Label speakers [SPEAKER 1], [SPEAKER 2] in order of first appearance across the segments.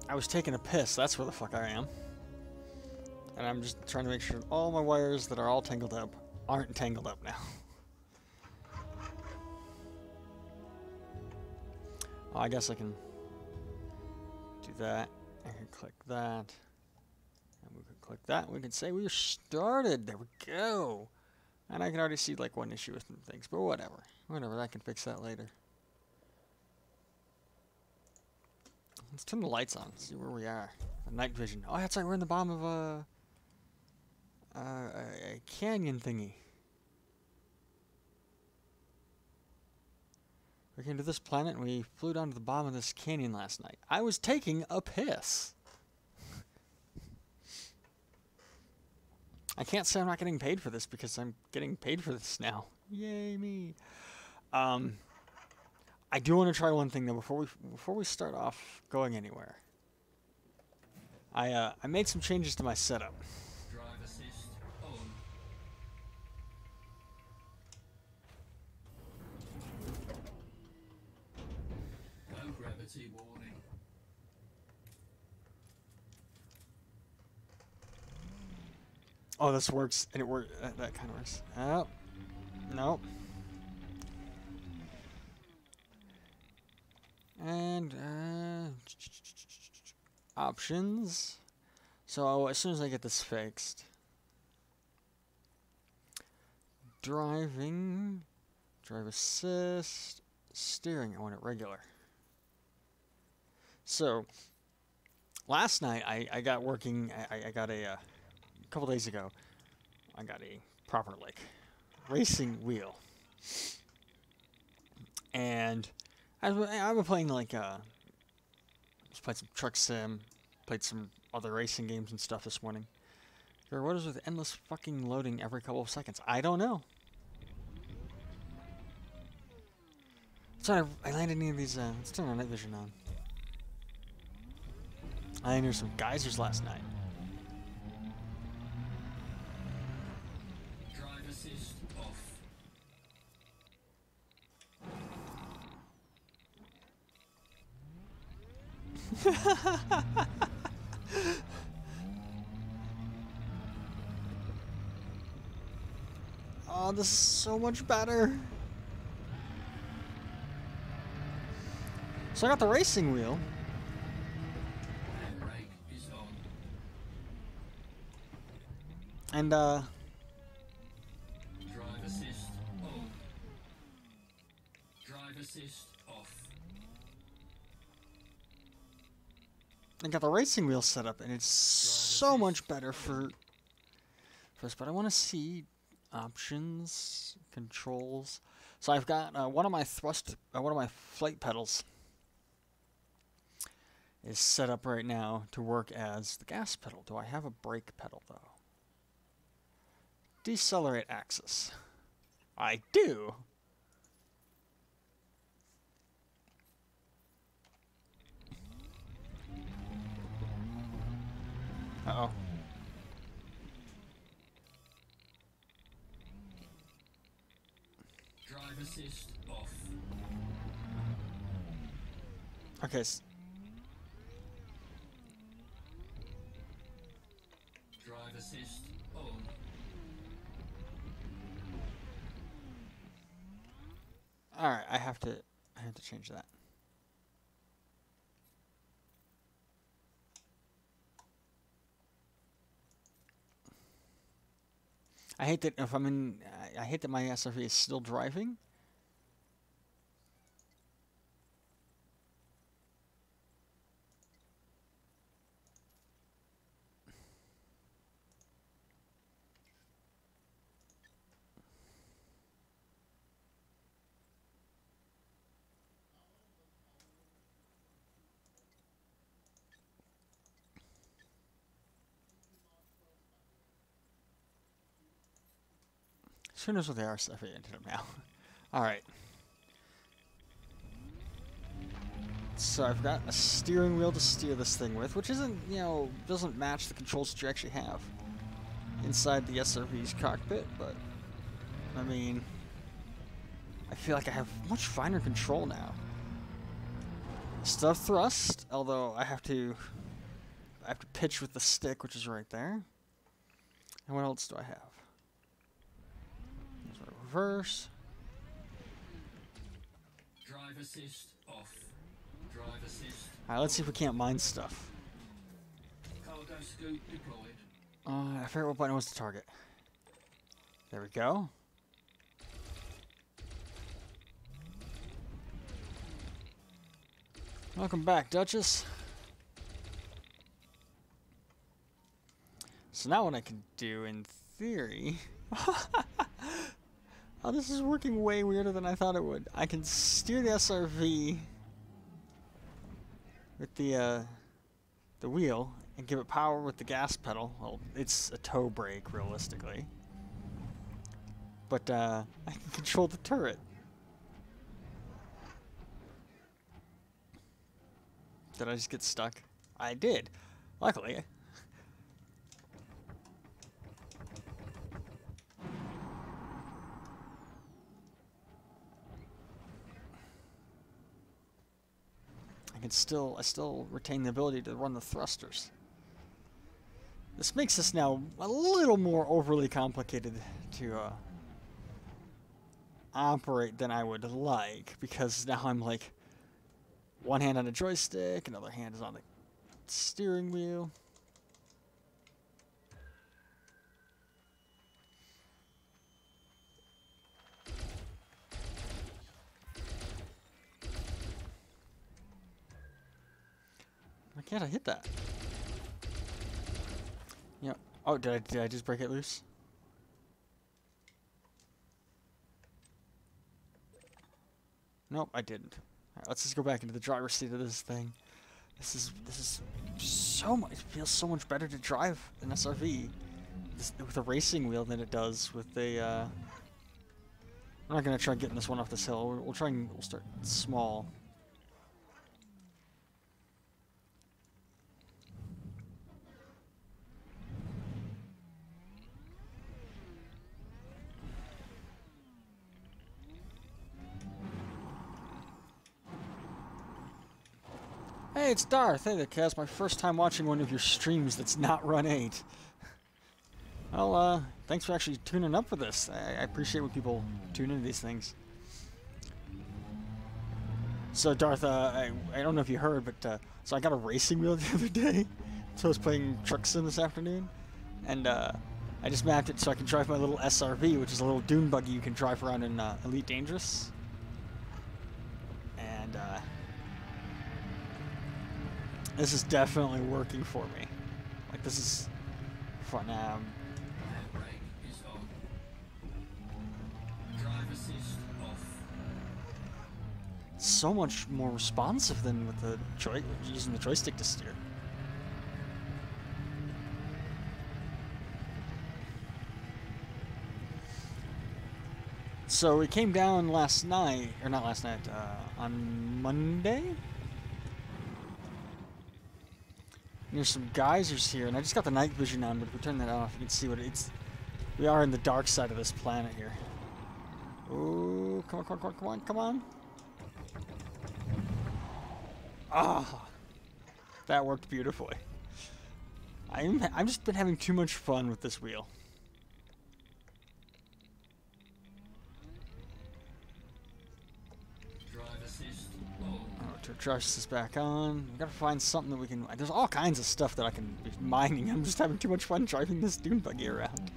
[SPEAKER 1] I was taking a piss, that's where the fuck I am. And I'm just trying to make sure all my wires that are all tangled up aren't tangled up now. Oh, I guess I can do that. I can click that. And we can click that. We can say we're started. There we go. And I can already see like one issue with some things, but whatever. Whatever, I can fix that later. Let's turn the lights on, see where we are. The night vision. Oh, that's right, we're in the bottom of a canyon thingy. We came to this planet and we flew down to the bottom of this canyon last night. I was taking a piss. I can't say I'm not getting paid for this because I'm getting paid for this now. Yay me. I do want to try one thing though before we start off going anywhere. I made some changes to my setup.
[SPEAKER 2] Drive assist on. No gravity warning.
[SPEAKER 1] Oh, this works, and it works. That kind of works. Oh, nope. And options. So as soon as I get this fixed, driving, drive assist, steering. I want it regular. So last night I got working. I got a couple days ago. I got a proper like racing wheel, and I've been playing like just played some truck sim, played some other racing games and stuff this morning. Or what is with endless fucking loading every couple of seconds? I don't know. So I landed any of these. Let's turn our night vision on. I landed near some geysers last night.
[SPEAKER 2] Drive assist off.
[SPEAKER 1] Oh, this is so much better. So I got the racing wheel.
[SPEAKER 2] Brake is on.
[SPEAKER 1] And
[SPEAKER 2] Drive assist on. Drive assist off.
[SPEAKER 1] I got the racing wheel set up, and it's so much better for this. But I want to see options, controls. So I've got one of my flight pedals is set up right now to work as the gas pedal. Do I have a brake pedal though? Decelerate axis. I do. Uh-oh.
[SPEAKER 2] Drive assist off.
[SPEAKER 1] Okay.
[SPEAKER 2] Drive assist on.
[SPEAKER 1] All right, I have to change that. I hate that if I'm in. I hate that my SRV is still driving. Who knows what the RSF ended up now? Alright. So I've got a steering wheel to steer this thing with, which isn't, doesn't match the controls that you actually have inside the SRV's cockpit, but, I mean, I feel like I have much finer control now. Still have thrust, although I have to pitch with the stick, which is right there. And what else do I have? There's my reverse.
[SPEAKER 2] Drive assist off. Drive assist.
[SPEAKER 1] Alright, let's see if we can't mine stuff.
[SPEAKER 2] Cargo scoot deployed.
[SPEAKER 1] I forget what button was to target. There we go. Welcome back, Duchess. So now what I can do, in theory... Oh, this is working way weirder than I thought it would. I can steer the SRV with the wheel and give it power with the gas pedal. Well, it's a toe brake, realistically. But I can control the turret. Did I just get stuck? I did. Luckily. I still retain the ability to run the thrusters. This makes this now a little more overly complicated to operate than I would like, because now I'm like one hand on a joystick, another hand is on the steering wheel. Why can't I hit that? Yeah. Oh, did I just break it loose? Nope, I didn't. Alright, let's just go back into the driver's seat of this thing. This is so much. It feels so much better to drive an SRV with a racing wheel than it does with a. I'm not gonna try getting this one off this hill. We'll try and we'll start small. Hey, it's Darth. Hey there, Kaz. My first time watching one of your streams that's not Run 8. Well, thanks for actually tuning up for this. I appreciate when people tune into these things. So, Darth, I don't know if you heard, but so I got a racing wheel the other day. So I was playing Truck Sim this afternoon, and I just mapped it so I can drive my little SRV, which is a little dune buggy you can drive around in Elite Dangerous. And this is definitely working for me. Like, this is fun.
[SPEAKER 2] Handbrake is on. Drive assist off.
[SPEAKER 1] So much more responsive than with the using the joystick to steer. So it came down last night, or not last night, on Monday? There's some geysers here, and I just got the night vision on, but if we turn that off, you can see what it's... We are in the dark side of this planet here. Oh, come on, come on, come on, come on. Ah! That worked beautifully. I've just been having too much fun with this wheel. To adjust this back on. We gotta find something that we can... There's all kinds of stuff that I can be mining. I'm just having too much fun driving this dune buggy around.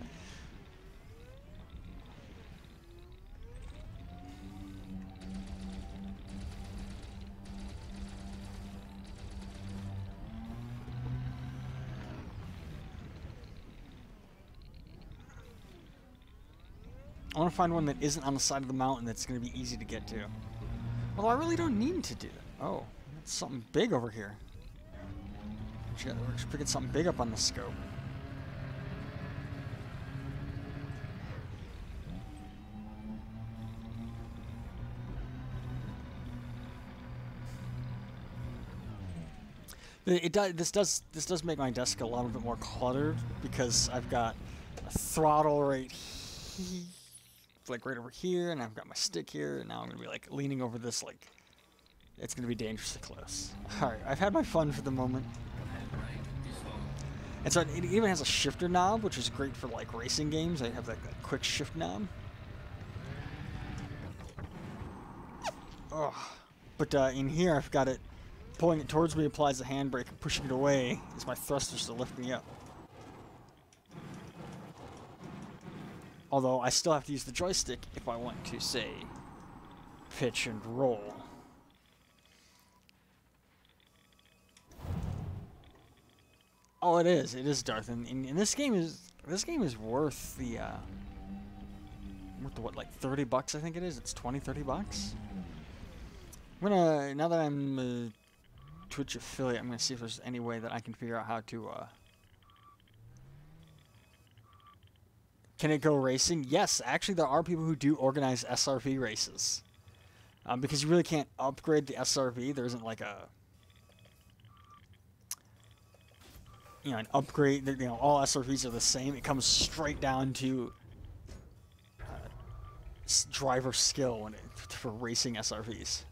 [SPEAKER 1] I want to find one that isn't on the side of the mountain that's going to be easy to get to. Although I really don't need to do that. Oh, that's something big over here. We're just picking something big up on the scope. This does make my desk a little bit more cluttered because I've got a throttle right here, like right over here, and I've got my stick here, and now I'm gonna be like leaning over this like it's going to be dangerously close. Alright, I've had my fun for the moment. And so it even has a shifter knob, which is great for like racing games. I have like that quick shift knob. Ugh. But in here, I've got it pulling it towards me applies the handbrake, and pushing it away is my thrusters to lift me up. Although I still have to use the joystick if I want to, say, pitch and roll. Oh, it is. It is Darth, and this game is worth the what, like $30 I think it is. It's $20-30. I'm gonna, now that I'm a Twitch affiliate, I'm gonna see if there's any way that I can figure out how to can it go racing? Yes, actually there are people who do organize SRV races. Because you really can't upgrade the SRV. There isn't like a, you know, an upgrade. You know, all SRVs are the same. It comes straight down to driver skill when for racing SRVs.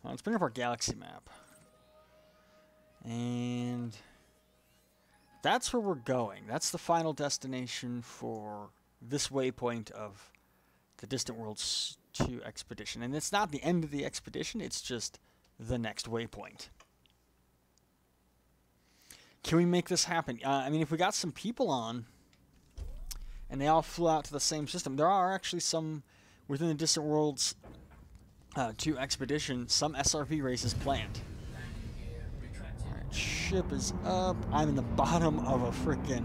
[SPEAKER 1] Let's bring up our galaxy map. And that's where we're going. That's the final destination for this waypoint of the Distant Worlds 2 expedition. And it's not the end of the expedition, it's just the next waypoint. Can we make this happen? I mean, if we got some people on, and they all flew out to the same system, there are actually some, within the Distant Worlds 2 expedition, some SRV races planned. Alright, ship is up. I'm in the bottom of a frickin'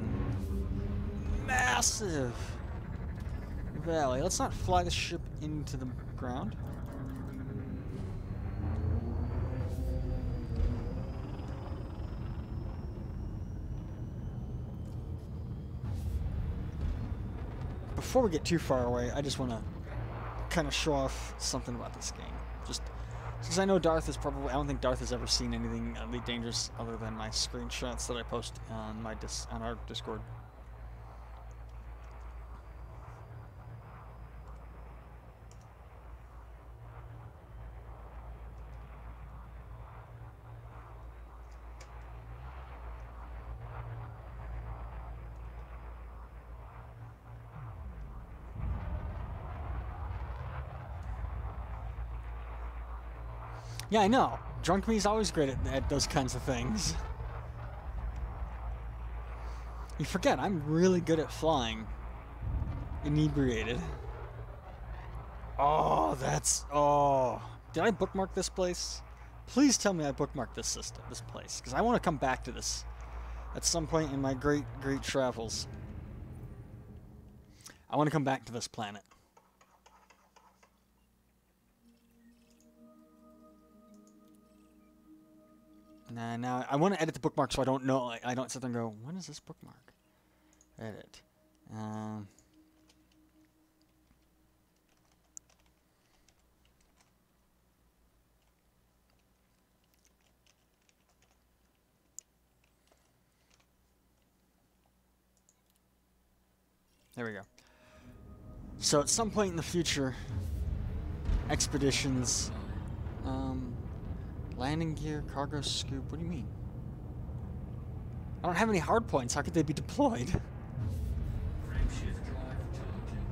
[SPEAKER 1] massive valley. Let's not fly the ship into the ground. Before we get too far away, I just want to kind of show off something about this game. Just because I know Darth is probably, I don't think Darth has ever seen anything utterly dangerous other than my screenshots that I post on my on our Discord. Yeah, I know. Drunk me's always great at those kinds of things. You forget, I'm really good at flying. Inebriated. Oh, that's... Oh. Did I bookmark this place? Please tell me I bookmarked this place. Because I want to come back to this at some point in my great travels. I want to come back to this planet. Now I want to edit the bookmark so I don't know. I don't sit there and go, when is this bookmark? Edit. There we go. So at some point in the future, expeditions, landing gear, cargo scoop, what do you mean? I don't have any hard points, how could they be deployed?
[SPEAKER 2] Frameshift drive charging.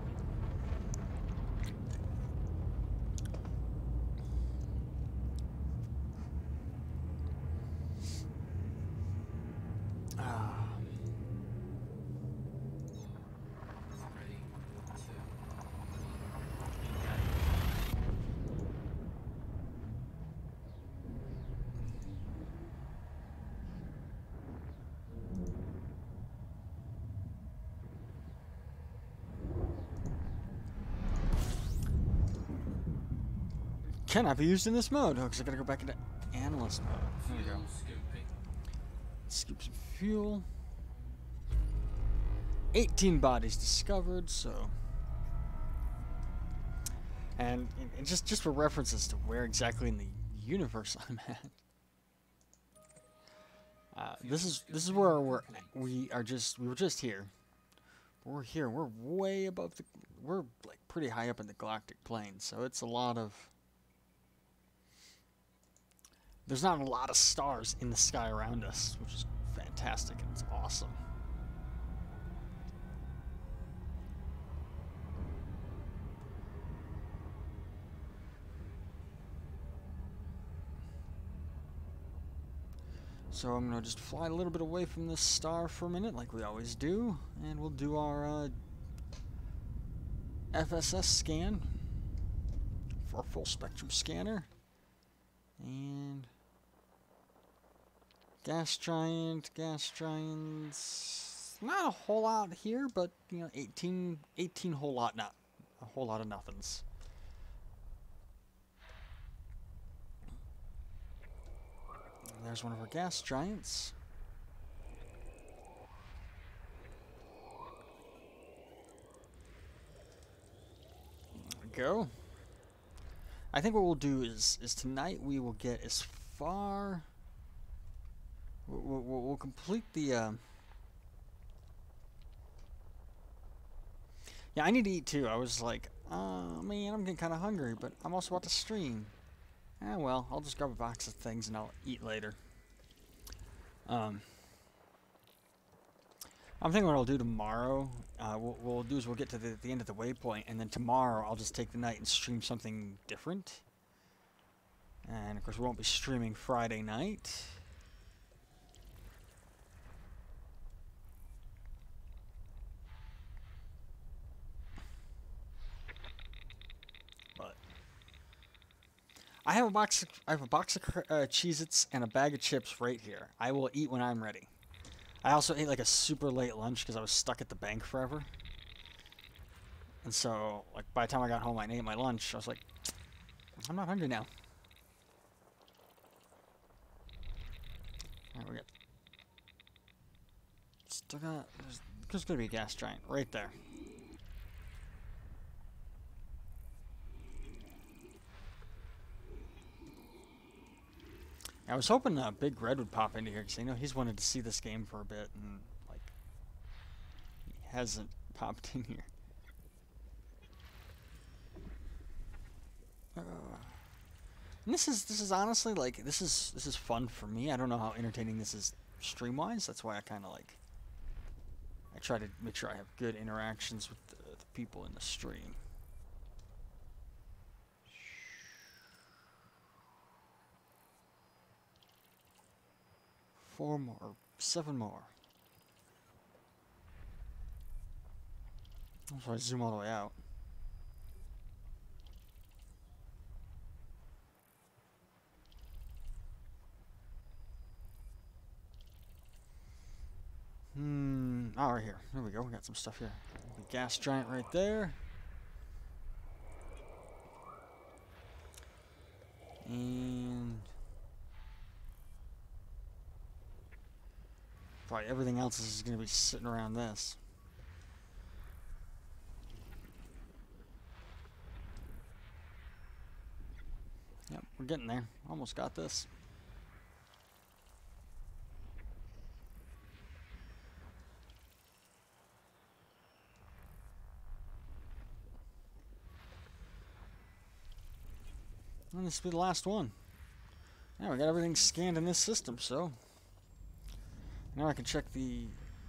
[SPEAKER 1] Cannot be used in this mode. Oh, because I gotta go back into analyst mode. There we go. Scoop some fuel. 18 bodies discovered, so. And just for references to where exactly in the universe I'm at. This is where we were just here. We're here. We're way above the... We're, like, pretty high up in the galactic plane, so it's a lot of... There's not a lot of stars in the sky around us, which is fantastic, and it's awesome. So I'm going to just fly a little bit away from this star for a minute, like we always do, and we'll do our FSS scan for a full spectrum scanner. And gas giants, not a whole lot here, but you know, 18 whole lot, not a whole lot of nothings. And there's one of our gas giants. There we go. I think what we'll do is tonight we will get as far. We'll complete the. Yeah, I need to eat too. I was like, oh man, I'm getting kind of hungry, but I'm also about to stream. Ah, well, I'll just grab a box of things and I'll eat later. I'm thinking what I'll do tomorrow. What we'll do is we'll get to the end of the waypoint, and then tomorrow I'll just take the night and stream something different. And of course, we won't be streaming Friday night. But I have a box of Cheez-Its and a bag of chips right here. I will eat when I'm ready. I also ate like a super late lunch because I was stuck at the bank forever. And so, like, by the time I got home and ate my lunch, I was like, I'm not hungry now. Alright, we got... Still got... There's gonna be a gas giant right there. I was hoping Big Red would pop into here, because I know he's wanted to see this game for a bit, and, like, he hasn't popped in here. And this is honestly, like, this is fun for me. I don't know how entertaining this is stream-wise. That's why I kind of, like, I try to make sure I have good interactions with the people in the stream. Four more, 7 more. So I zoom all the way out. Oh, right here. There we go. We got some stuff here. The gas giant right there. And probably everything else is going to be sitting around this. Yep, we're getting there. Almost got this. And this will be the last one. Yeah, we got everything scanned in this system, so now I can check the...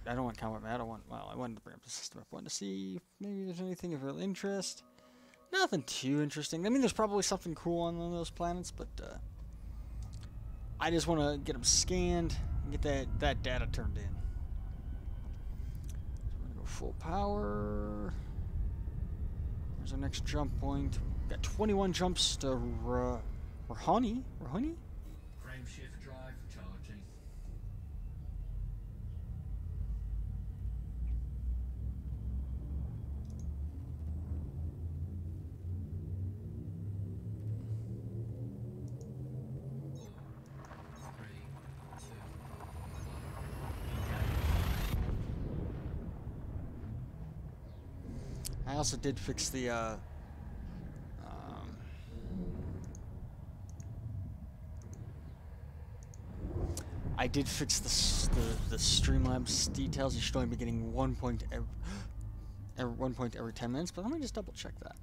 [SPEAKER 1] I don't want combat map. Well, I wanted to bring up the system. I wanted to see if maybe there's anything of real interest. Nothing too interesting. I mean, there's probably something cool on those planets, but I just want to get them scanned and get that data turned in. So we're gonna go full power. There's our next jump point. Got 21 jumps to Rahani.
[SPEAKER 2] Frame shift drive charging.
[SPEAKER 1] I also did fix the I did fix the Streamlabs details. You should only be getting 1 point. 1 point every 10 minutes, but let me just double check that.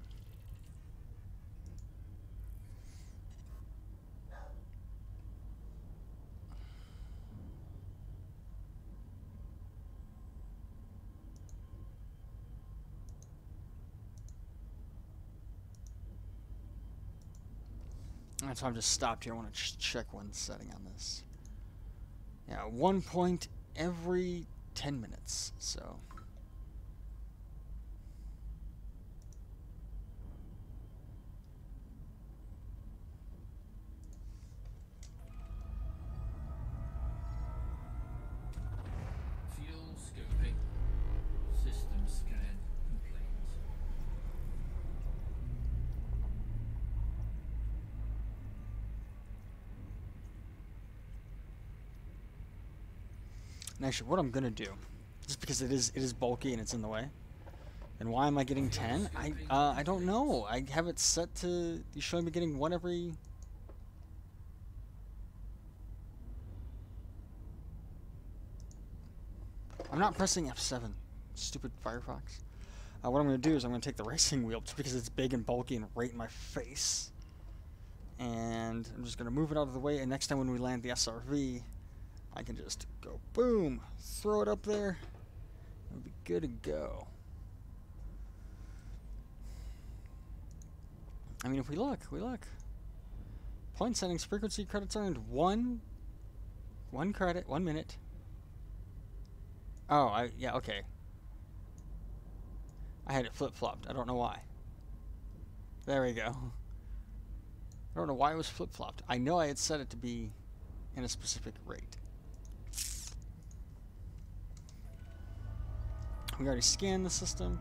[SPEAKER 1] That's why I'm just stopped here. I want to check one setting on this. Yeah, 1 point every 10 minutes, so.
[SPEAKER 2] Fuel scoping. System scan complete.
[SPEAKER 1] And actually, what I'm gonna do, just because it is bulky and it's in the way, and why am I getting 10? I don't know. I have it set to. You showing me getting 1 every. I'm not pressing F7. Stupid Firefox. What I'm gonna do is I'm gonna take the racing wheel just because it's big and bulky and right in my face, and I'm just gonna move it out of the way. And next time when we land the SRV, I can just go boom, throw it up there. It'll be good to go. I mean, if we look. Point settings, frequency, credits earned, one credit, 1 minute. Oh, yeah, okay. I had it flip-flopped. I don't know why. There we go. I don't know why it was flip-flopped. I know I had set it to be in a specific rate. We already scanned the system,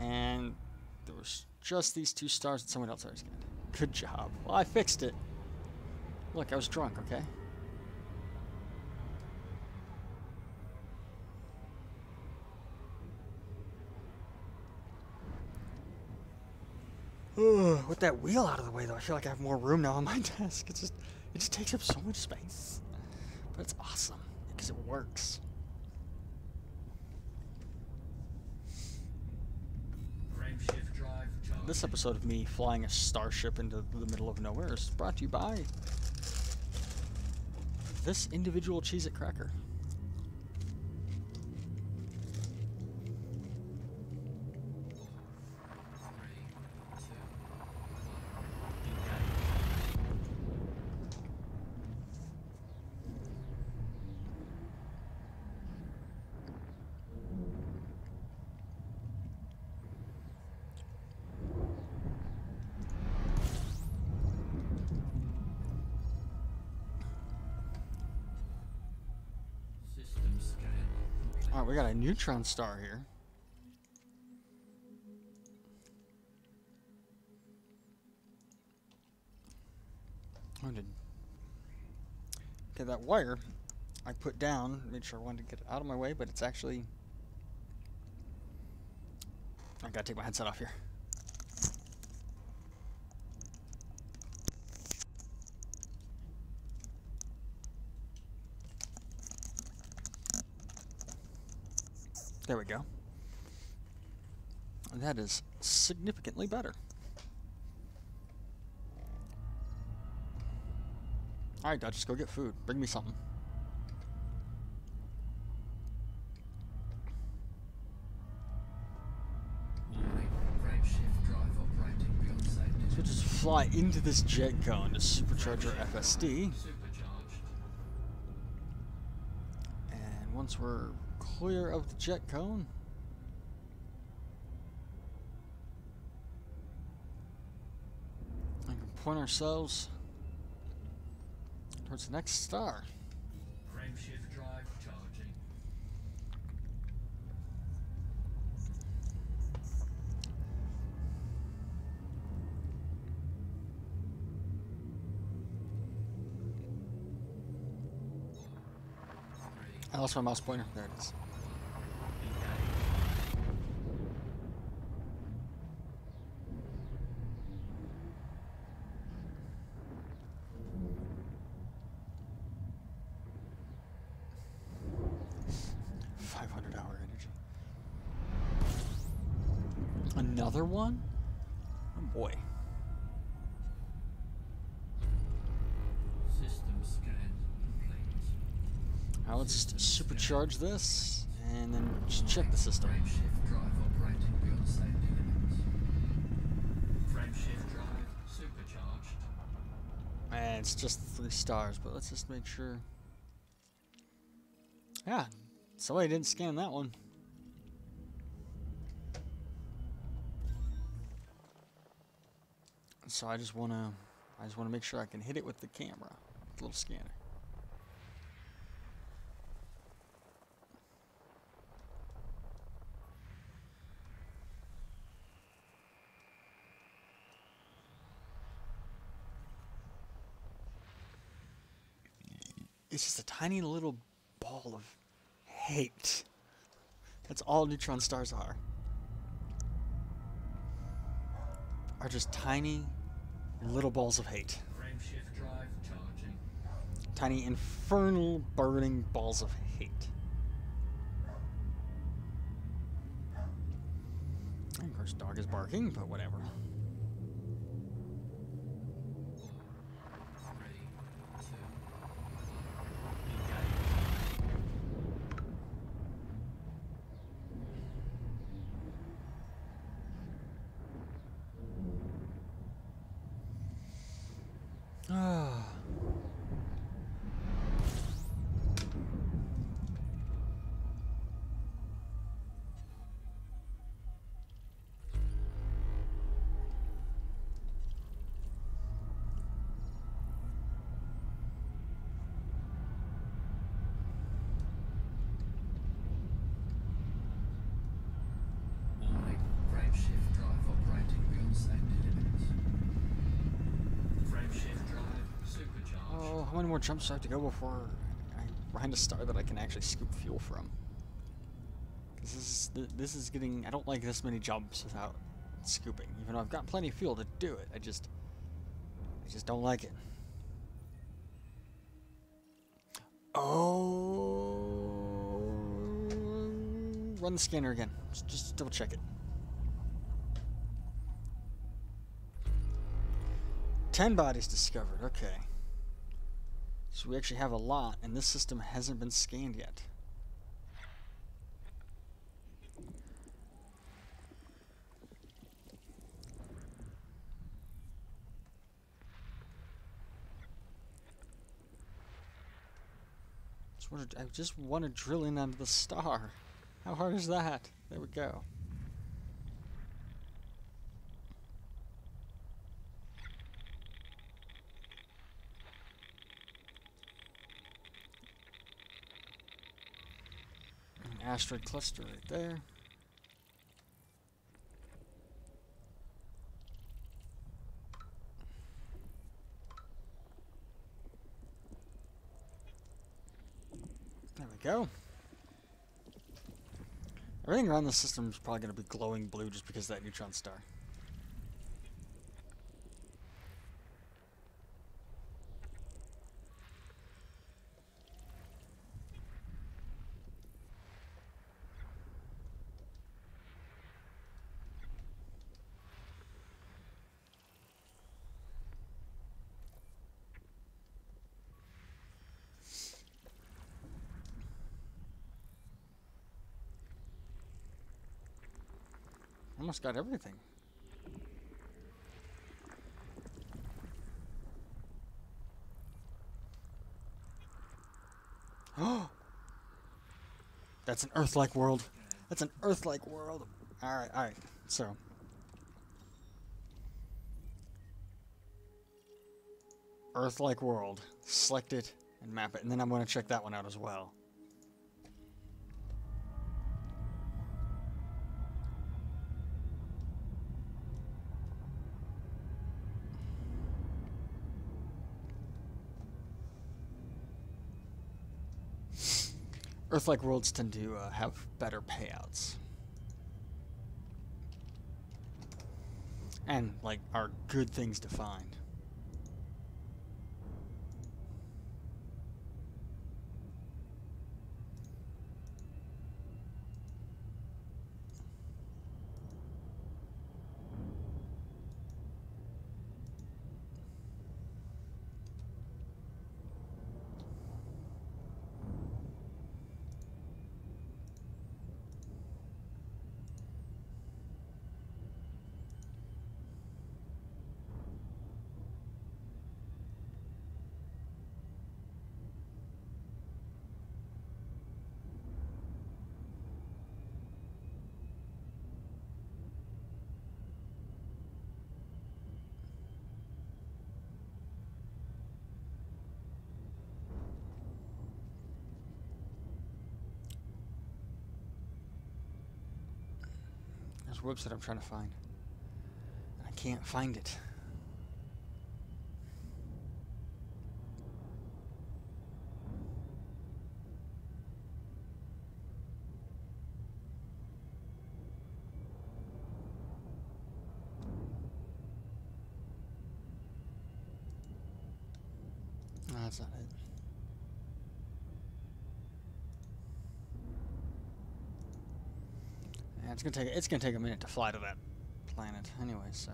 [SPEAKER 1] and there was just these 2 stars that someone else already scanned. Good job. Well, I fixed it. Look, I was drunk, okay? With that wheel out of the way, though, I feel like I have more room now on my desk. It just takes up so much space. But it's awesome, because it works. This episode of me flying a starship into the middle of nowhere is brought to you by this individual Cheez-It cracker. Alright, we got a neutron star here. Okay, that wire I put down, made sure I wanted to get it out of my way, but it's actually... I gotta take my headset off here. There we go. That is significantly better. Alright, Dutch, just go get food. Bring me something. So we'll just fly into this jet cone to supercharge our FSD. And once we're clear of the jet cone, I can point ourselves towards the next star.
[SPEAKER 2] Frameshift drive charging.
[SPEAKER 1] I lost my mouse pointer. There it is. another one? Oh boy.
[SPEAKER 2] System scan complete.
[SPEAKER 1] Now let's
[SPEAKER 2] System
[SPEAKER 1] supercharge
[SPEAKER 2] scan.
[SPEAKER 1] this and then just check the system.
[SPEAKER 2] Frameshift drive operating beyond safety limits. Frameshift drive supercharged.
[SPEAKER 1] And it's just 3 stars, but let's just make sure. Yeah, somebody didn't scan that one. So I just wanna make sure I can hit it with the camera, the little scanner. It's just a tiny little ball of hate. That's all neutron stars are. Are just tiny little balls of hate.
[SPEAKER 2] Frameshift drive charging.
[SPEAKER 1] Tiny infernal burning balls of hate. And of course, dog is barking, but whatever.
[SPEAKER 2] 3, 2, 1.
[SPEAKER 1] Ah.
[SPEAKER 2] Warning. Frameshift drive operating beyond safety limits. Frameshift drive supercharged.
[SPEAKER 1] Oh, how many more jumps do I have to go before I find a star that I can actually scoop fuel from? Because this is getting. I don't like this many jumps without scooping. Even though I've got plenty of fuel to do it, I just don't like it. Oh, run the scanner again. Just double check it. 10 bodies discovered. Okay. So we actually have a lot, and this system hasn't been scanned yet. I just want to drill in onto the star. How hard is that? There we go. An asteroid cluster right there. There we go. Everything around the system is probably going to be glowing blue just because of that neutron star. Almost got everything. Oh, that's an Earth-like world. That's an Earth-like world. All right. So, Earth-like world. Select it and map it, and then I'm going to check that one out as well. Earth-like worlds tend to have better payouts. And, like, are good things to find. this website I'm trying to find. I can't find it. No, that's not it. Yeah, it's gonna take a minute to fly to that planet anyway, so.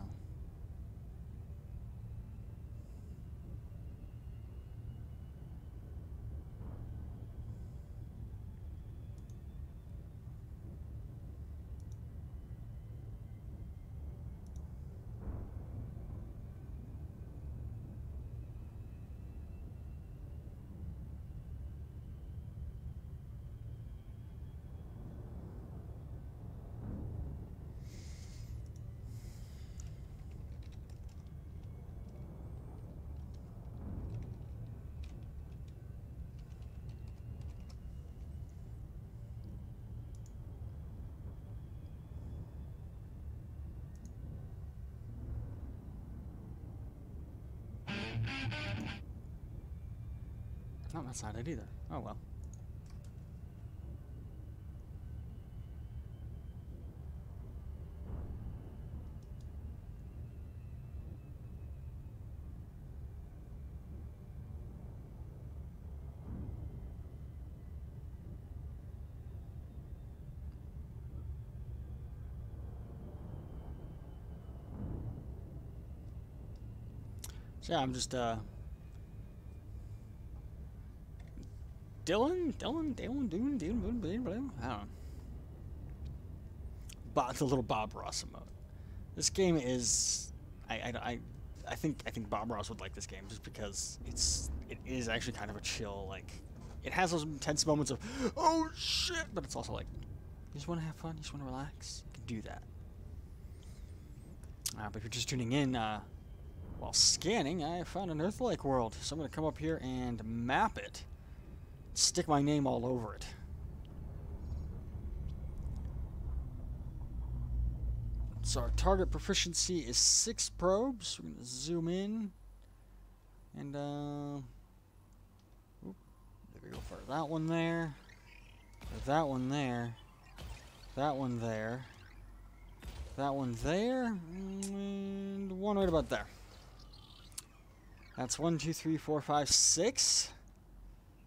[SPEAKER 1] No, that's not it either. Oh well. So yeah, I'm just Dylan, I don't know. The little Bob Ross emote. This game is, I think Bob Ross would like this game just because it is actually kind of a chill, like, it has those intense moments of, oh shit, but it's also like, you just want to have fun, you just want to relax, you can do that. But if you're just tuning in, while scanning, I found an Earth-like world, so I'm going to come up here and map it. Stick my name all over it. So our target proficiency is 6 probes. We're going to zoom in. And, there we go for that one there. That one there. That one there. That one there. And one right about there. That's 1, 2, 3, 4, 5, 6.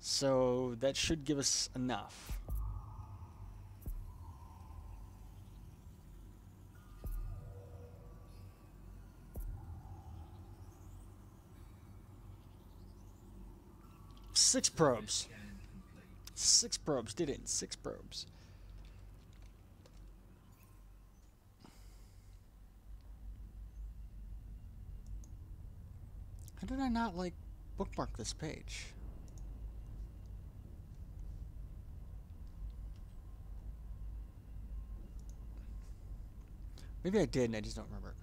[SPEAKER 1] So that should give us enough. Six probes. 6 probes. Did it in 6 probes. How did I not, like, bookmark this page? Maybe I did and I just don't remember it.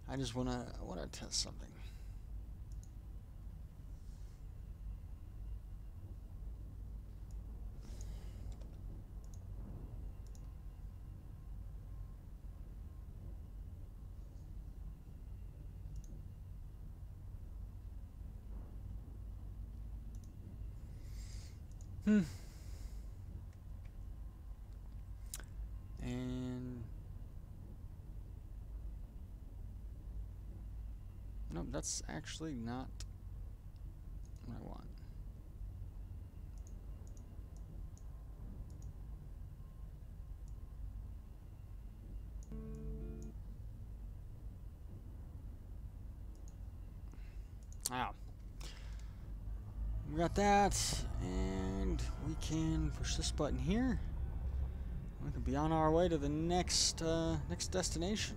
[SPEAKER 1] I just wanna test something. And no, that's actually not what I want. Ow. We got that, and we can push this button here. We can be on our way to the next destination.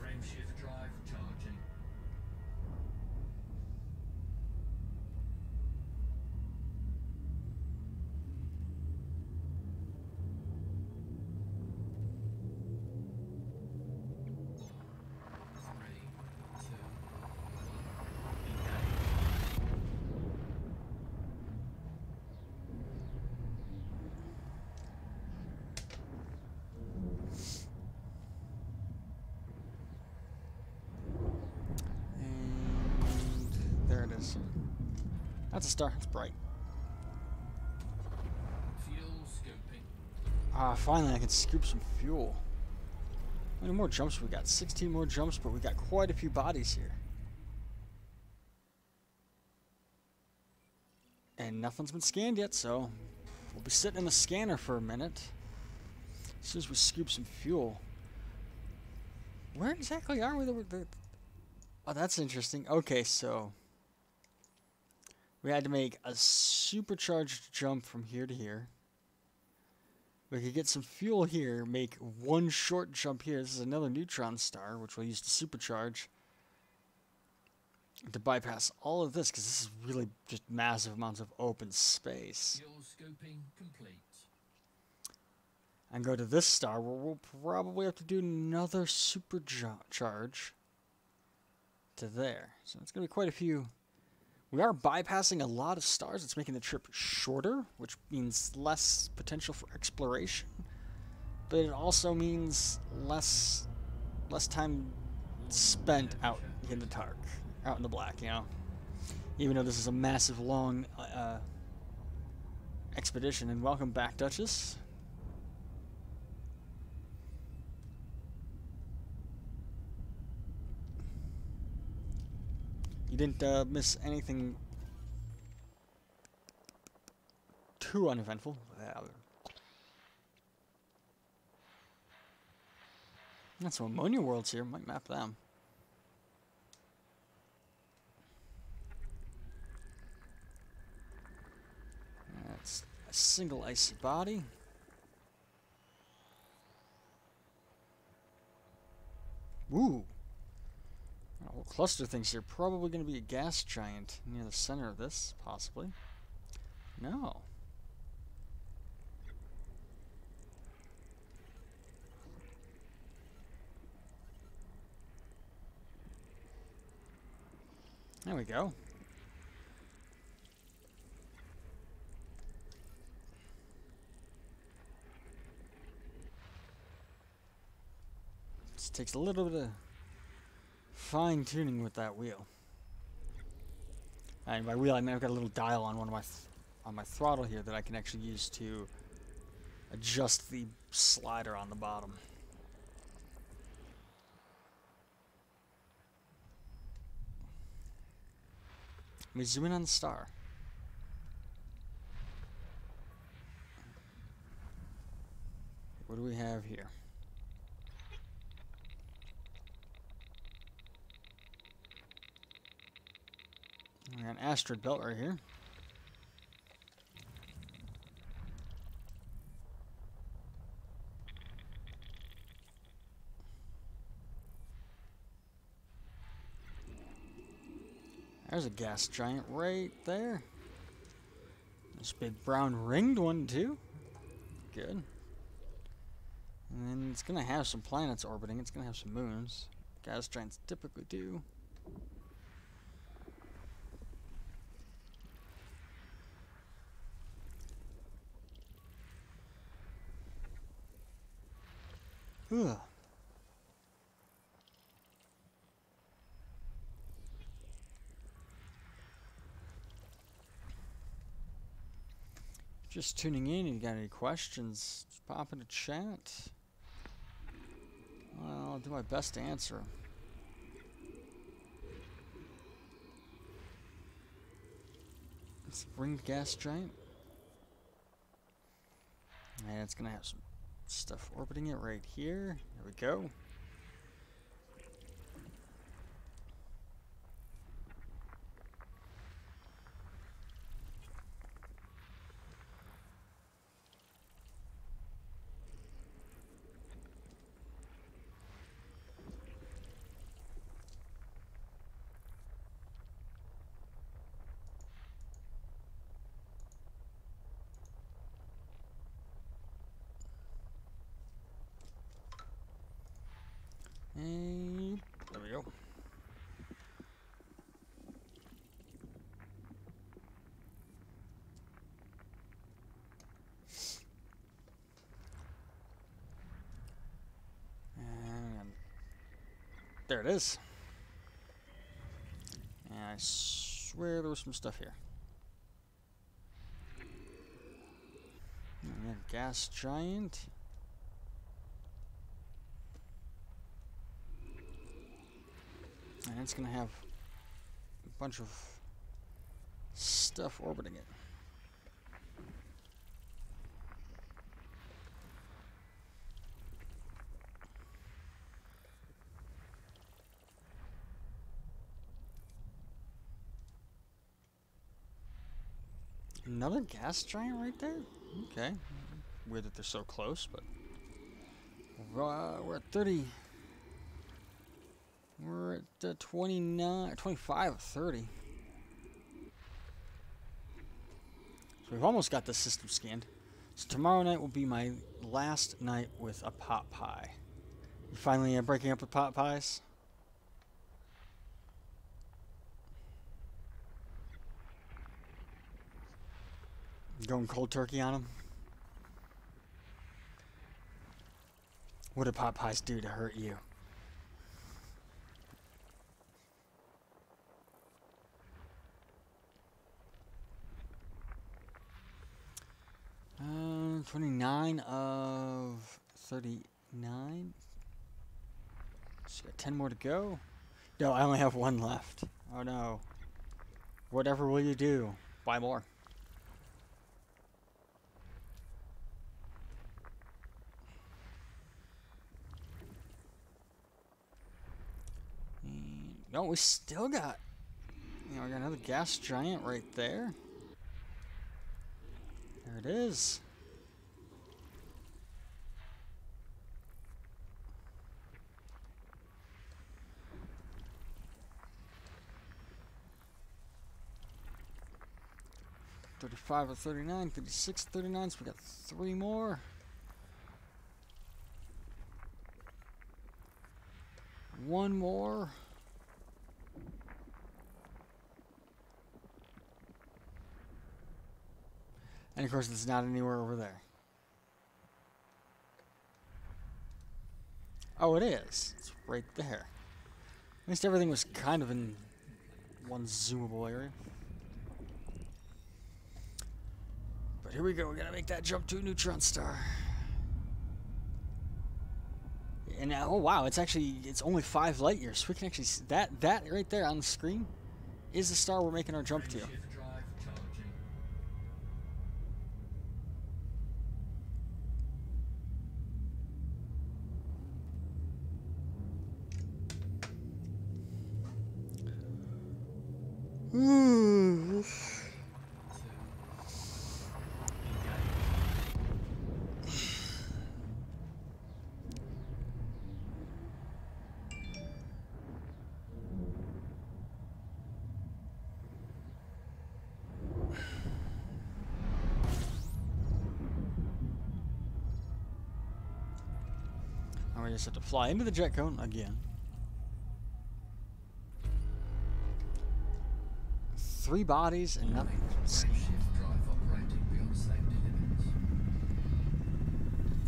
[SPEAKER 2] Frameshift drive charging. Three, two,
[SPEAKER 1] this? That's a star. That's bright.
[SPEAKER 2] Fuel scoping.
[SPEAKER 1] Ah, finally I can scoop some fuel. How many more jumps we got? 16 more jumps, but we got quite a few bodies here. And nothing's been scanned yet, so we'll be sitting in the scanner for a minute. As soon as we scoop some fuel. Where exactly are we? Oh, that's interesting. Okay, so we had to make a supercharged jump from here to here. We could get some fuel here, make one short jump here. This is another neutron star, which we'll use to supercharge to bypass all of this, because this is really just massive amounts of open space.
[SPEAKER 2] Fuel scoping complete.
[SPEAKER 1] And go to this star, where we'll probably have to do another supercharge to there. So it's going to be quite a few. We are bypassing a lot of stars. It's making the trip shorter, which means less potential for exploration. But it also means less time spent out in the dark, out in the black, you know. Even though this is a massive, long expedition. And welcome back, Duchess. You didn't miss anything too uneventful. That's some ammonia worlds here. Might map them. That's a single icy body. Ooh. A whole cluster of things here. Probably going to be a gas giant near the center of this, possibly. No. There we go. This takes a little bit of fine-tuning with that wheel. And by wheel, I mean I've got a little dial on one of my throttle here that I can actually use to adjust the slider on the bottom. Let me zoom in on the star. What do we have here? We got an asteroid belt right here. There's a gas giant right there. This big brown ringed one too. Good. And then it's gonna have some planets orbiting. It's gonna have some moons. Gas giants typically do. Ugh. Just tuning in, you got any questions, just pop in the chat. Well, I'll do my best to answer 'em. It's a ringed gas giant. And it's gonna have some stuff orbiting it right here. There we go. And there we go. And there it is. And I swear there was some stuff here. Yeah, gas giant. And it's gonna have a bunch of stuff orbiting it. Another gas giant right there? Okay. Weird that they're so close, but we're at 30. We're at 29, 25, 30. So we've almost got the system scanned. So tomorrow night will be my last night with a pot pie. You finally breaking up with pot pies? Going cold turkey on them? What do pot pies do to hurt you? Uh, 29 of 39. So got 10 more to go. No, I only have one left. Oh no. Whatever will you do? Buy more. No, we still got, we got another gas giant right there. There it is. $35 or $39, $36, $39, so we got 3 more. One more. And of course, it's not anywhere over there. Oh, it is. It's right there. At least everything was kind of in one zoomable area. But here we go. We gotta make that jump to a neutron star. And now, oh wow, it's only 5 light years. We can actually see that right there on the screen is the star we're making our jump to. We just have to fly into the jet cone again. 3 bodies and nothing.
[SPEAKER 2] Frameshift drive operating beyond safety limits.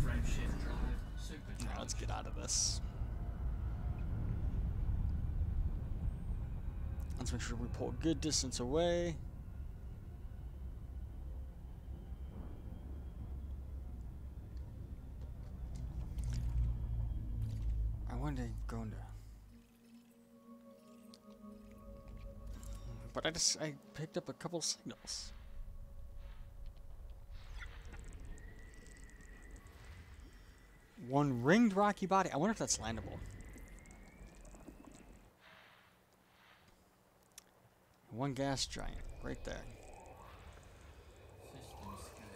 [SPEAKER 2] Frameshift drive supercharged.
[SPEAKER 1] Now let's get out of this. Let's make sure we pull a good distance away. I wanted to go into... But I picked up a couple signals. One ringed rocky body. I wonder if that's landable. One gas giant right there.
[SPEAKER 2] System scan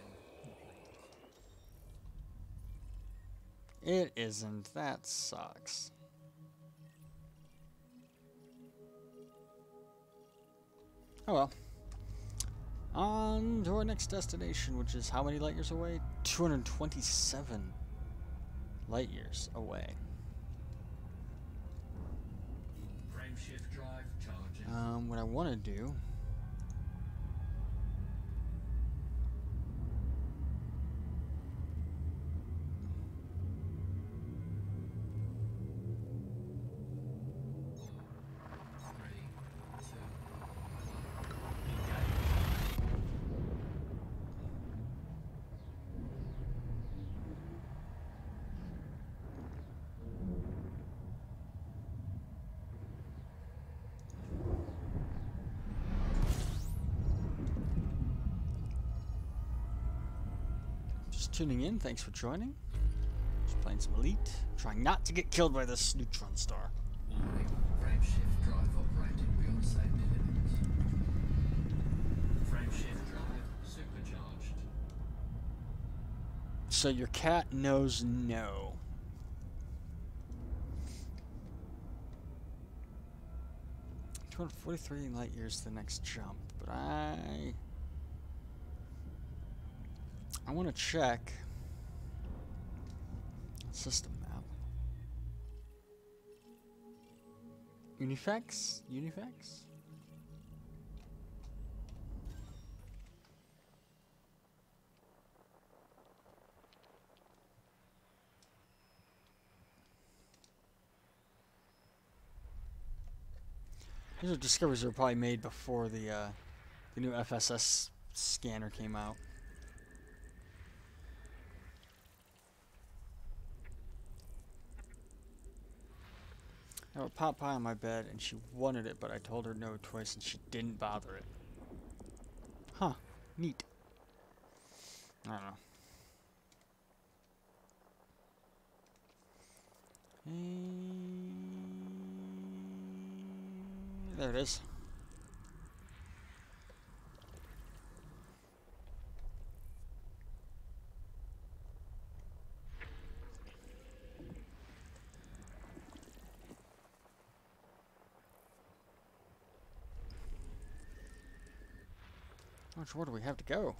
[SPEAKER 2] complete.
[SPEAKER 1] It isn't. That sucks. Oh well. On to our next destination, which is how many light years away? 227 light years away.
[SPEAKER 2] Frameshift drive charging.
[SPEAKER 1] What I want to do... Just tuning in, thanks for joining. Just playing some Elite. Trying not to get killed by this neutron star.
[SPEAKER 2] Warning, frameshift drive operating beyond safety limits. Frameshift drive supercharged.
[SPEAKER 1] So your cat knows no. "243 light years to the next jump," but I want to check system map. Unifex? Unifex? These are discoveries that were probably made before the new FSS scanner came out. I have a pot pie on my bed, and she wanted it, but I told her no twice, and she didn't bother it. Huh. Neat. I don't know. There it is. How much more do we have to go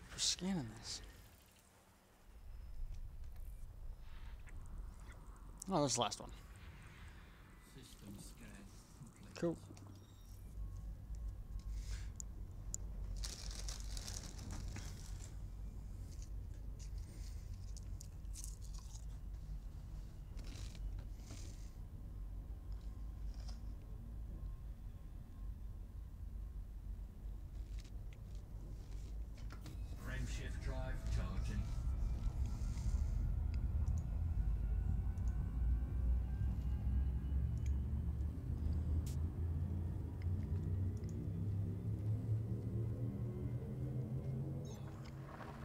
[SPEAKER 1] for scanning this? Oh, this is the last one.
[SPEAKER 2] System scan complete.
[SPEAKER 1] Cool.
[SPEAKER 2] Frameshift drive charging.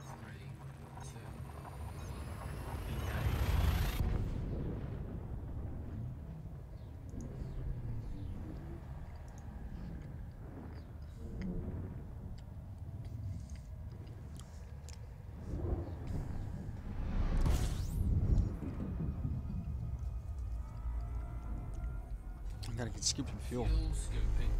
[SPEAKER 2] Three, two, one. Engage.
[SPEAKER 1] I gotta get scooping fuel.
[SPEAKER 2] Fuel scooping.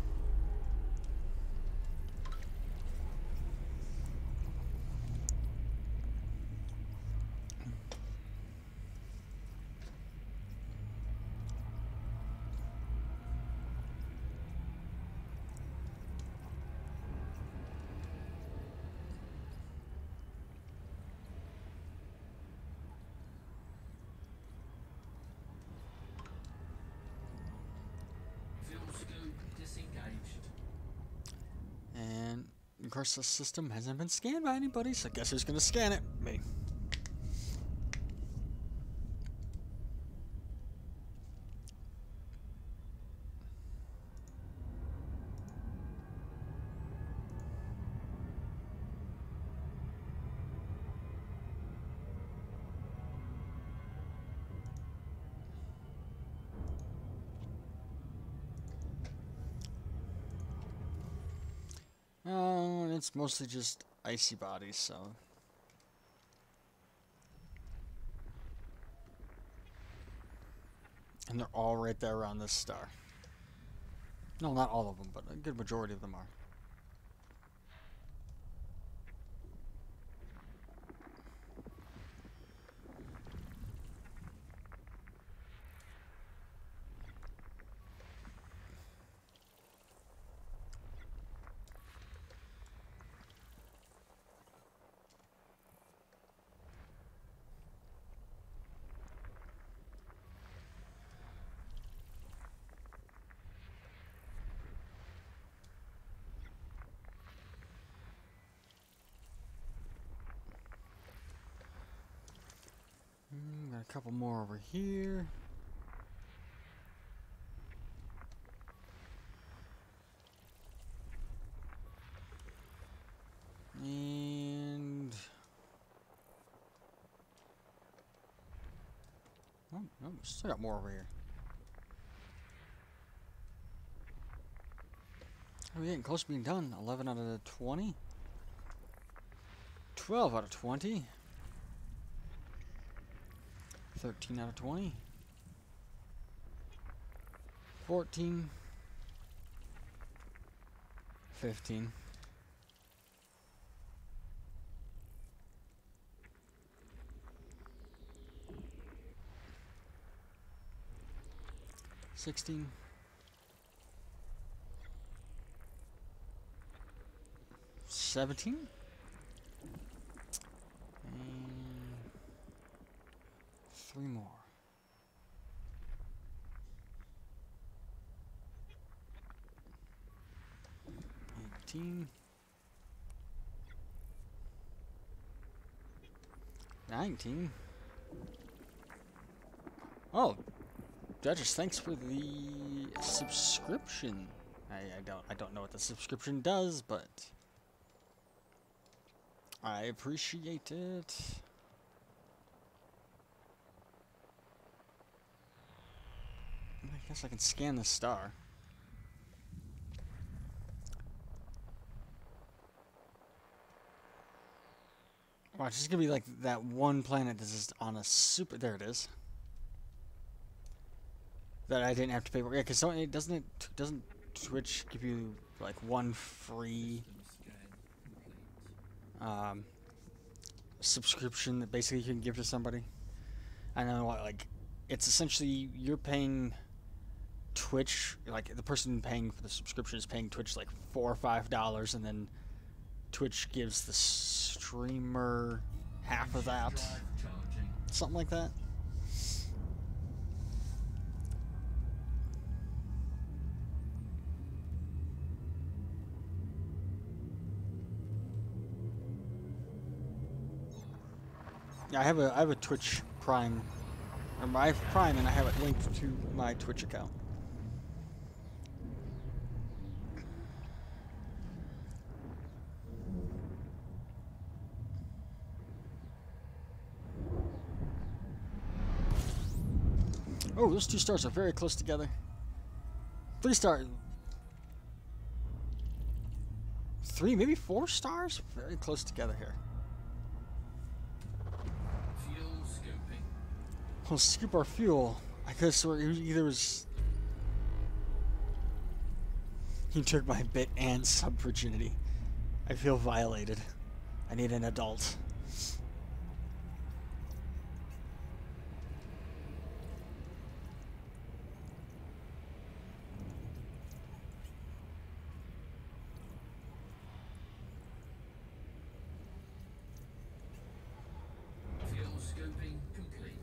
[SPEAKER 2] Fuel scoop disengaged.
[SPEAKER 1] And of course, this system hasn't been scanned by anybody, so guess who's gonna scan it? Me. Oh, and it's mostly just icy bodies, so. And they're all right there around this star. No, not all of them, but a good majority of them are. Got a couple more over here. And Oh, no, still got more over here. We're getting close to being done. 11 out of 20. 12 out of 20. 13 out of 20. 14. 15. 16. 17. And 3 more. 18. 19. Oh, Judges, thanks for the subscription. I don't know what the subscription does, but I appreciate it. I guess I can scan the star. Watch, it's gonna be like that one planet that's just on a super. There it is. That I didn't have to pay for. Yeah, because it doesn't Twitch give you like one free subscription that basically you can give to somebody? I know what, like, it's essentially you're paying Twitch, like the person paying for the subscription is paying Twitch like $4 or $5, and then Twitch gives the streamer half of that, something like that. Yeah, I have a Twitch Prime, or my Prime, and I have it linked to my Twitch account. Oh, those 2 stars are very close together. 3 stars. 3, maybe 4 stars? Very close together here.
[SPEAKER 2] Fuel scoping.
[SPEAKER 1] We'll scoop our fuel. I guess either was... He took my bit and sub virginity. I feel violated. I need an adult.
[SPEAKER 2] Fuel scoping complete.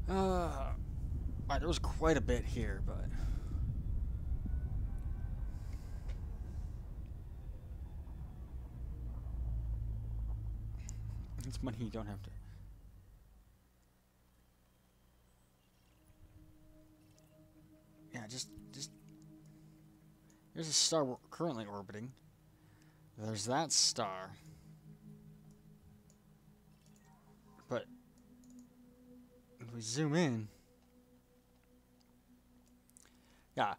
[SPEAKER 1] Alright, there was quite a bit here, but... It's money you don't have to... Yeah, just... Here's a star we're currently orbiting. There's that star. But... If we zoom in... Yeah.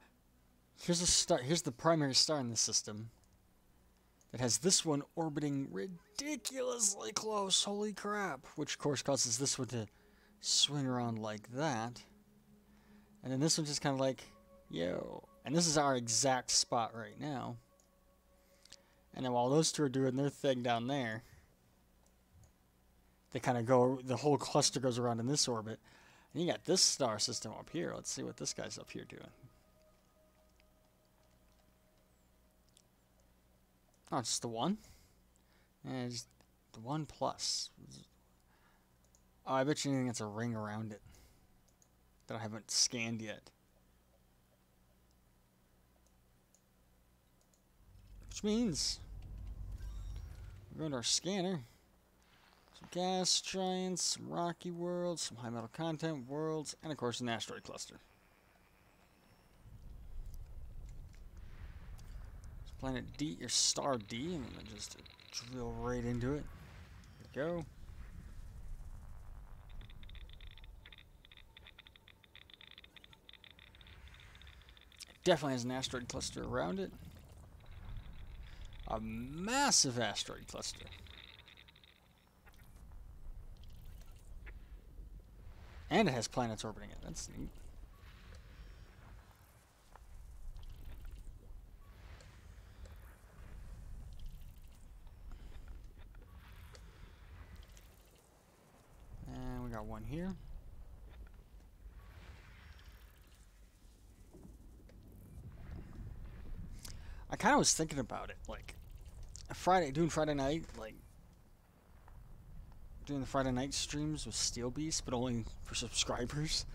[SPEAKER 1] Here's a star. Here's the primary star in the system. That has this one orbiting ridiculously close. Holy crap. Which, of course, causes this one to swing around like that. And then this one's just kind of like, yo. And this is our exact spot right now. And then while those 2 are doing their thing down there, they kind of go, the whole cluster goes around in this orbit. And you got this star system up here. Let's see what this guy's up here doing. Oh, it's just the one? And it's the 1 plus. Oh, I bet you anything that's a ring around it that I haven't scanned yet. Which means we're going to our scanner. Some gas giants, some rocky worlds, some high metal content worlds, and of course an asteroid cluster. So planet D, or star D, I'm gonna just drill right into it. There we go. It definitely has an asteroid cluster around it. A massive asteroid cluster. And it has planets orbiting it. That's neat. And we got one here. I kind of was thinking about it, like doing Friday night, like doing the Friday night streams with Steel Beast, but only for subscribers.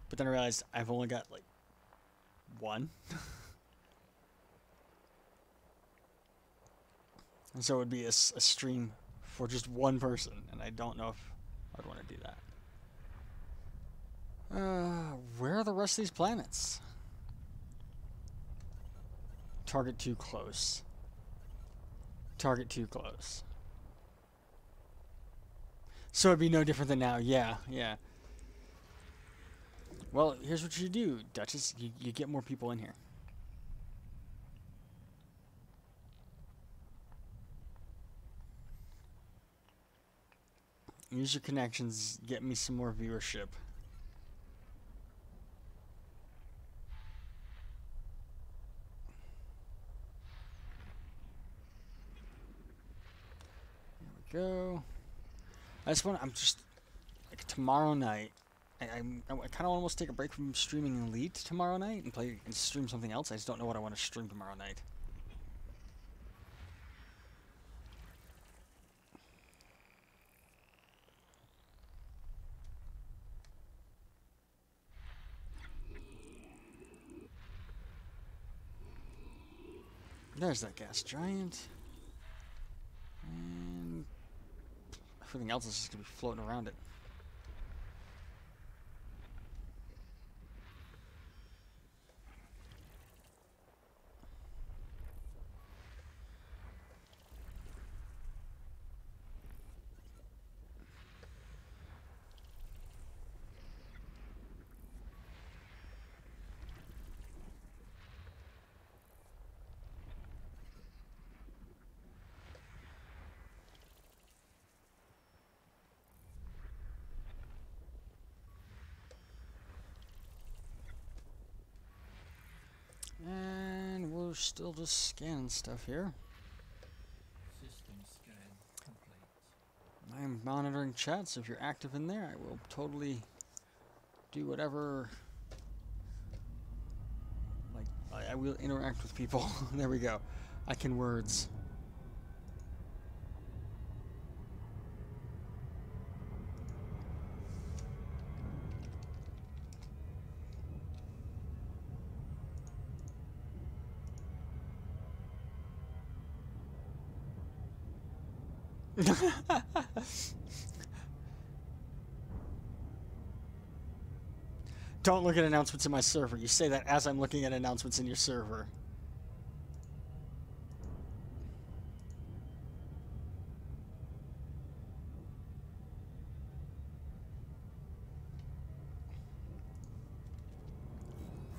[SPEAKER 1] But then I realized I've only got like one. And so it would be a stream for just one person, and I don't know if I'd want to do that. Where are the rest of these planets? Target too close. Target too close. So it'd be no different than now. Yeah, yeah. Well, here's what you do, Duchess. You get more people in here. Use your connections, get me some more viewership. There we go. I'm just, like, tomorrow night, I kind of almost take a break from streaming Elite tomorrow night and stream something else. I just don't know what I want to stream tomorrow night. There's that gas giant. And everything else is just going to be floating around it. And we're still just scanning stuff here.
[SPEAKER 2] System scan complete.
[SPEAKER 1] I am monitoring chat, so if you're active in there, I will totally do whatever. Like, I will interact with people. There we go. I can words. Don't look at announcements in my server. You say that as I'm looking at announcements in your server.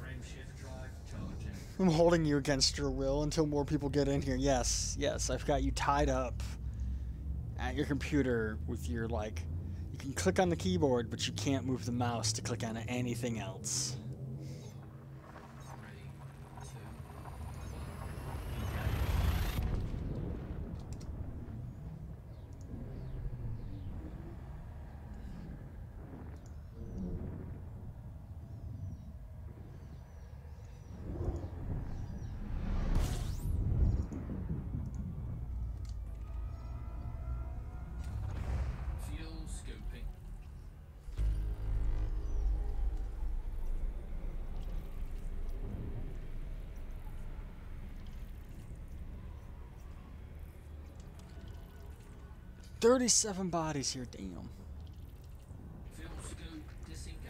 [SPEAKER 2] Frameshift drive charging.
[SPEAKER 1] I'm holding you against your will until more people get in here. Yes, yes, I've got you tied up at your computer with your, like, you can click on the keyboard, but you can't move the mouse to click on anything else.
[SPEAKER 2] 3, 2, 1. Fuel scooping.
[SPEAKER 1] 37 bodies here, damn.
[SPEAKER 2] Film scoop disengaged.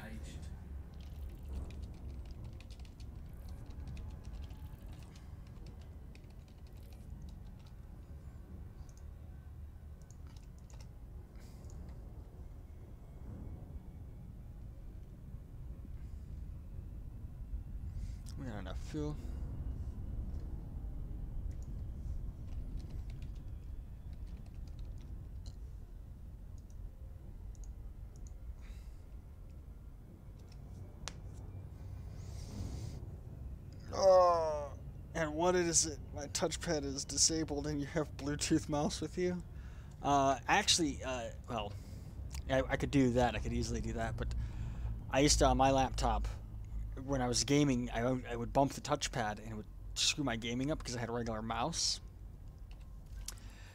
[SPEAKER 1] We got enough fuel. Oh, and what is it? My touchpad is disabled and you have Bluetooth mouse with you? Actually, well, I could do that. I could easily do that, but I used to, on my laptop, when I was gaming, I would bump the touchpad and it would screw my gaming up because I had a regular mouse.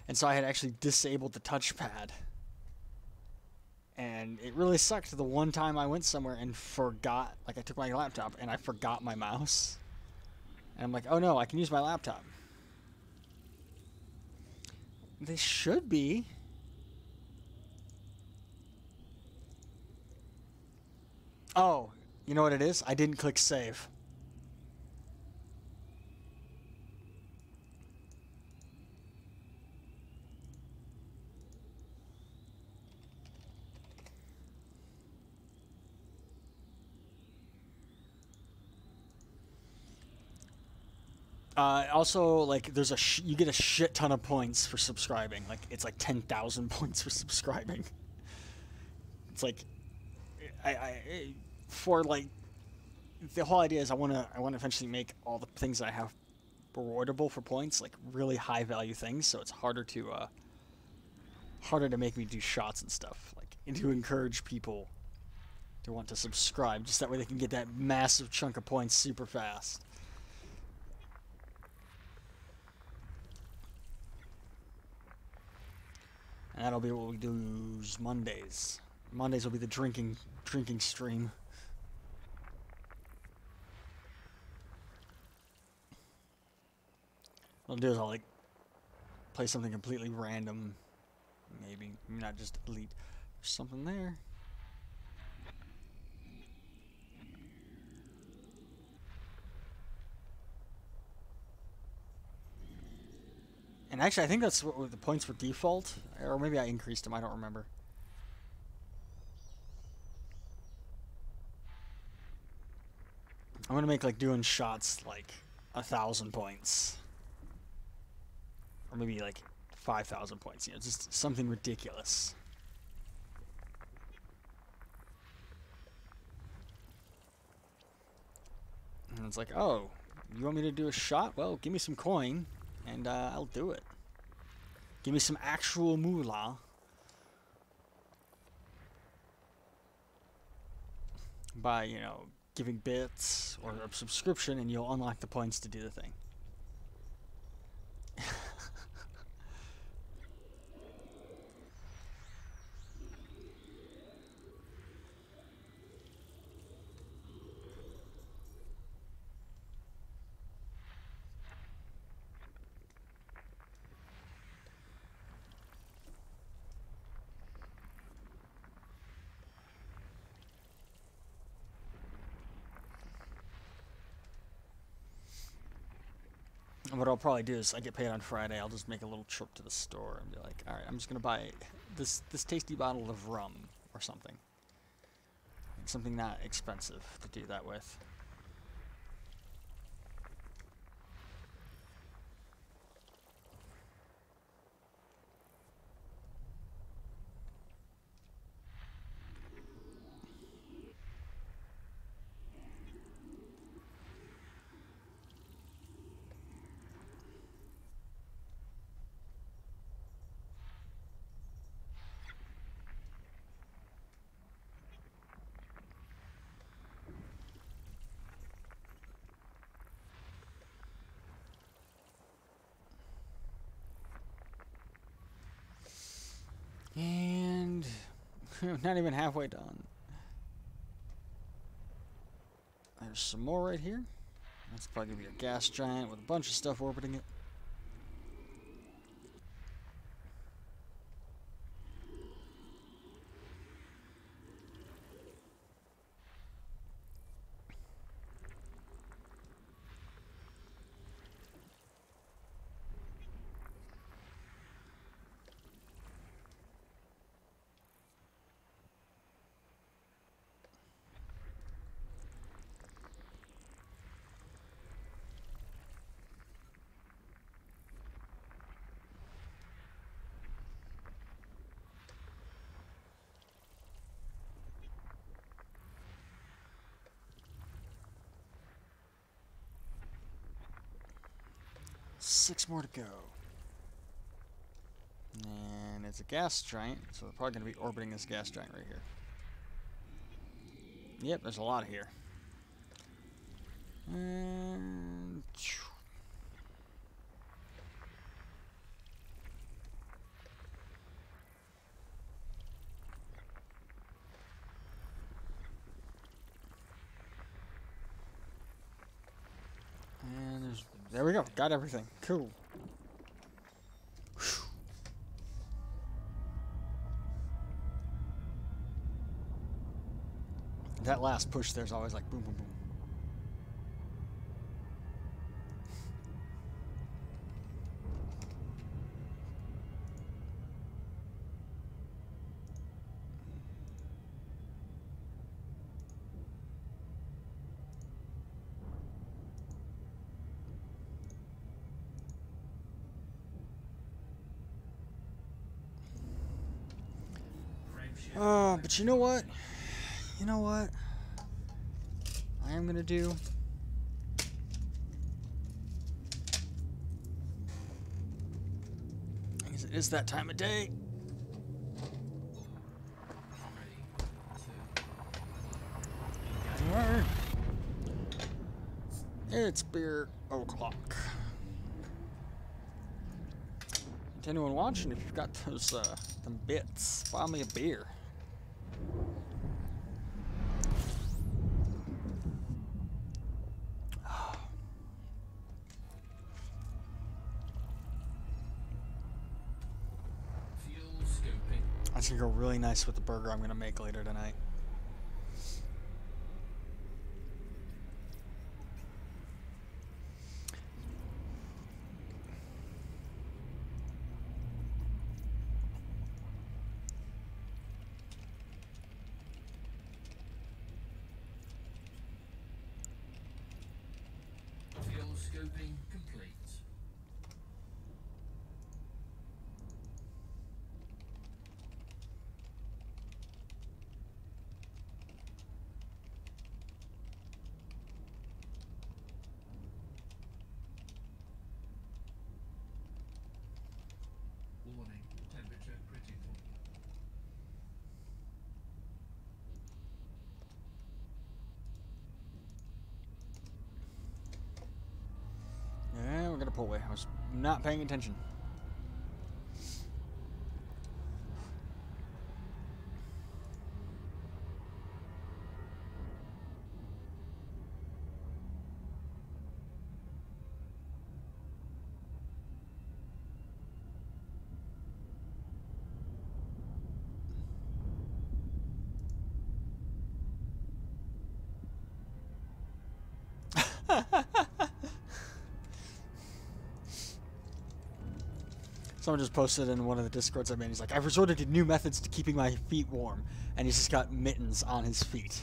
[SPEAKER 1] And so I had actually disabled the touchpad. And it really sucked the one time I went somewhere and forgot, like I took my laptop and I forgot my mouse. And I'm like, oh no, I can use my laptop. They should be. Oh, you know what it is? I didn't click save. Also, like, there's you get a shit ton of points for subscribing. Like, it's like 10,000 points for subscribing. It's like, for like, the whole idea is I want to eventually make all the things that I have rewardable for points, like really high value things. So it's harder to make me do shots and stuff, like, and to encourage people to want to subscribe, just that way they can get that massive chunk of points super fast. And that'll be what we do Mondays. Mondays will be the drinking stream. What I'll do is I'll like play something completely random, maybe not just elite. There's something there. And actually, I think that's what the points were default, or maybe I increased them. I don't remember. I'm gonna make like doing shots like 1,000 points, or maybe like 5,000 points. You know, just something ridiculous. And it's like, oh, you want me to do a shot? Well, give me some coin, and I'll do it. Give me some actual moolah. By, you know, giving bits or a subscription, and you'll unlock the points to do the thing. What I'll probably do is I get paid on Friday. I'll just make a little trip to the store and be like, all right, I'm just gonna buy this tasty bottle of rum or something. Something not expensive to do that with. And not even halfway done. There's some more right here. That's probably gonna be a gas giant with a bunch of stuff orbiting it. 6 more to go. And it's a gas giant, so they're probably going to be orbiting this gas giant right here. Yep, there's a lot here. And there we go. Got everything. Cool. Whew. That last push there's always like boom, boom, boom. But you know what? You know what? I am gonna do. Because it is that time of day. It's beer o'clock. To anyone watching, if you've got those them bits, buy me a beer. That's gonna go really nice with the burger I'm gonna make later tonight.
[SPEAKER 2] Scoping complete. Warning, temperature critical.
[SPEAKER 1] Yeah, we're gonna pull away. I was not paying attention. Someone just posted in one of the Discords I made. He's like, I've resorted to new methods to keeping my feet warm. And he's just got mittens on his feet.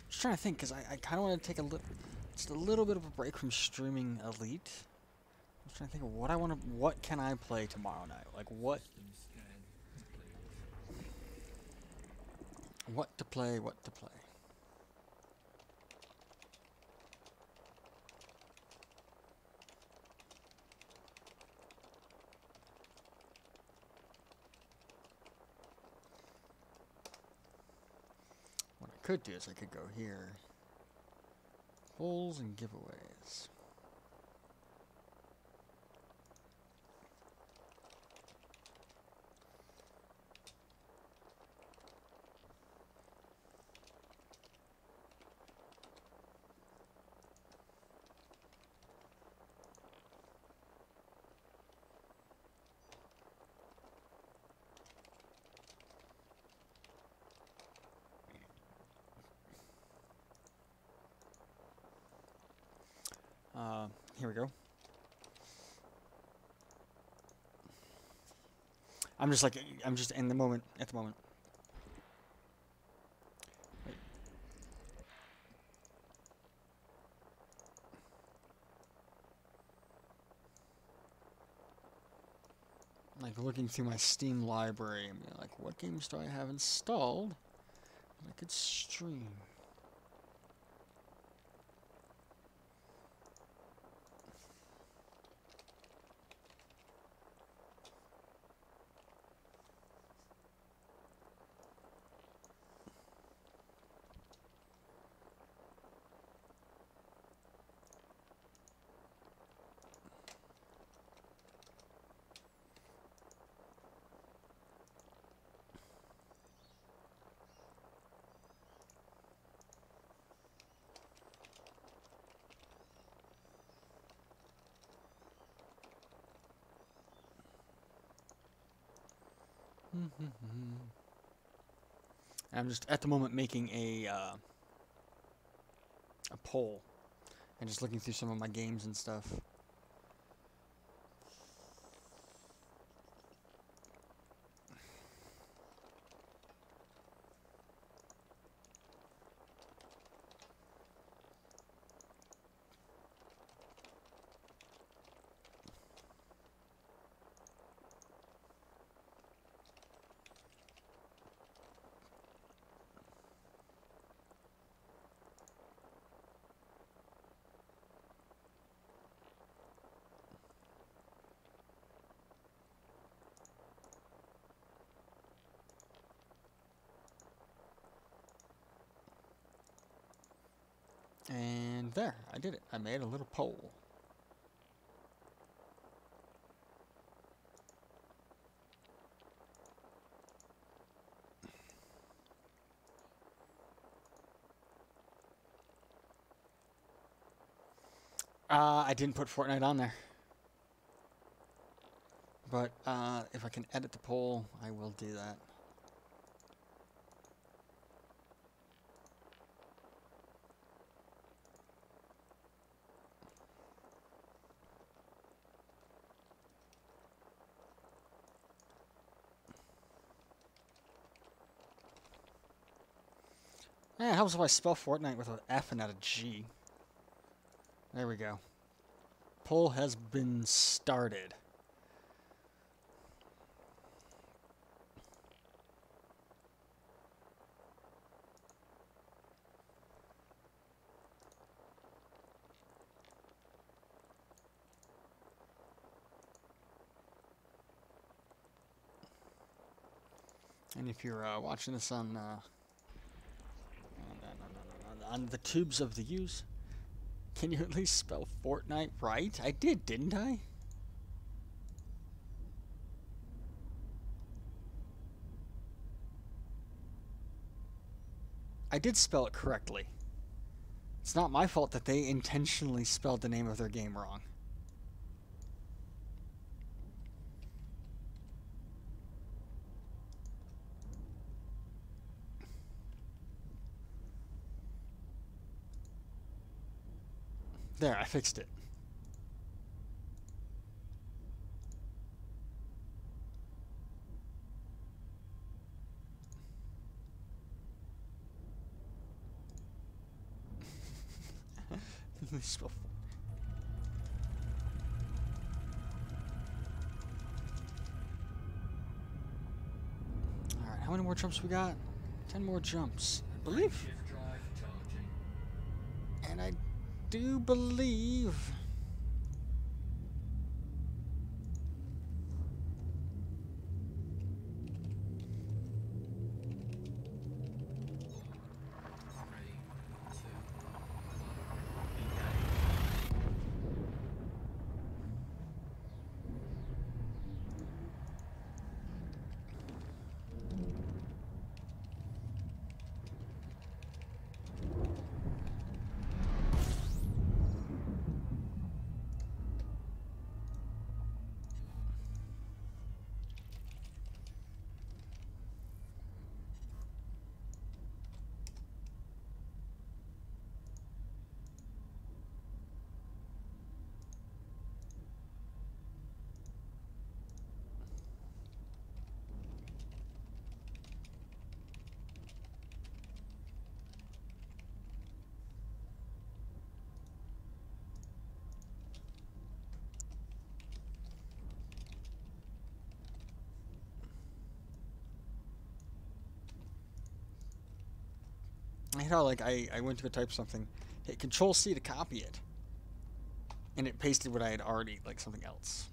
[SPEAKER 1] Just trying to think, because I kind of want to take just a little bit of a break from streaming Elite. I'm just trying to think of what can I play tomorrow night? Like what to play, what to play. What I could do is I could go here. Polls and giveaways. here we go. I'm just in the moment, at the moment. Wait. Like looking through my Steam library and being like, what games do I have installed that I could stream? I'm just at the moment making a poll and just looking through some of my games and stuff. And there, I did it. I made a little poll. I didn't put Fortnite on there. But if I can edit the poll, I will do that. Yeah, it helps if I spell Fortnite with an F and not a G. There we go. Poll has been started. And if you're watching this on the tubes of the use, can you at least spell Fortnite right? I did, didn't I? I did spell it correctly. It's not my fault that they intentionally spelled the name of their game wrong. There, I fixed it. Alright, how many more jumps we got? 10 more jumps, I believe. And I do believe... I hate how, like, I went to go type something, hit Control C to copy it, and it pasted what I had already, like, something else.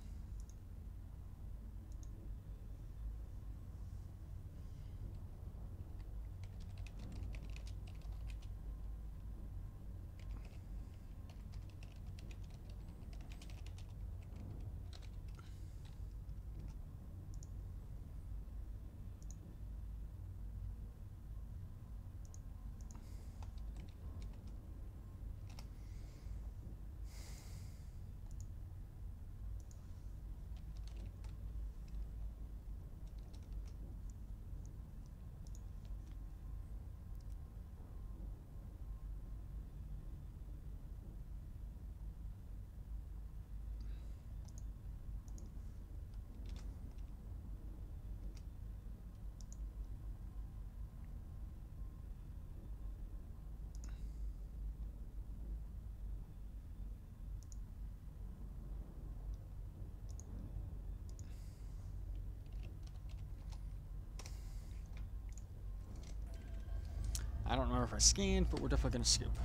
[SPEAKER 1] I don't remember if I scanned, but we're definitely going to scoop.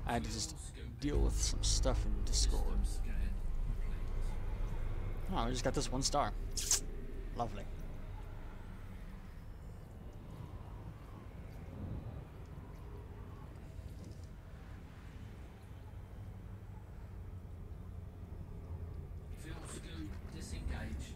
[SPEAKER 1] I had to just deal with some stuff in Discord. Oh, we just got this 1 star. Lovely.
[SPEAKER 2] Fuel scoop disengaged.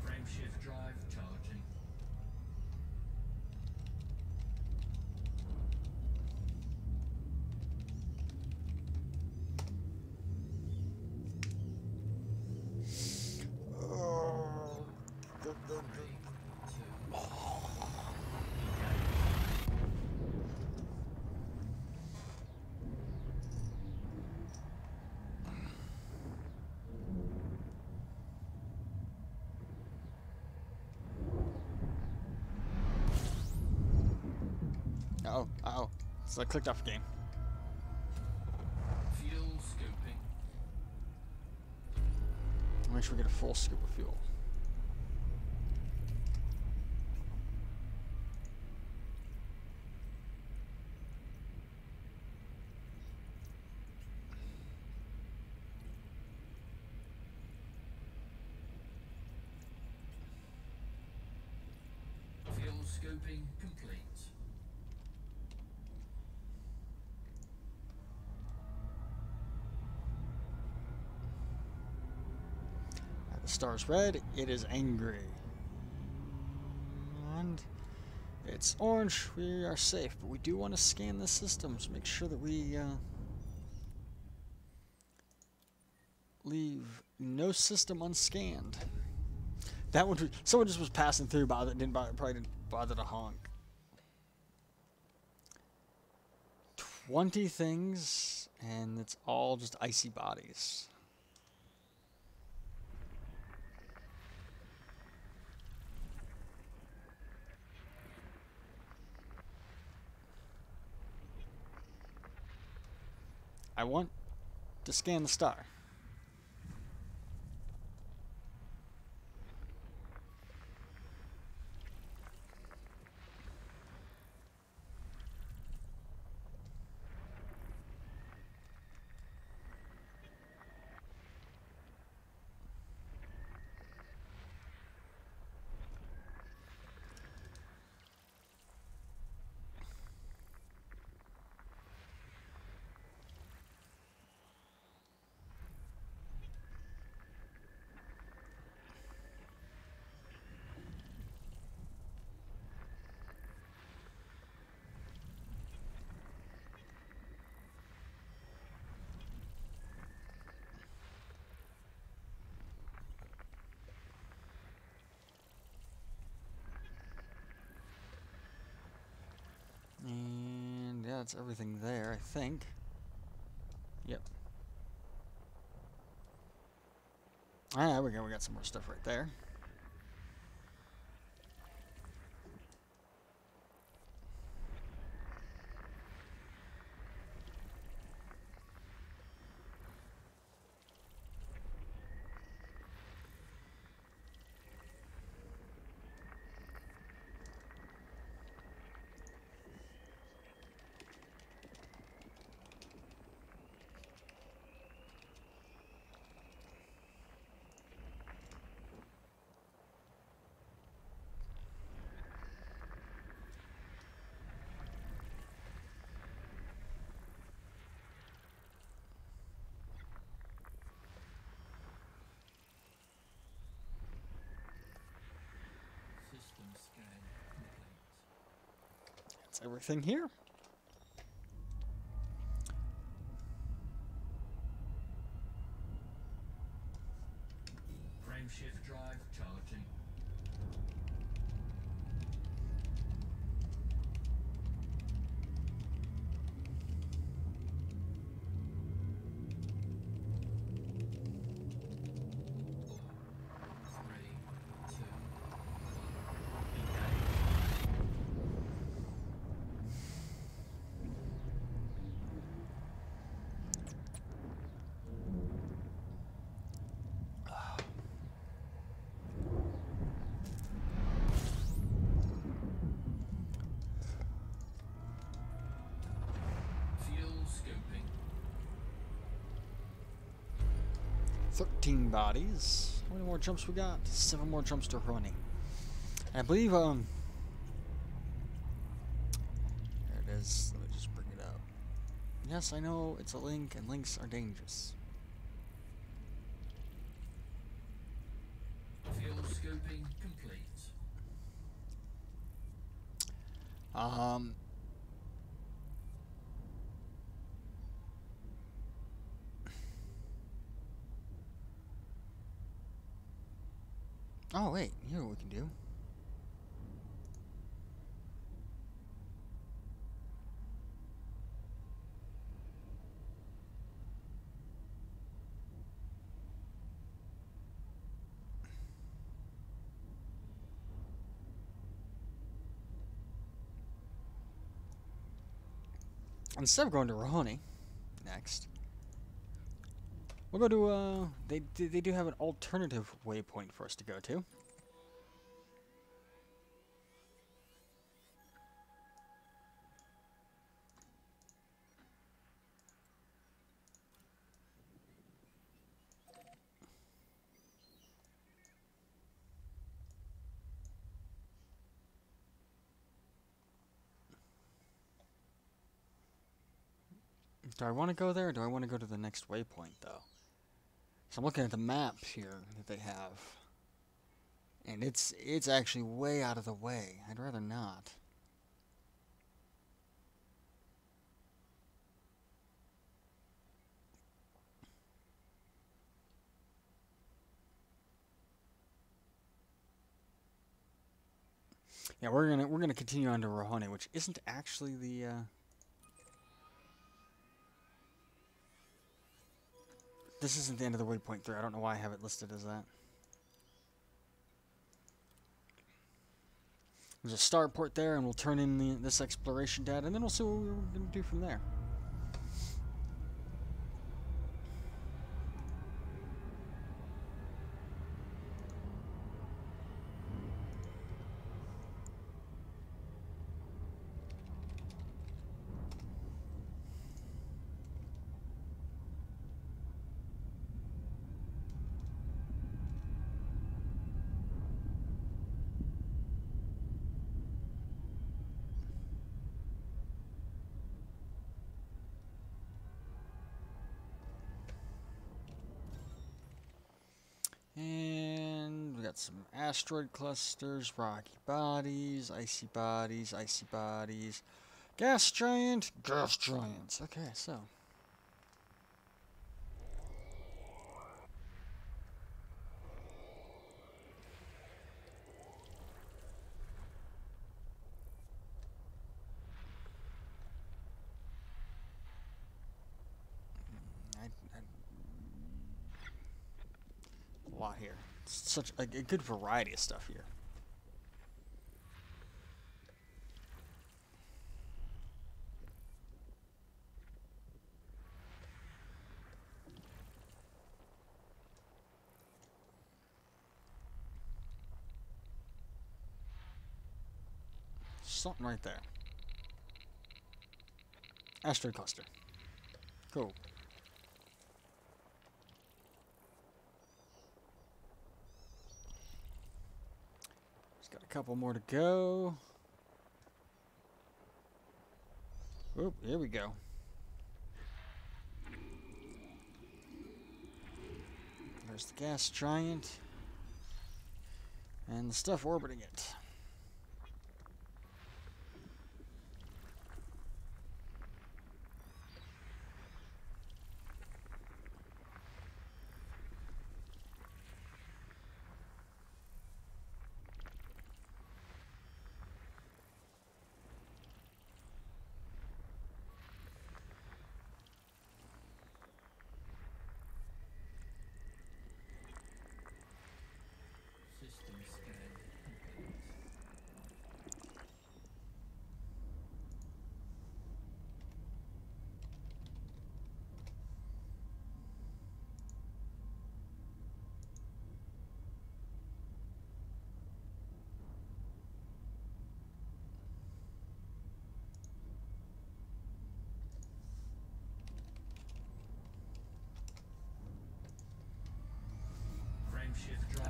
[SPEAKER 2] Frame shift drive charging.
[SPEAKER 1] Uh-oh, uh-oh. So I clicked off the game.
[SPEAKER 2] Fuel scooping.
[SPEAKER 1] Make sure we get a full scoop of fuel.
[SPEAKER 2] Fuel scooping complete.
[SPEAKER 1] The star's red, it is angry. And it's orange, we are safe, but we do want to scan the systems, make sure that we leave no system unscanned. That one, someone just was passing through, probably didn't bother to honk. 20 things, and it's all just icy bodies. I want to scan the star. And yeah, that's everything there, I think. Yep. Ah, there we go. We got some more stuff right there. That's everything here.
[SPEAKER 2] Frame shift drive charging. Fuel scoping.
[SPEAKER 1] 13 bodies. How many more jumps we got? 7 more jumps to running. I believe, there it is. Let me just bring it up. Yes, I know it's a link, and links are dangerous.
[SPEAKER 2] Fuel scoping complete.
[SPEAKER 1] Oh, wait. Here what we can do. Instead of going to Rahoni next, we'll go to, they do have an alternative waypoint for us to go to. Do I want to go there, or do I want to go to the next waypoint, though? So I'm looking at the map here that they have, and it's actually way out of the way. I'd rather not. Yeah, we're gonna continue on to Rahone, which isn't actually the. This isn't the end of the waypoint 3. I don't know why I have it listed as that. There's a start port there, and we'll turn in this exploration data, and then we'll see what we're going to do from there. And we got some asteroid clusters, rocky bodies, icy bodies, icy bodies, gas giant, gas giants. Okay, so. A lot here. It's such a good variety of stuff here. Something right there. Asteroid cluster. Cool. Just got a couple more to go. Oop, here we go. There's the gas giant. And the stuff orbiting it.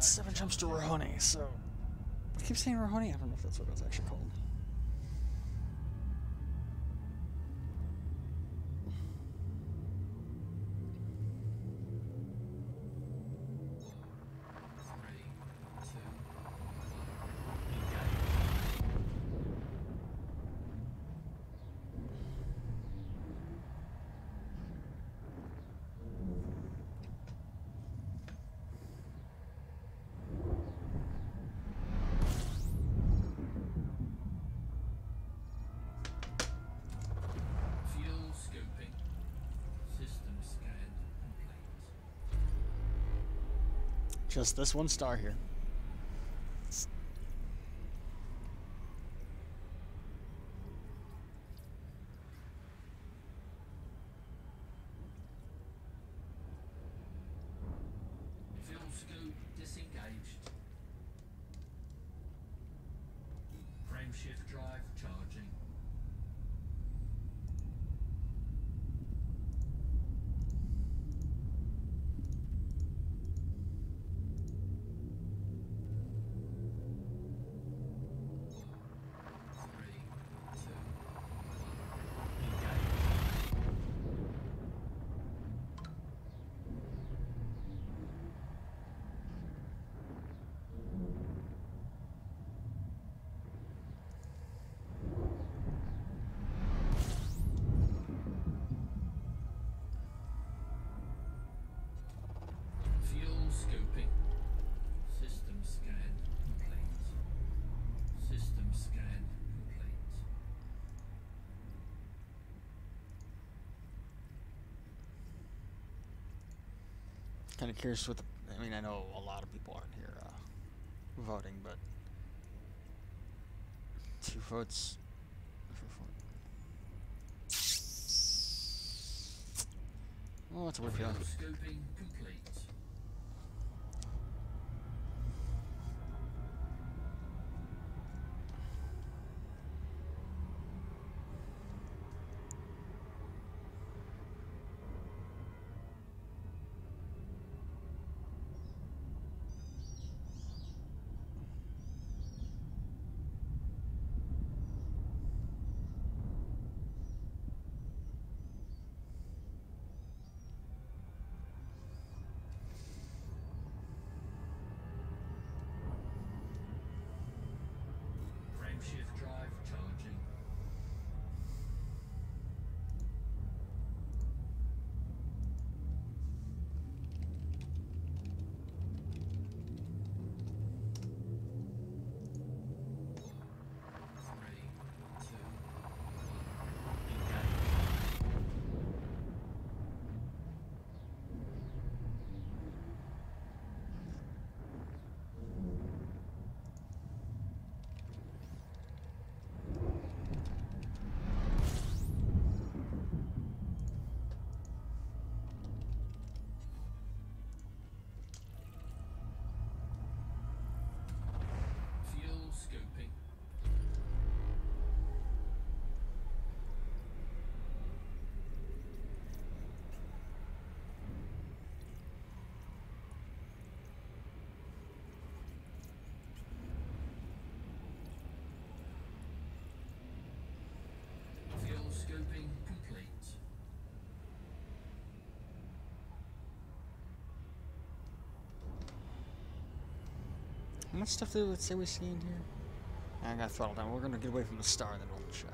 [SPEAKER 1] 7 jumps to Rohoni, so... I keep saying Rohoni, I don't know if that's what it's actually called. Just this one star here.
[SPEAKER 2] Fuel scoop disengaged. Frame shift drive charging. Scoping. System scan complete. System scan complete.
[SPEAKER 1] Kind of curious what the... I mean, I know a lot of people aren't here voting, but... 2 votes... Oh, that's a weird feeling.
[SPEAKER 2] Scoping complete. Shift drive charging. Scoping. Fuel scoping complete.
[SPEAKER 1] How much stuff did it say we see in here? I got throttled down. We're gonna get away from the star and then we'll check.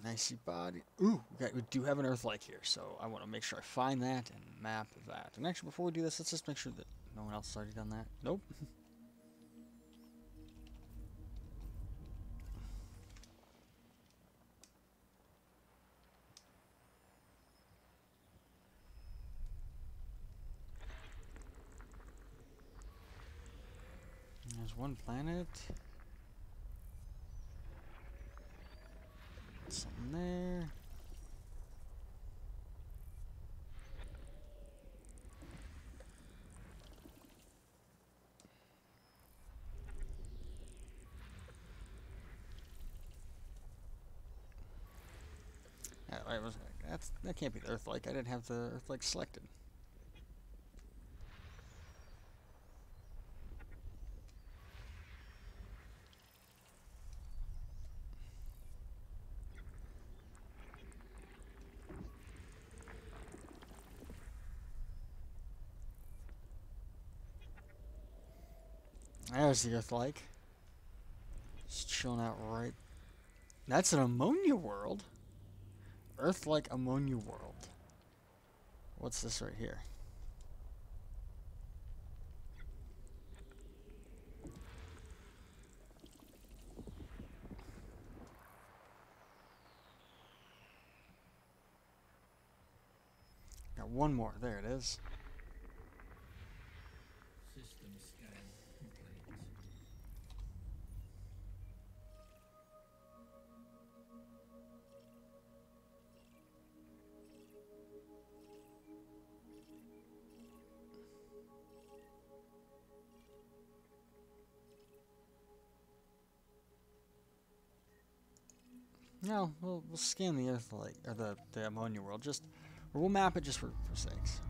[SPEAKER 1] Nicey body. Ooh, we do have an Earth-like here, so I want to make sure I find that and map that. And actually, before we do this, let's just make sure that no one else has already done that. Nope. There's one planet. Something there. That can't be the Earth-like. I didn't have the Earth-like selected. There's the Earth-like. Just chilling out right. That's an ammonia world. Earth-like ammonia world. What's this right here? Got one more. There it is.
[SPEAKER 2] System scan complete.
[SPEAKER 1] No, we'll scan the Earth-like, or the ammonia world, or we'll map it just for sakes.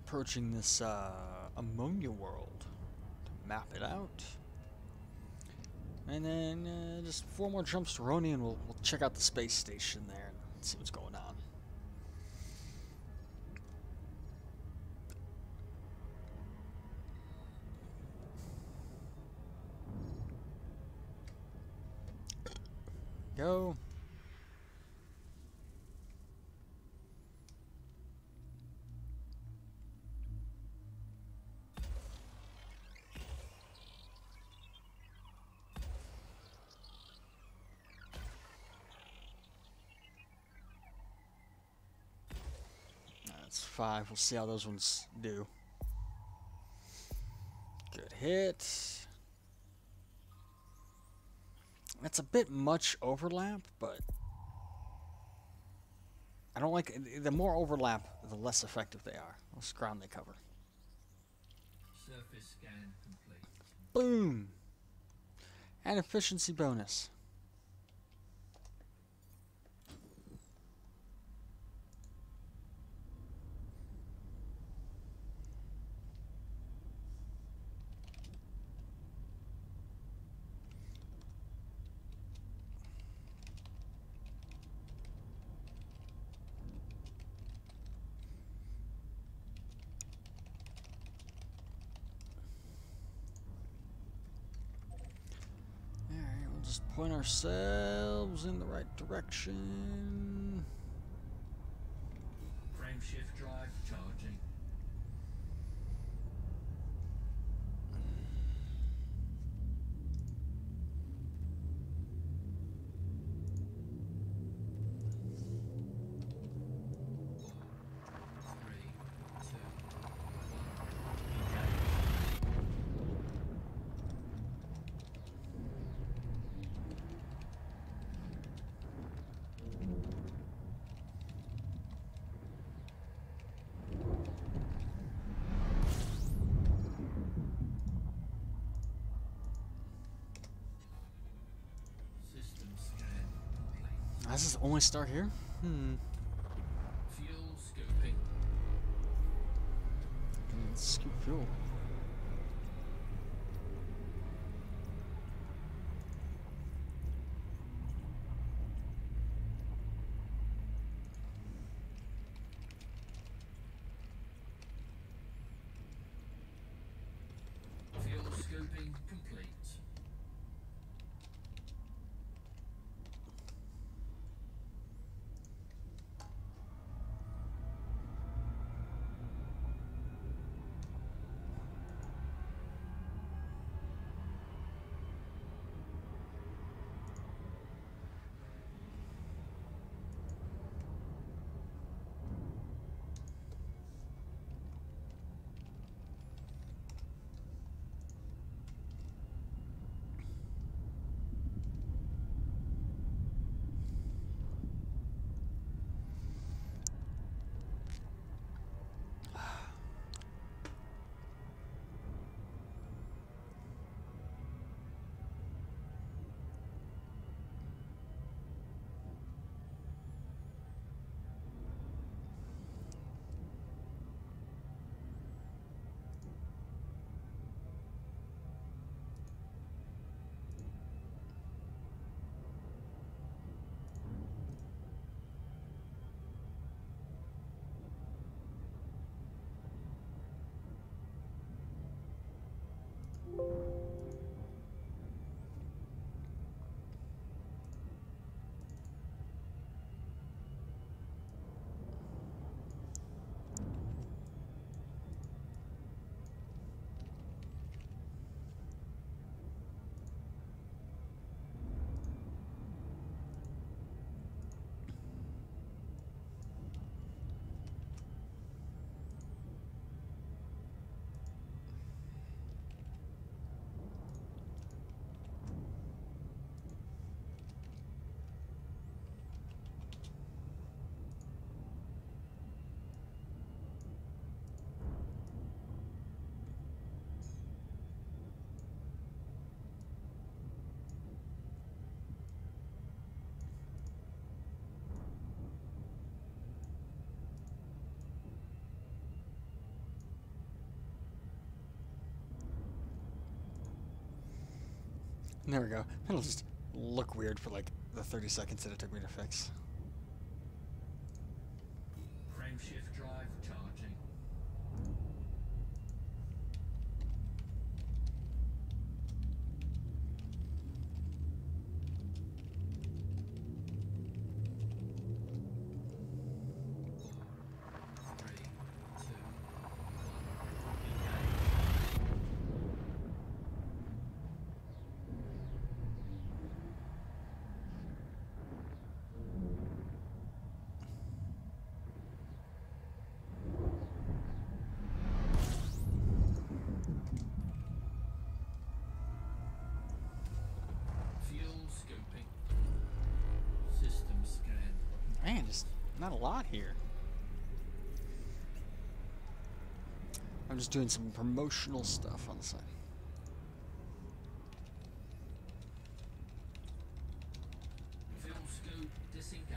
[SPEAKER 1] Approaching this ammonia world to map it out, and then just 4 more jumps to Roni, and we'll check out the space station there and see what's going on. Go. That's 5. We'll see how those ones do. Good hit. That's a bit much overlap, but I don't like it. The more overlap, the less effective they are. The less ground they cover.
[SPEAKER 2] Surface scan complete.
[SPEAKER 1] Boom! And efficiency bonus. just point ourselves in the right direction.
[SPEAKER 2] Frame shift drive charging.
[SPEAKER 1] Does this only start here?
[SPEAKER 2] Fuel scoping.
[SPEAKER 1] Scoop fuel.
[SPEAKER 2] Fuel scoping complete.
[SPEAKER 1] There we go. That'll just look weird for like the 30 seconds that it took me to fix.
[SPEAKER 2] Frame shift drive charging.
[SPEAKER 1] Man, just not a lot here. I'm just doing some promotional stuff on the side.
[SPEAKER 2] Fuel scope disengaged.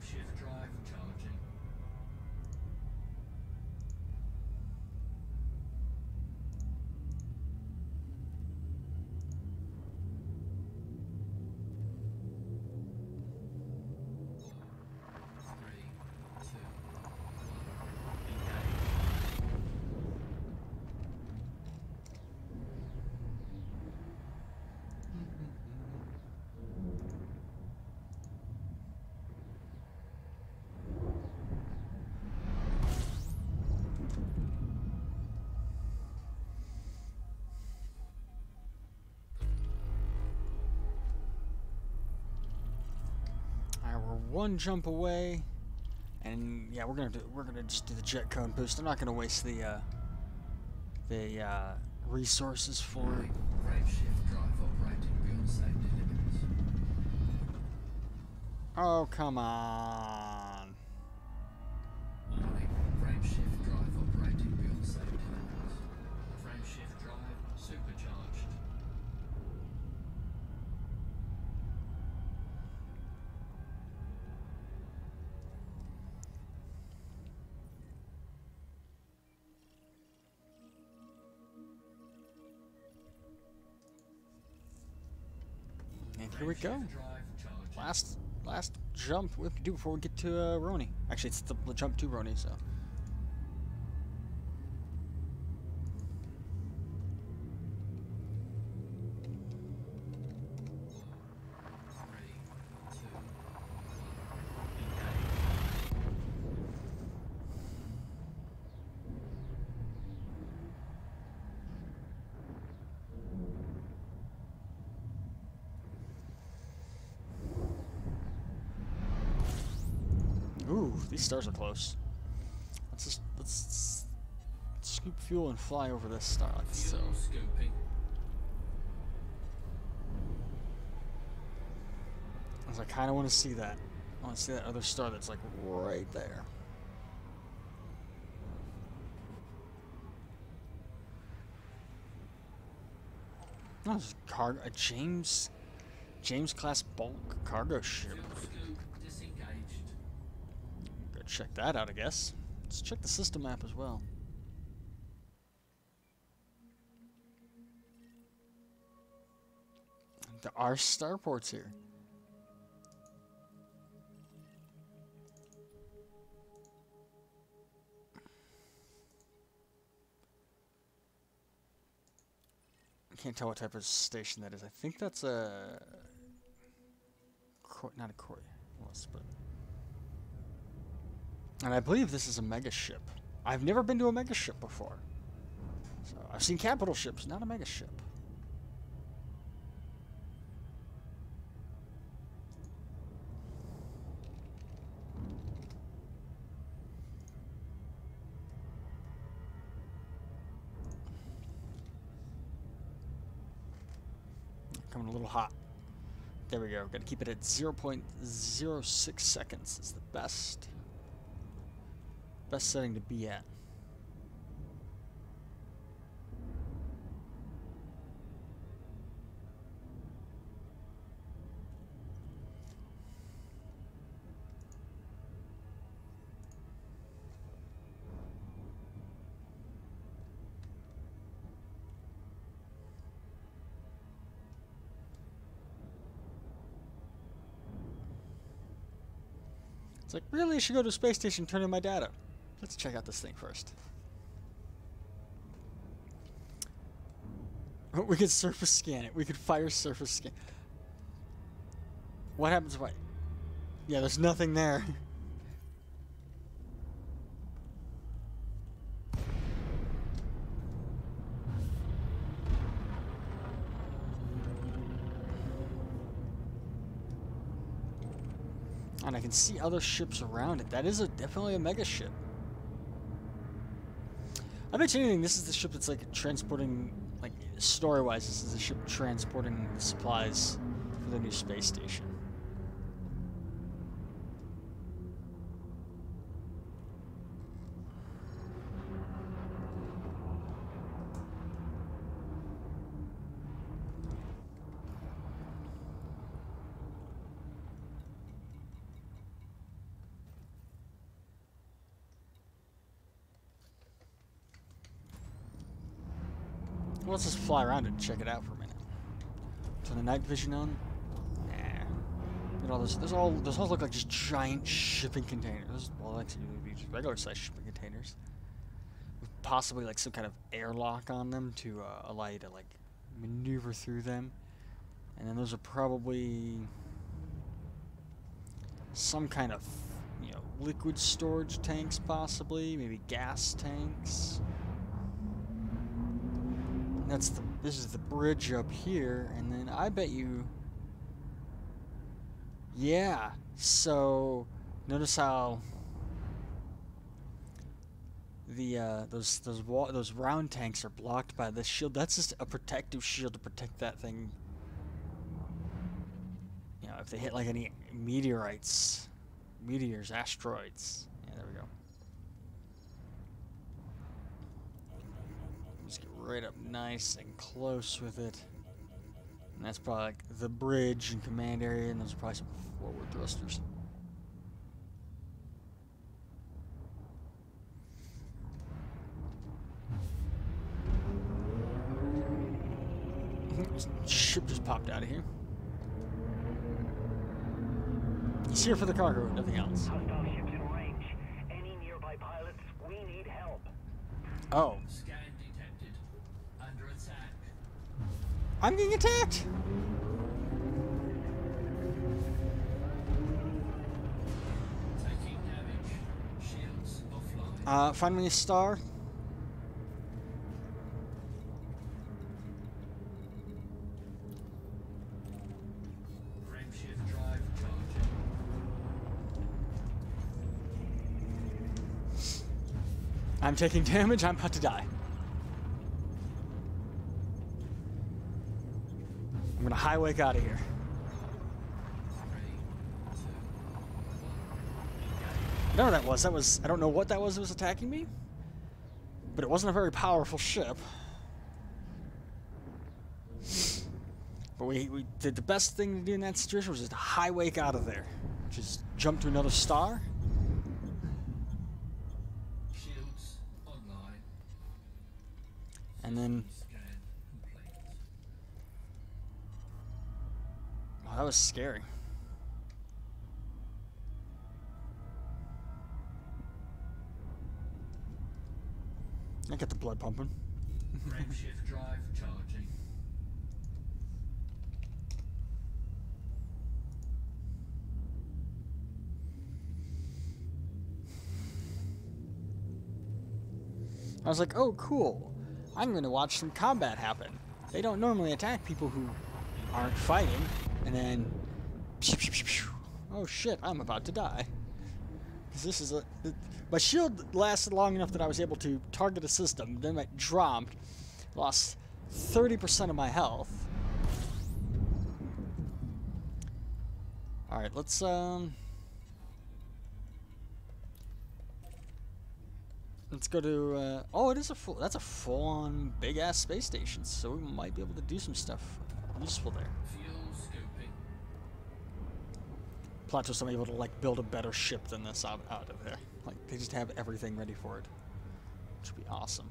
[SPEAKER 2] Shift drive charging.
[SPEAKER 1] one jump away, and yeah, we're gonna just do the jet cone boost. I'm not gonna waste the resources for it.
[SPEAKER 2] Frame shift drive operating beyond safety limits.
[SPEAKER 1] Oh, come on.
[SPEAKER 2] Warning, frame shift drive operating beyond safety limits. Frame shift drive supercharged.
[SPEAKER 1] And here we go.
[SPEAKER 2] Frame shift drive charging.
[SPEAKER 1] Last jump we have to do before we get to Roni. Actually, it's the jump to Roni, so.
[SPEAKER 2] 3, 2, 1,
[SPEAKER 1] Ooh, these stars are close. Let's scoop fuel and fly over this star like so.
[SPEAKER 2] fuel scooping.
[SPEAKER 1] I kind of want to see that. I want to see that other star that's like right there. Oh, this is a James class bulk cargo ship.
[SPEAKER 2] Fuel scoop disengaged.
[SPEAKER 1] Go check that out, I guess. Let's check the system map as well. There are starports here. I can't tell what type of station that is. I think that's a... not a Koi. But... And I believe this is a mega ship. I've never been to a mega ship before. So I've seen capital ships, not a mega ship. Coming a little hot. There we go. Got to keep it at 0.06 seconds. Is the best setting to be at. It's like, really, I should go to a space station and turn in my data. Let's check out this thing first. We could surface scan it. We could fire surface scan. What happens if I... Yeah, there's nothing there. And I can see other ships around it. That is definitely a mega ship. I bet you anything, this is the ship that's like transporting, like story-wise, this is the ship transporting supplies for the new space station. Well, let's just fly around it and check it out for a minute. Turn the night vision on. Nah. You know, those all look like just giant shipping containers. Well, actually, they'd be regular-sized shipping containers, with possibly like some kind of airlock on them to allow you to like maneuver through them. And then those are probably some kind of, you know, liquid storage tanks, possibly maybe gas tanks. This is the bridge up here, and then I bet you Yeah, so notice how the those round tanks are blocked by this shield. That's just a protective shield to protect that thing. You know, if they hit like any meteors, asteroids. Yeah, there we go. Just get right up nice and close with it. And that's probably like the bridge and command area, and those are probably some forward thrusters. Ship just popped out of here. He's here for the cargo, nothing else.
[SPEAKER 3] Hostile ships in range. Any nearby pilots? We need help.
[SPEAKER 1] Oh,
[SPEAKER 2] Scan detected. Under attack.
[SPEAKER 1] I'm getting attacked!
[SPEAKER 2] Taking damage. Shields offline.
[SPEAKER 1] Find me a star.
[SPEAKER 2] Frameshift drive charging.
[SPEAKER 1] I'm taking damage, I'm about to die. I'm gonna high wake out of here.
[SPEAKER 2] 3, 2, 1.
[SPEAKER 1] I don't know what that was. I don't know what that was that was attacking me. But it wasn't a very powerful ship. But we did the best thing to do in that situation was just high wake out of there. Just jump to another star.
[SPEAKER 2] Shields online.
[SPEAKER 1] And then,
[SPEAKER 2] Scan complete.
[SPEAKER 1] oh, that was scary. I got the blood pumping.
[SPEAKER 2] Frameshift drive charging.
[SPEAKER 1] I was like, oh, cool. I'm going to watch some combat happen. They don't normally attack people who aren't fighting. And then, oh shit, I'm about to die. Because this is my shield lasted long enough that I was able to target a system. Then it dropped. Lost 30% of my health. Alright, let's, let's go to, oh, it is that's a full-on big-ass space station, so we might be able to do some stuff useful there.
[SPEAKER 2] Fuel scoping.
[SPEAKER 1] Plot twist, I'm able to, like, build a better ship than this out of there. Like, they just have everything ready for it. Which would be awesome.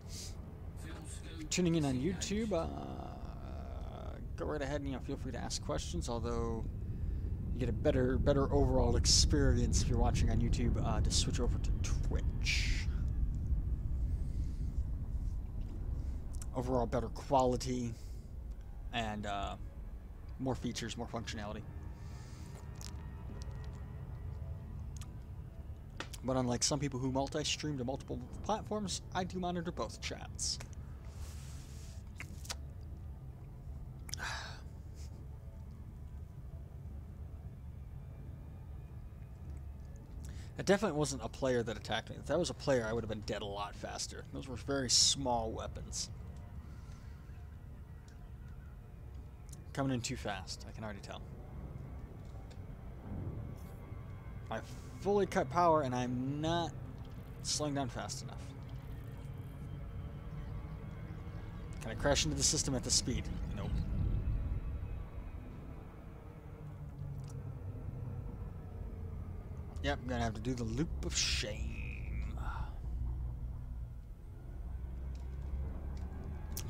[SPEAKER 2] Fuel scope.
[SPEAKER 1] Tuning in on YouTube, go right ahead and, you know, feel free to ask questions, although you get a better overall experience if you're watching on YouTube to switch over to Twitch. Overall better quality and more features, more functionality. But unlike some people who multi-stream to multiple platforms, I do monitor both chats. It definitely wasn't a player that attacked me. If that was a player, I would have been dead a lot faster. Those were very small weapons. Coming in too fast, I can already tell. I fully cut power and I'm not slowing down fast enough. Can I crash into the system at the speed? Nope. Yep, I'm gonna have to do the loop of shame.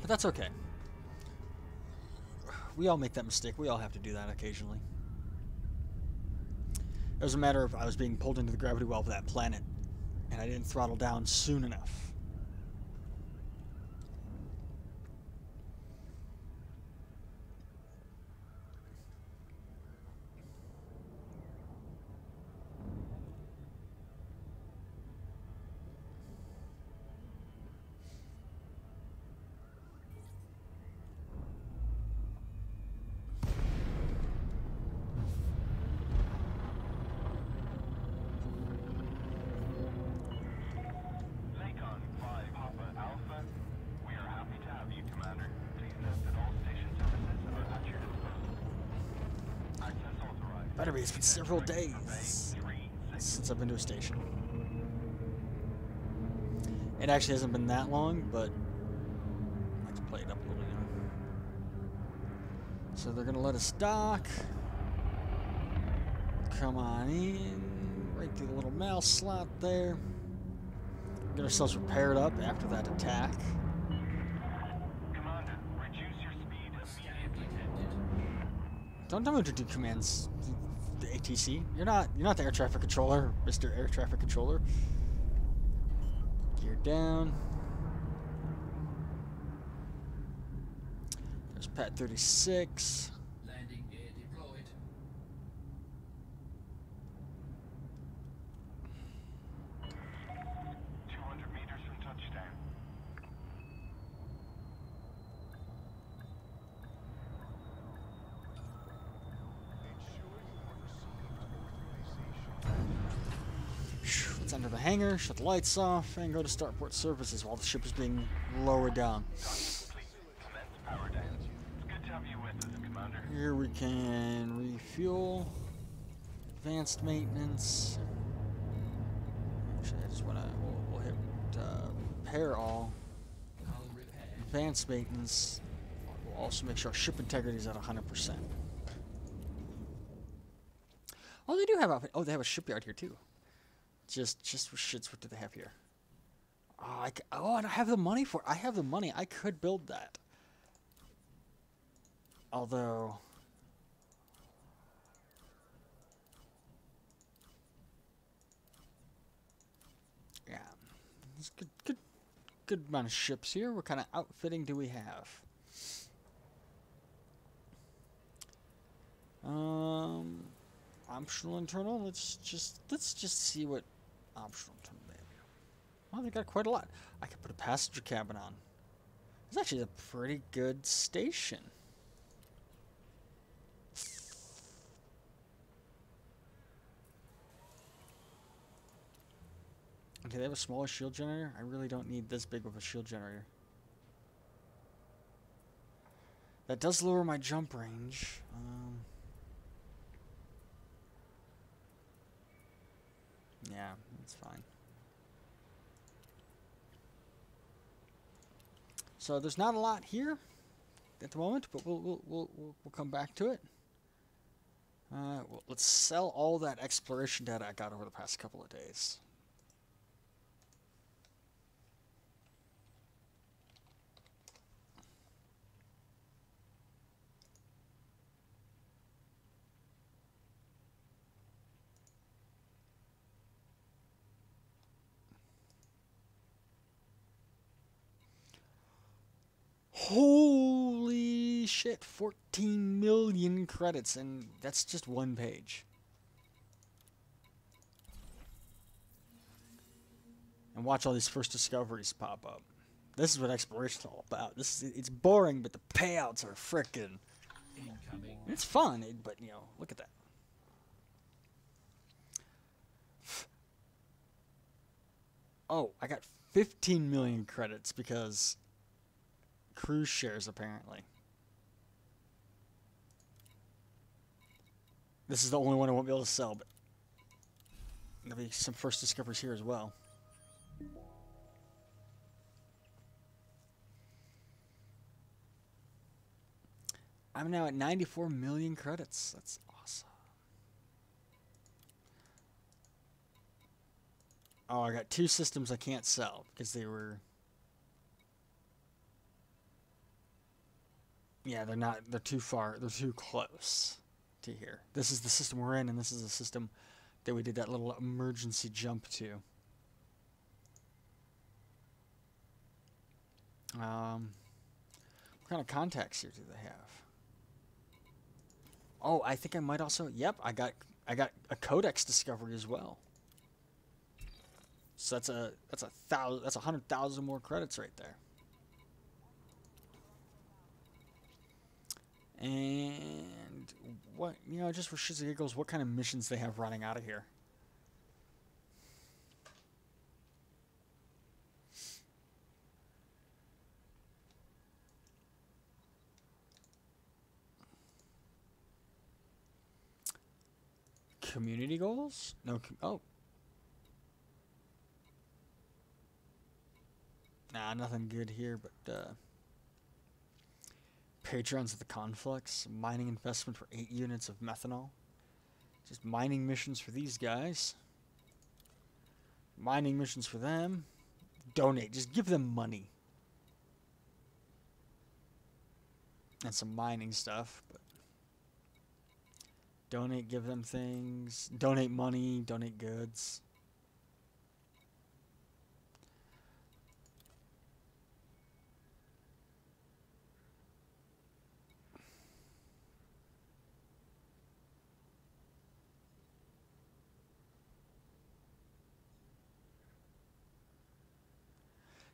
[SPEAKER 1] But that's okay. We all make that mistake. We all have to do that occasionally. It was a matter of I was being pulled into the gravity well of that planet, and I didn't throttle down soon enough. Better be. It's been several days since I've been to a station. It actually hasn't been that long, but I like to play it up a little, you know. So they're gonna let us dock. Come on in, right through the little mouse slot there. Get ourselves repaired up after that attack.
[SPEAKER 3] Commander, reduce your speed immediately.
[SPEAKER 2] Detected.
[SPEAKER 1] Don't tell me to do commands, the ATC. You're not the air traffic controller, Mr. Air Traffic Controller. Gear down. There's Prt11.
[SPEAKER 2] Landing gear deployed.
[SPEAKER 3] 200 meters from touchdown.
[SPEAKER 1] Let's enter the hangar, shut the lights off, and go to starport services while the ship is being lowered down.
[SPEAKER 3] Complete. Commence power down. It's good to have you with us, Commander.
[SPEAKER 1] Here we can refuel, advanced maintenance. Actually, I just want to, we'll hit repair all.
[SPEAKER 2] Hull repair.
[SPEAKER 1] Advanced maintenance. We'll also make sure our ship integrity is at 100%. Oh, they do have they have a shipyard here too. Just for shits, what do they have here? Oh, and I have the money for it. I have the money. I could build that. Although, yeah, it's good amount of ships here. What kind of outfitting do we have? Optional internal. Let's just see what optional internal they have here. Well, they got quite a lot. I could put a passenger cabin on. It's actually a pretty good station. Okay, they have a smaller shield generator. I really don't need this big of a shield generator. That does lower my jump range. Yeah, that's fine. So there's not a lot here at the moment, but we'll come back to it. Well, let's sell all that exploration data I got over the past couple of days. Holy shit, 14 million credits, and that's just one page. And watch all these first discoveries pop up. This is what exploration is all about. It's boring, but the payouts are frickin'.
[SPEAKER 2] Incoming.
[SPEAKER 1] It's fun, but you know, look at that. Oh, I got 15 million credits because cruise shares, apparently. This is the only one I won't be able to sell, but there'll be some first discoveries here as well. I'm now at 94 million credits. That's awesome. Oh, I got 2 systems I can't sell because they were... Yeah, they're too far, they're too close to here. This is the system we're in, and this is the system that we did that little emergency jump to. What kind of contacts here do they have? Oh, I think I might also, yep, I got a codex discovery as well. So that's 100,000 more credits right there. And what, you know, just for shits and giggles, what kind of missions they have running out of here? Community goals? No. Oh. Nah, nothing good here, but patrons of the conflicts, mining investment for 8 units of methanol. Just mining missions for these guys. Mining missions for them. Donate. Just give them money. And some mining stuff, but donate, give them things. Donate money, donate goods.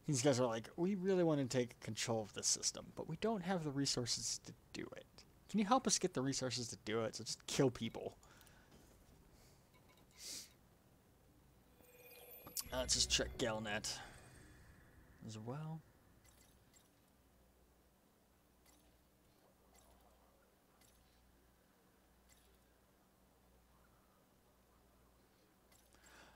[SPEAKER 1] These guys are like, we really want to take control of this system, but we don't have the resources to do it. Can you help us get the resources to do it? So just kill people. Let's just check Galnet as well.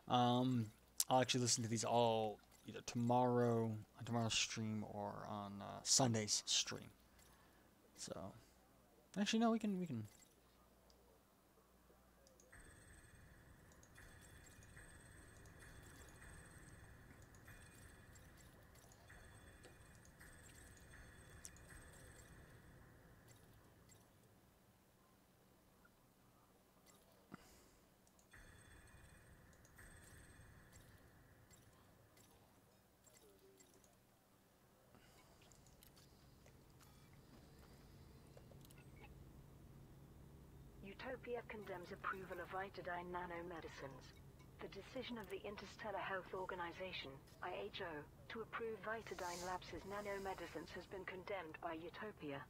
[SPEAKER 1] I'll actually listen to these all either tomorrow on tomorrow's stream or on Sunday's stream. So, actually, no, we can.
[SPEAKER 4] Utopia condemns approval of Vitadine nanomedicines. The decision of the Interstellar Health Organization, IHO, to approve Vitadine Labs' nanomedicines has been condemned by Utopia.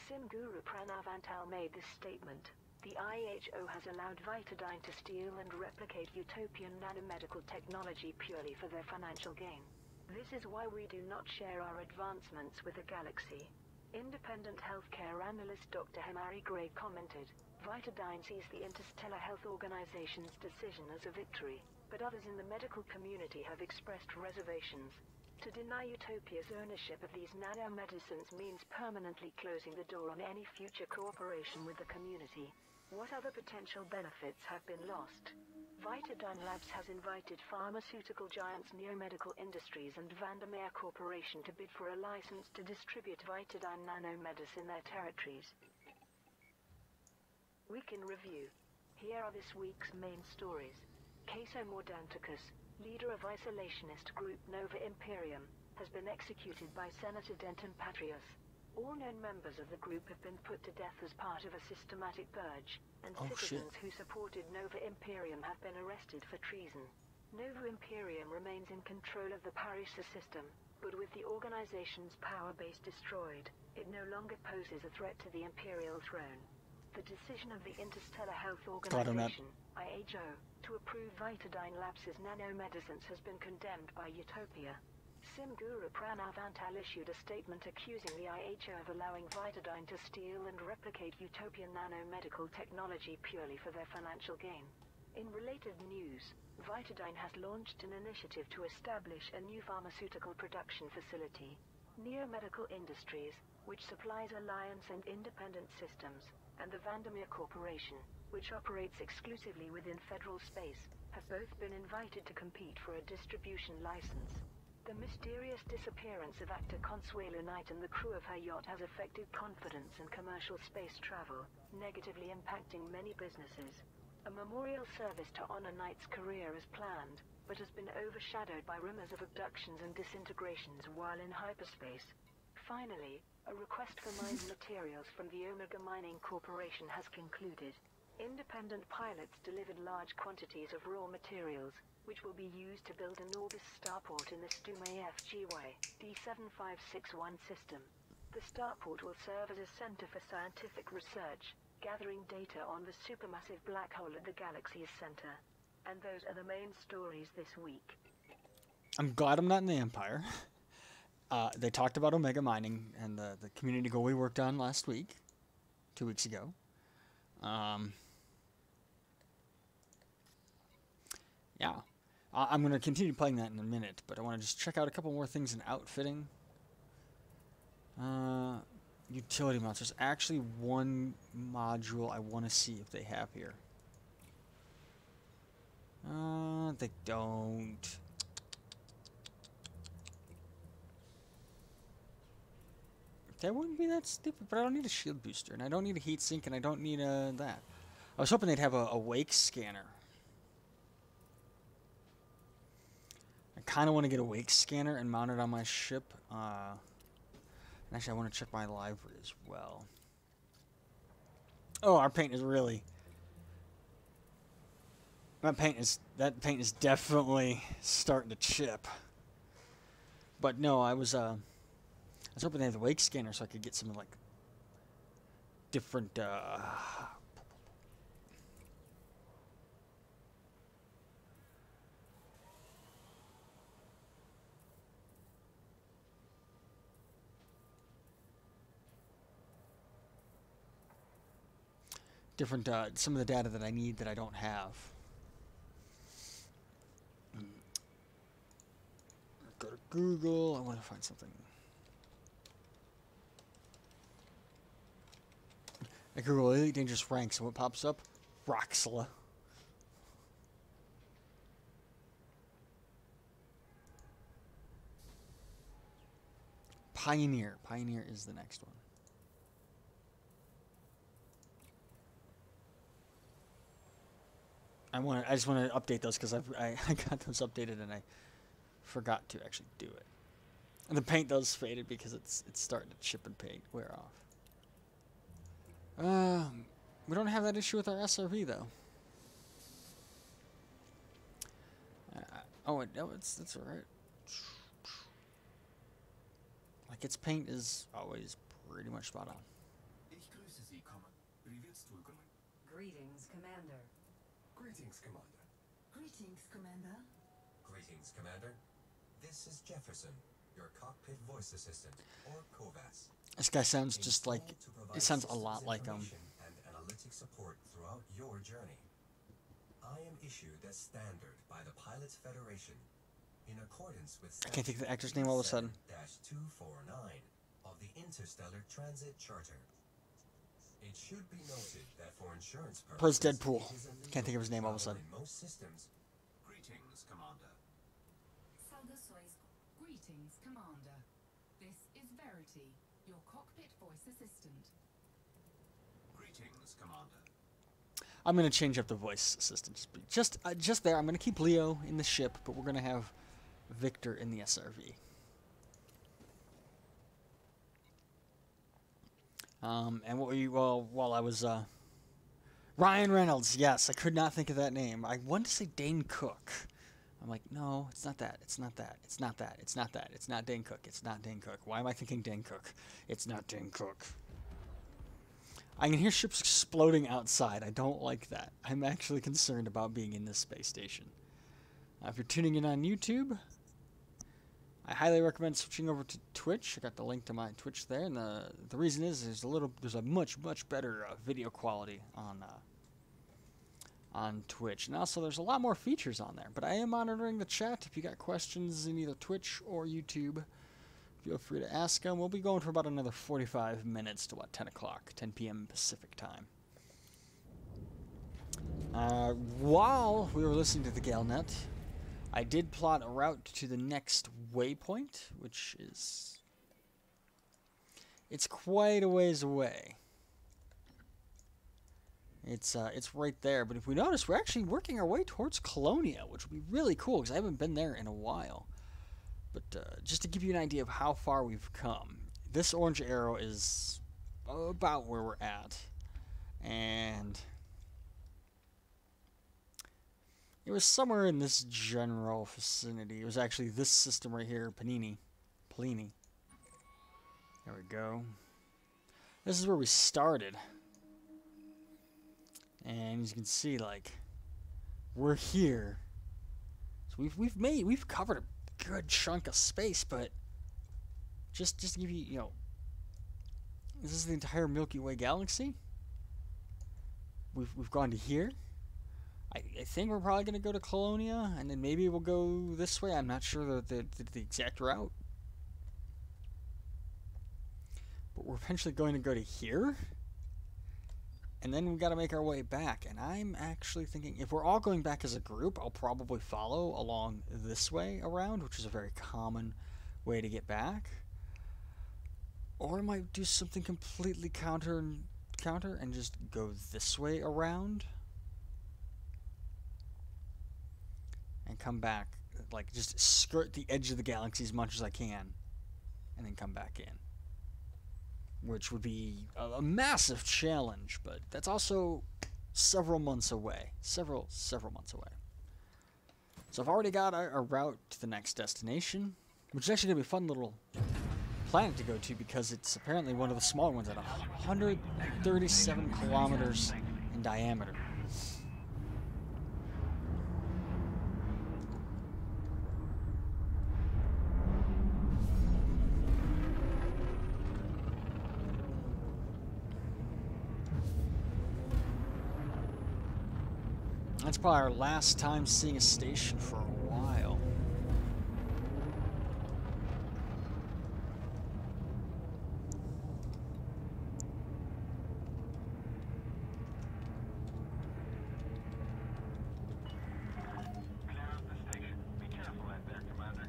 [SPEAKER 4] Sim Guru Pranav Antal made this statement. The IHO has allowed Vitadine to steal and replicate utopian nanomedical technology purely for their financial gain. This is why we do not share our advancements with the galaxy. Independent healthcare analyst Dr. Hemari Gray commented, Vitadine sees the Interstellar Health Organization's decision as a victory, but others in the medical community have expressed reservations. To deny Utopia's ownership of these nanomedicines means permanently closing the door on any future cooperation with the community. What other potential benefits have been lost? Vitadine Labs has invited pharmaceutical giants Neomedical Industries and Vandermeer Corporation to bid for a license to distribute Vitadine nanomedicine in their territories. Week in Review. Here are this week's main stories. Caso Mordanticus, leader of isolationist group Nova Imperium, has been executed by Senator Denton Patrius. All known members of the group have been put to death as part of a systematic purge, and citizens who supported Nova Imperium have been arrested for treason. Nova Imperium remains in control of the parish system, but with the organization's power base destroyed, it no longer poses a threat to the Imperial throne. The decision of the Interstellar Health Organization, IHO, to approve Vitadine Labs' nanomedicines has been condemned by Utopia. Sim Guru Pranav Antal issued a statement accusing the IHO of allowing Vitadine to steal and replicate utopian nanomedical technology purely for their financial gain. In related news, Vitadine has launched an initiative to establish a new pharmaceutical production facility. Neomedical Industries, which supplies alliance and independent systems, and the Vandermeer Corporation, which operates exclusively within federal space, have both been invited to compete for a distribution license. The mysterious disappearance of actor Consuelo Knight and the crew of her yacht has affected confidence in commercial space travel, negatively impacting many businesses. A memorial service to honor Knight's career is planned, but has been overshadowed by rumors of abductions and disintegrations while in hyperspace. Finally, a request for mined materials from the Omega Mining Corporation has concluded. Independent pilots delivered large quantities of raw materials, which will be used to build an Orbis starport in the Stume FGY D7561 system. The starport will serve as a center for scientific research, gathering data on the supermassive black hole at the galaxy's center. And those are the main stories this week.
[SPEAKER 1] I'm glad I'm not in the Empire. They talked about Omega Mining and the community goal we worked on last week, 2 weeks ago. yeah. I'm going to continue playing that in a minute, but I want to just check out a couple more things in outfitting. Utility mounts. There's actually one module I want to see if they have here. They don't. That wouldn't be that stupid, but I don't need a shield booster, and I don't need a heat sink, and I don't need that. I was hoping they'd have a wake scanner. I kind of want to get a wake scanner and mount it on my ship. And actually, I want to check my library as well. Oh, our paint is really... That paint is definitely starting to chip. But no, I was hoping they had the wake scanner so I could get some like different some of the data that I need that I don't have. Go to Google. I want to find something. I Google Elite Dangerous Ranks, and what pops up? Roxla. Pioneer. Pioneer is the next one. I just want to update those because I got those updated and I forgot to actually do it. And the paint does faded because it's starting to chip and paint wear off. We don't have that issue with our SRV though. No, it's alright. Like its paint is always pretty much spot on.
[SPEAKER 5] Greetings, Commander.
[SPEAKER 6] Greetings, Commander.
[SPEAKER 5] Greetings, Commander.
[SPEAKER 6] Greetings, Commander. This is Jefferson, your cockpit voice assistant, or COVAS.
[SPEAKER 1] This guy sounds just like... It sounds a lot like
[SPEAKER 6] and analytic support throughout your journey. I am issued as standard by the Pilots Federation in accordance with
[SPEAKER 1] I can't think of the actor's name all of a sudden.
[SPEAKER 6] -249 of the Interstellar Transit Charter. It should be noted that for insurance purposes,
[SPEAKER 1] Plays Deadpool. Can't think of his name all of a sudden.
[SPEAKER 6] in most systems. Greetings, Commander.
[SPEAKER 5] Greetings, Commander. This is Verity, your cockpit voice assistant.
[SPEAKER 6] Greetings, Commander.
[SPEAKER 1] I'm going to change up the voice assistant. Just there. I'm going to keep Leo in the ship, but we're going to have Victor in the SRV. And while I was, Ryan Reynolds, yes, I could not think of that name. I wanted to say Dane Cook. I'm like, no, it's not that, it's not that, it's not that, it's not that, it's not Dane Cook, it's not Dane Cook. Why am I thinking Dane Cook? It's not Dane Cook. I can hear ships exploding outside. I don't like that. I'm actually concerned about being in this space station. If you're tuning in on YouTube, I highly recommend switching over to Twitch. I got the link to my Twitch there, and the reason is there's a much better video quality on Twitch, and also there's a lot more features on there. But I am monitoring the chat. If you got questions in either Twitch or YouTube, feel free to ask them. We'll be going for about another 45 minutes to about 10 o'clock, 10 p.m. Pacific time. While we were listening to the GaleNet, I did plot a route to the next waypoint, which is... It's quite a ways away. It's right there, but if we notice, we're actually working our way towards Colonia, which would be really cool, because I haven't been there in a while. But just to give you an idea of how far we've come, this orange arrow is about where we're at. And it was somewhere in this general vicinity. It was actually this system right here, Pallini. There we go. This is where we started. And as you can see, like, we're here. So we've covered a good chunk of space, but just to give you, you know, this is the entire Milky Way galaxy. We've gone to here. I think we're probably going to go to Colonia, and then maybe we'll go this way. I'm not sure the exact route. But we're eventually going to go to here. And then we got to make our way back. And I'm actually thinking, if we're all going back as a group, I'll probably follow along this way around, which is a very common way to get back. Or I might do something completely counter and just go this way around. And come back, like, just skirt the edge of the galaxy as much as I can. And then come back in. Which would be a massive challenge, but that's also several months away. Several months away. So I've already got a route to the next destination, which is actually going to be a fun little planet to go to because it's apparently one of the smaller ones at 137 kilometers in diameter. That's probably our last time seeing a station for a while.
[SPEAKER 3] Clear up the station. Be careful out there, Commander.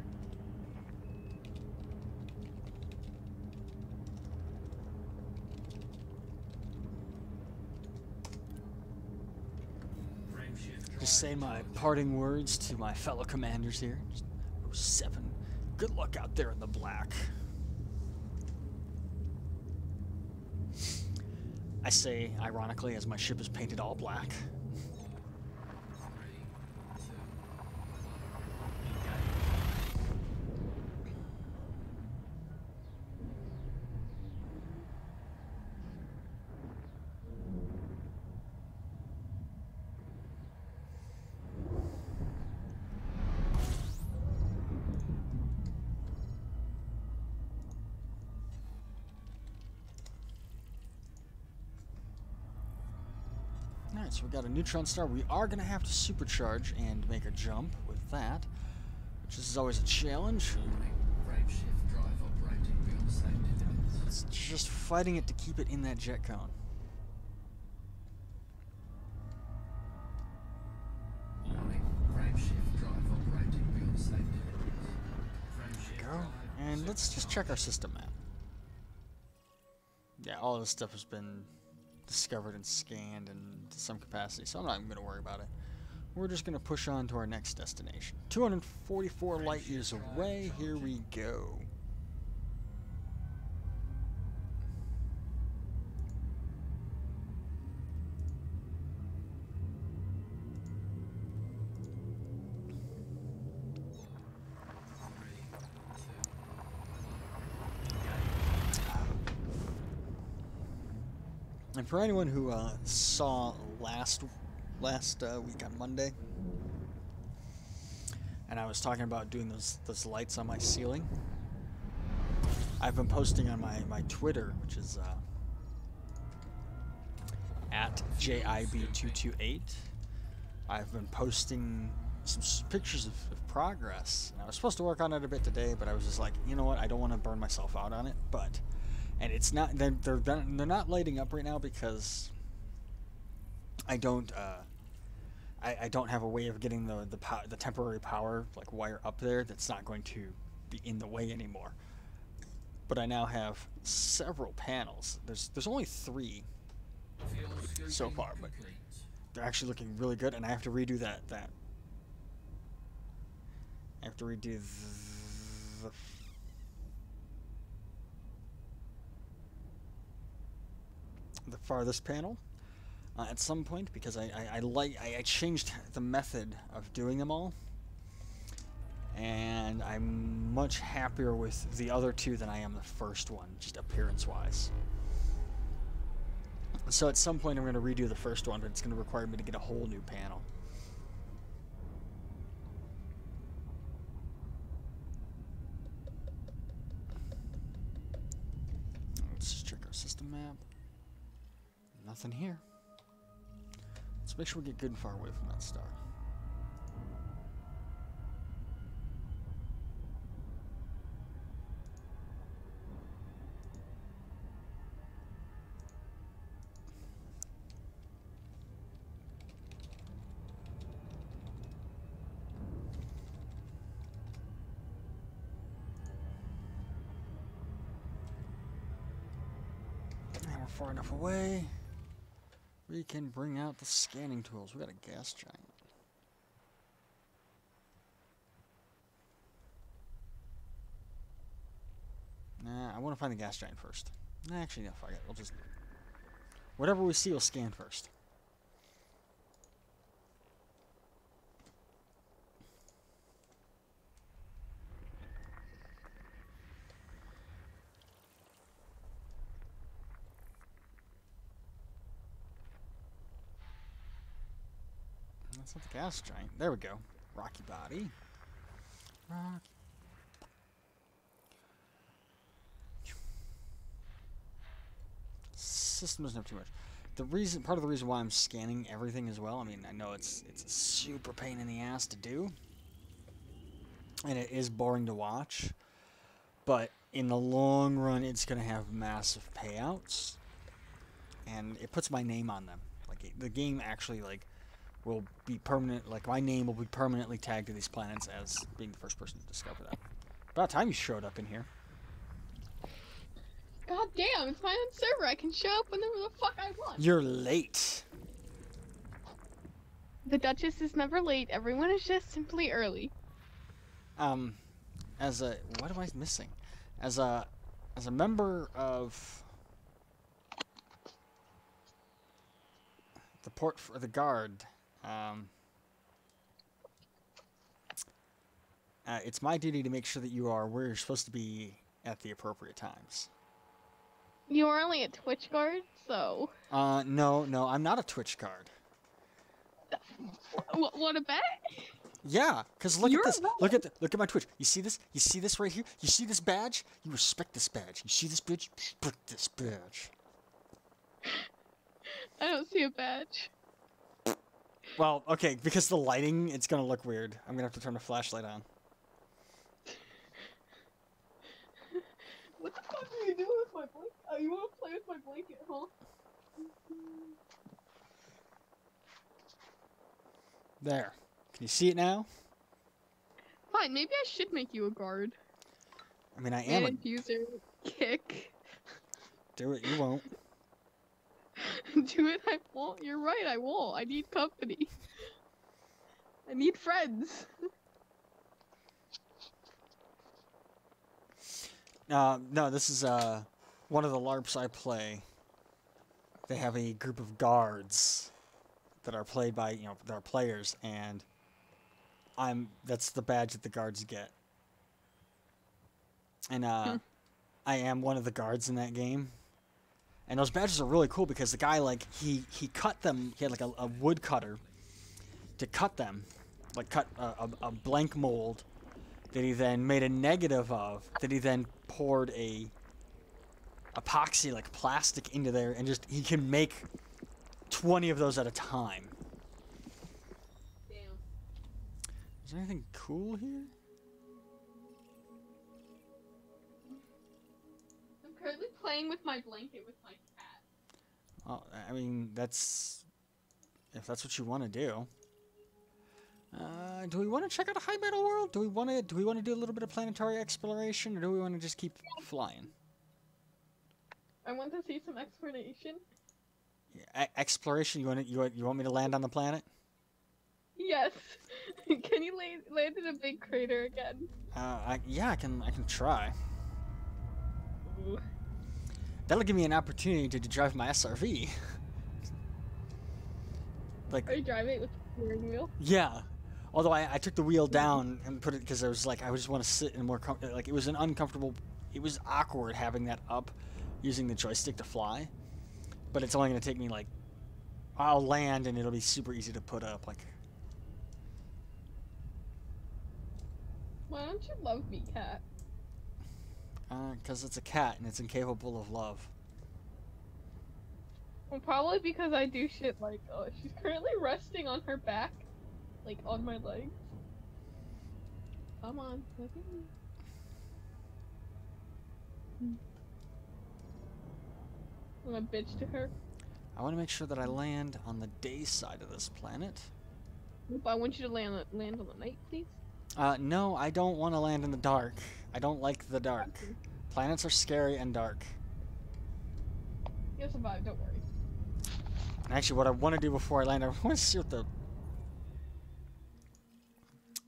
[SPEAKER 1] Just saying my parting words to my fellow commanders here. 07. Good luck out there in the black. I say, ironically, as my ship is painted all black. Alright, so we got a neutron star. We are going to have to supercharge and make a jump with that, which is always a challenge.
[SPEAKER 2] Frameshift drive operating beyond safety limits.
[SPEAKER 1] It's just fighting it to keep it in that jet cone.
[SPEAKER 2] Warning. Frameshift drive operating beyond safety limits. Frameshift
[SPEAKER 1] Go.
[SPEAKER 2] drive
[SPEAKER 1] And let's just check our system map. Yeah, all this stuff has been discovered and scanned in some capacity, so I'm not even going to worry about it. We're just going to push on to our next destination. 244 light years away, here we go. And for anyone who saw last week on Monday, and I was talking about doing those lights on my ceiling, I've been posting on my Twitter, which is at JIB228. I've been posting some pictures of progress. And I was supposed to work on it a bit today, but I was just like, you know what, I don't want to burn myself out on it, but. And it's not, they're not lighting up right now because I don't have a way of getting the temporary power like wire up there that's not going to be in the way anymore. But I now have several panels. There's only 3 so far, but they're actually looking really good, and I have to redo that. I have to redo the farthest panel at some point because I changed the method of doing them all, and I'm much happier with the other 2 than I am the first one, just appearance wise. So at some point I'm going to redo the first one, but it's going to require me to get a whole new panel. Let's just check our system map. Nothing here. Let's make sure we get good and far away from that star. And we're far enough away. We can bring out the scanning tools. We got a gas giant. Nah, I want to find the gas giant first. Nah, actually, no, fuck it. We'll just... Whatever we see, we'll scan first. That's not the gas giant. There we go. Rocky body. Rocky. System doesn't have too much. Part of the reason why I'm scanning everything as well, I mean, I know it's a super pain in the ass to do, and it is boring to watch, but in the long run, it's gonna have massive payouts, and it puts my name on them. Like the game actually will be permanent. Like my name will be permanently tagged to these planets as being the first person to discover that. About time you showed up in here.
[SPEAKER 7] God damn, it's my own server. I can show up whenever the fuck I want.
[SPEAKER 1] You're late.
[SPEAKER 7] The Duchess is never late. Everyone is just simply early.
[SPEAKER 1] As a... What am I missing? As a member of... the port for the guard, it's my duty to make sure that you are where you're supposed to be at the appropriate times.
[SPEAKER 7] You are only a Twitch guard, so...
[SPEAKER 1] No, I'm not a Twitch guard.
[SPEAKER 7] What a bet?
[SPEAKER 1] Yeah, because look at this. Look at my Twitch. You see this? You see this right here? You see this badge? You respect this badge. You see this badge? Respect this badge.
[SPEAKER 7] I don't see a badge.
[SPEAKER 1] Well, okay, because the lighting, it's gonna look weird. I'm gonna have to turn the flashlight on.
[SPEAKER 7] What the fuck are you doing with my blanket? Oh, you wanna play with my blanket, huh?
[SPEAKER 1] There. Can you see it now?
[SPEAKER 7] Fine, maybe I should make you a guard.
[SPEAKER 1] I mean, I am a...
[SPEAKER 7] User kick.
[SPEAKER 1] Do it, you won't.
[SPEAKER 7] Do it, I won't. You're right, I won't. I need company. I need friends.
[SPEAKER 1] No, this is one of the LARPs I play. They have a group of guards that are played by, that are players, and that's the badge that the guards get. And I am one of the guards in that game. And those badges are really cool because the guy, he cut them, he had a wood cutter to cut them, cut a blank mold that he then made a negative of, that he then poured a epoxy, plastic into there, and he can make 20 of those at a time.
[SPEAKER 7] Damn.
[SPEAKER 1] Is there anything cool here?
[SPEAKER 7] I'm currently playing with my blanket with my cat.
[SPEAKER 1] Oh, I mean, if that's what you want to do. Do we want to check out a high metal world? Do we want to do a little bit of planetary exploration, or do we want to just keep flying?
[SPEAKER 7] I want to see some exploration.
[SPEAKER 1] Yeah, exploration. You want me to land on the planet?
[SPEAKER 7] Yes. Can you land in a big crater again?
[SPEAKER 1] Yeah, I can try.
[SPEAKER 7] Ooh.
[SPEAKER 1] That'll give me an opportunity to drive my SRV.
[SPEAKER 7] Are you driving it with the steering wheel?
[SPEAKER 1] Yeah. Although I took the wheel down and put it because I was I just want to sit in a more comfortable. It was it was awkward having that up, using the joystick to fly. But it's only going to take me I'll land and it'll be super easy to put up.
[SPEAKER 7] Why don't you love me, cat?
[SPEAKER 1] Because it's a cat and it's incapable of love.
[SPEAKER 7] Well, probably because I do shit like, oh, she's currently resting on her back, like on my legs. Come on, look at me. I'm a bitch to her.
[SPEAKER 1] I want to make sure that I land on the day side of this planet.
[SPEAKER 7] Nope, I want you to land on the night, please.
[SPEAKER 1] No, I don't want to land in the dark. I don't like the dark. Planets are scary and dark.
[SPEAKER 7] You'll survive, don't worry.
[SPEAKER 1] And actually, what I want to do before I land, I want to see what the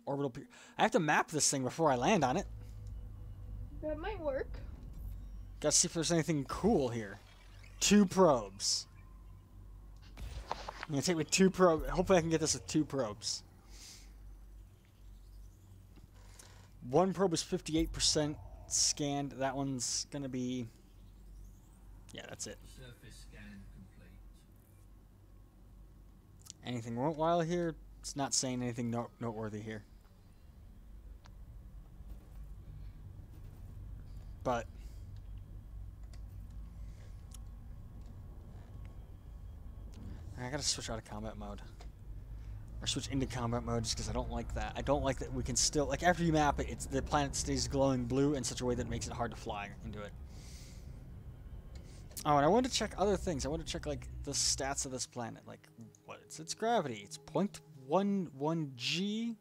[SPEAKER 1] orbital... I have to map this thing before I land on it.
[SPEAKER 7] That might work.
[SPEAKER 1] Gotta see if there's anything cool here. 2 probes. I'm gonna take with 2 probes. Hopefully I can get this with 2 probes. 1 probe is 58% scanned. That one's gonna be... Yeah, that's it.
[SPEAKER 2] Surface scan complete.
[SPEAKER 1] Anything worthwhile here? It's not saying anything noteworthy here. But... I gotta switch out of combat mode. Or switch into combat mode just because I don't like that. I don't like that we can still... Like, after you map it, the planet stays glowing blue in such a way that it makes it hard to fly into it. Oh, and I wanted to check other things. I wanted to check, like, the stats of this planet. Like, what is its gravity? It's 0.11 G.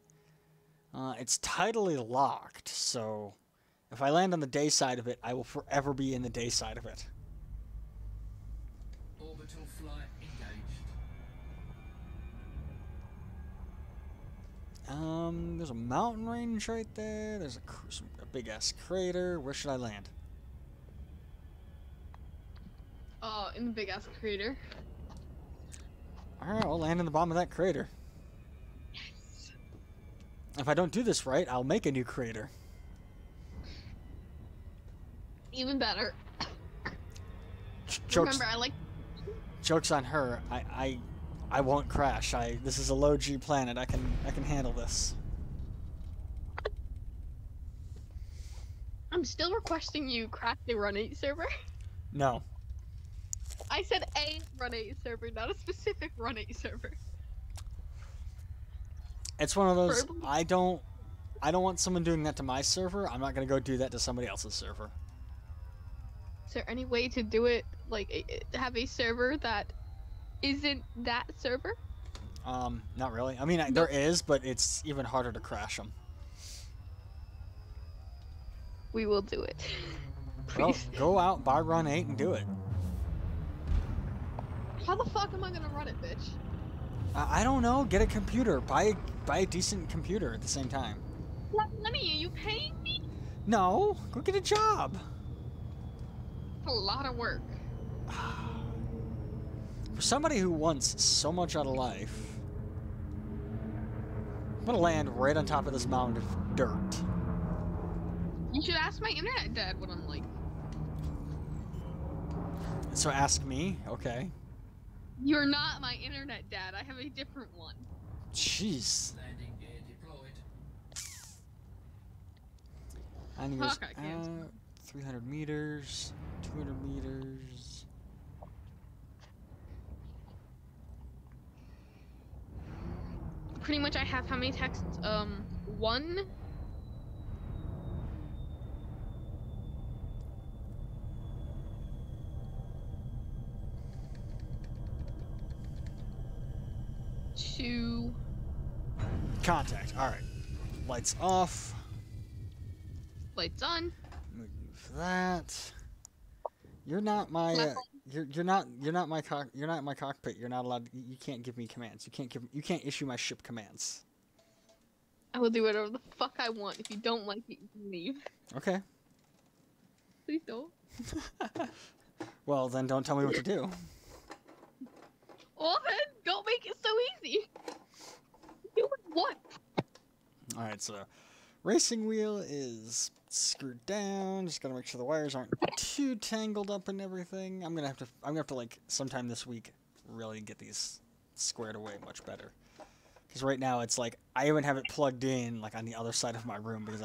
[SPEAKER 1] It's tidally locked, so... If I land on the day side of it, I will forever be in the day side of it.
[SPEAKER 2] Orbital flight engaged.
[SPEAKER 1] There's a mountain range right there. There's a big-ass crater. Where should I land?
[SPEAKER 7] In the big ass crater.
[SPEAKER 1] Alright, I'll land in the bottom of that crater.
[SPEAKER 7] Yes.
[SPEAKER 1] If I don't do this right, I'll make a new crater.
[SPEAKER 7] Even better.
[SPEAKER 1] Jokes,
[SPEAKER 7] Remember, I like.
[SPEAKER 1] Joke's on her. I won't crash. This is a low G planet. I can handle this.
[SPEAKER 7] I'm still requesting you crack the Run 8 server.
[SPEAKER 1] No.
[SPEAKER 7] I said a Run 8 server, not a specific Run 8 server.
[SPEAKER 1] It's one of those.
[SPEAKER 7] Verbally.
[SPEAKER 1] I don't want someone doing that to my server. I'm not gonna go do that to somebody else's server.
[SPEAKER 7] Is there any way to do it, like, have a server that isn't that server?
[SPEAKER 1] Not really. I mean, there is, but it's even harder to crash them.
[SPEAKER 7] We will do it.
[SPEAKER 1] Well,
[SPEAKER 7] Please.
[SPEAKER 1] go out, buy Run 8, and do it.
[SPEAKER 7] How the fuck am I gonna run it, bitch?
[SPEAKER 1] I don't know. Get a computer. Buy a decent computer at the same time.
[SPEAKER 7] What money are you paying me?
[SPEAKER 1] No, go get a job.
[SPEAKER 7] A lot of work.
[SPEAKER 1] For somebody who wants so much out of life, I'm gonna land right on top of this mound of dirt.
[SPEAKER 7] You should ask my internet dad what I'm like.
[SPEAKER 1] So ask me, okay?
[SPEAKER 7] You're not my internet dad. I have a different one.
[SPEAKER 1] Jeez.
[SPEAKER 2] Landing gear deployed.
[SPEAKER 1] Anyways,
[SPEAKER 7] Fuck, I can't.
[SPEAKER 1] 300 meters, 200 meters.
[SPEAKER 7] Pretty much I have how many texts? 1. Two.
[SPEAKER 1] Contact. All right. Lights off.
[SPEAKER 7] Lights on.
[SPEAKER 1] Move that. You're not my. You're not my cockpit. You're not allowed. You can't give me commands. You can't issue my ship commands.
[SPEAKER 7] I will do whatever the fuck I want. If you don't like it, you can leave.
[SPEAKER 1] Okay.
[SPEAKER 7] Please don't.
[SPEAKER 1] Well, then don't tell me what to do.
[SPEAKER 7] Well then, don't make it so easy. Do it once.
[SPEAKER 1] All right. So, racing wheel is screwed down. Just gotta make sure the wires aren't too tangled up and everything. I'm gonna have to like sometime this week really get these squared away much better. Because right now it's like I even have it plugged in like on the other side of my room because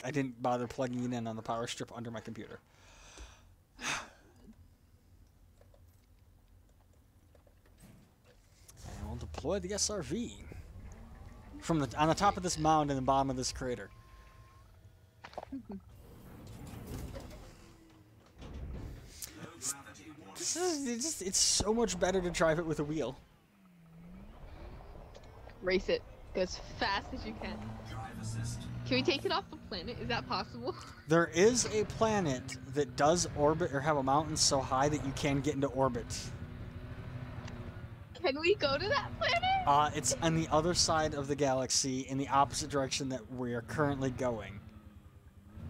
[SPEAKER 1] I didn't bother plugging it in on the power strip under my computer. deploy the SRV from on the top of this mound in the bottom of this crater. It's so much better to drive it with a wheel.
[SPEAKER 7] Race it. Go as fast as you can. Can we take it off the planet? Is that possible?
[SPEAKER 1] There is a planet that does orbit or have a mountain so high that you can get into orbit.
[SPEAKER 7] Can we go to that planet?
[SPEAKER 1] It's on the other side of the galaxy in the opposite direction that we are currently going.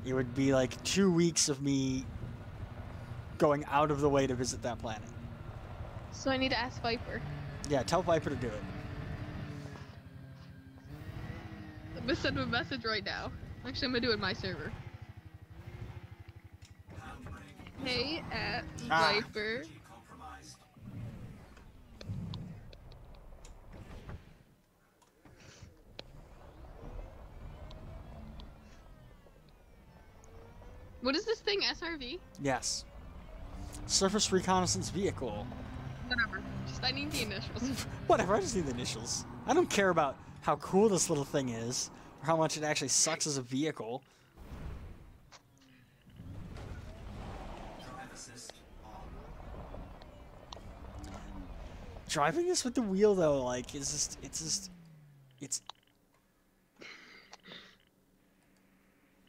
[SPEAKER 1] It would be like 2 weeks of me going out of the way to visit that planet.
[SPEAKER 7] So I need to ask Viper.
[SPEAKER 1] Yeah, tell Viper to do it.
[SPEAKER 7] I'm gonna send him a message right now. Actually, I'm gonna do it in my server. Hey, at Viper. What is this thing, SRV?
[SPEAKER 1] Yes. Surface Reconnaissance Vehicle.
[SPEAKER 7] Whatever. Just I need the initials.
[SPEAKER 1] Whatever, I just need the initials. I don't care about how cool this little thing is, or how much it actually sucks as a vehicle. Driving this with the wheel, though, like, it's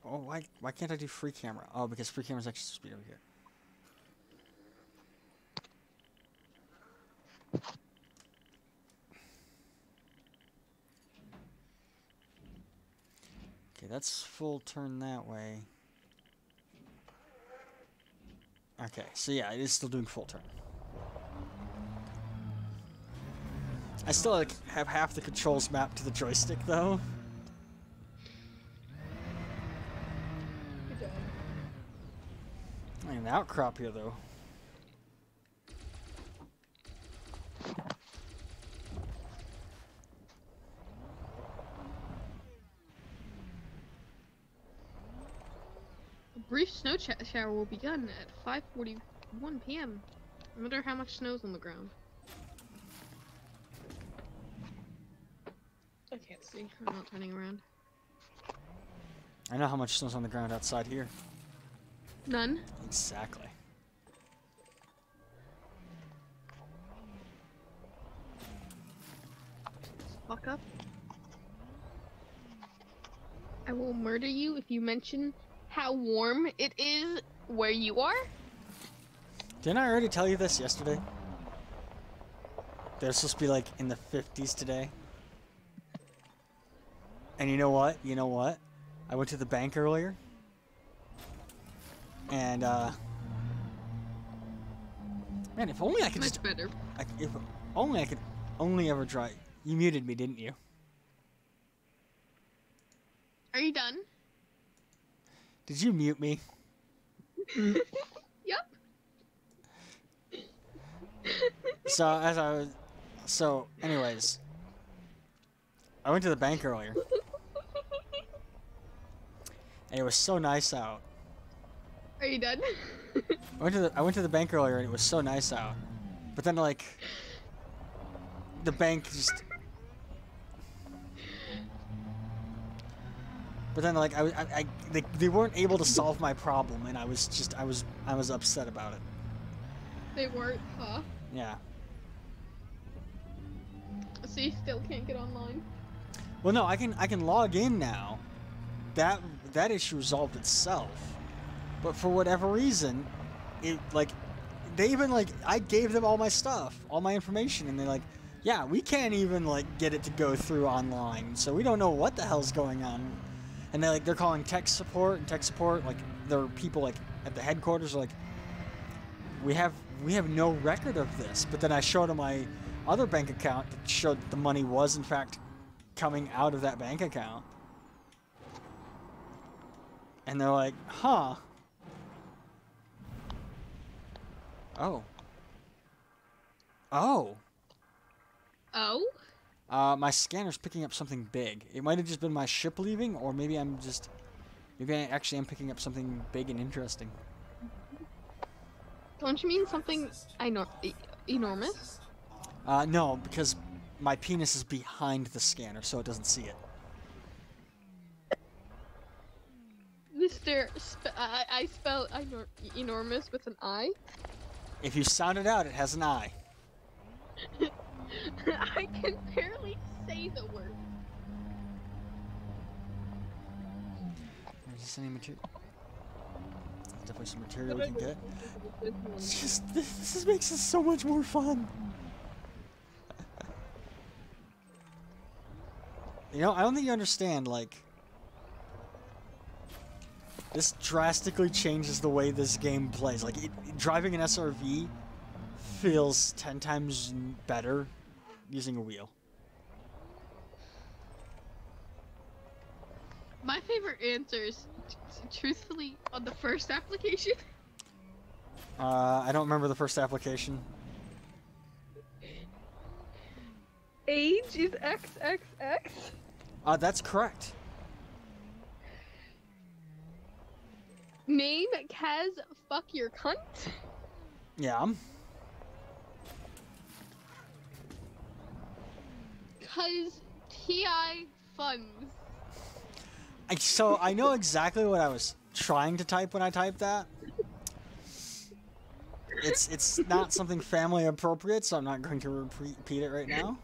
[SPEAKER 1] Oh, why can't I do free camera? Oh, because free camera's extra speed over here. Okay, that's full turn that way. Okay, so yeah, it is still doing full turn. I still like have half the controls mapped to the joystick though.
[SPEAKER 7] Good job.
[SPEAKER 1] An outcrop here though.
[SPEAKER 7] A brief snow shower will begin at 5:41 p.m. I wonder how much snow's on the ground. I can't see. I'm not turning around.
[SPEAKER 1] I know how much snow's on the ground outside here.
[SPEAKER 7] None.
[SPEAKER 1] Exactly.
[SPEAKER 7] Fuck up. I will murder you if you mention how warm it is where you are.
[SPEAKER 1] Didn't I already tell you this yesterday? They're supposed to be like in the 50s today. And you know what? You know what? I went to the bank earlier. And, man, if only I could
[SPEAKER 7] Much better.
[SPEAKER 1] if only I could only ever drive. You muted me, didn't you?
[SPEAKER 7] Are you done?
[SPEAKER 1] Did you mute me?
[SPEAKER 7] Yep.
[SPEAKER 1] So anyways, I went to the bank earlier. And it was so nice out.
[SPEAKER 7] Are you done?
[SPEAKER 1] I went to the bank earlier and it was so nice out. But then like the bank just But then like they weren't able to solve my problem and I was upset about it.
[SPEAKER 7] They weren't, huh?
[SPEAKER 1] Yeah.
[SPEAKER 7] So you still can't get online?
[SPEAKER 1] Well, no, I can log in now. That issue resolved itself. But for whatever reason, it like they even like I gave them all my stuff, all my information, and they're like, yeah, we can't even like get it to go through online, so we don't know what the hell's going on. And they're calling tech support, and tech support like there are people like at the headquarters are like, we have no record of this. But then I showed them my other bank account that showed that the money was in fact coming out of that bank account. And they're like, huh. Oh. Oh.
[SPEAKER 7] Oh?
[SPEAKER 1] My scanner's picking up something big. It might have just been my ship leaving, or maybe I actually am picking up something big and interesting.
[SPEAKER 7] Don't you mean something enormous?
[SPEAKER 1] No, because my penis is behind the scanner, so it doesn't see it.
[SPEAKER 7] Mr. I spell enormous with an I.
[SPEAKER 1] If you sound it out, it has an I.
[SPEAKER 7] I can barely say the word.
[SPEAKER 1] Is this any material? Definitely some material we can get. It's just, this makes it so much more fun. You know, I don't think you understand, like, this drastically changes the way this game plays. Like, driving an SRV feels 10 times better using a wheel.
[SPEAKER 7] My favorite answers, truthfully, on the first application.
[SPEAKER 1] I don't remember the first application.
[SPEAKER 7] Age is XXX.
[SPEAKER 1] That's correct.
[SPEAKER 7] Name Kaz fuck your cunt.
[SPEAKER 1] Yeah.
[SPEAKER 7] Cause TI funds.
[SPEAKER 1] So I know exactly what I was trying to type when I typed that. It's not something family appropriate, so I'm not going to repeat it right now.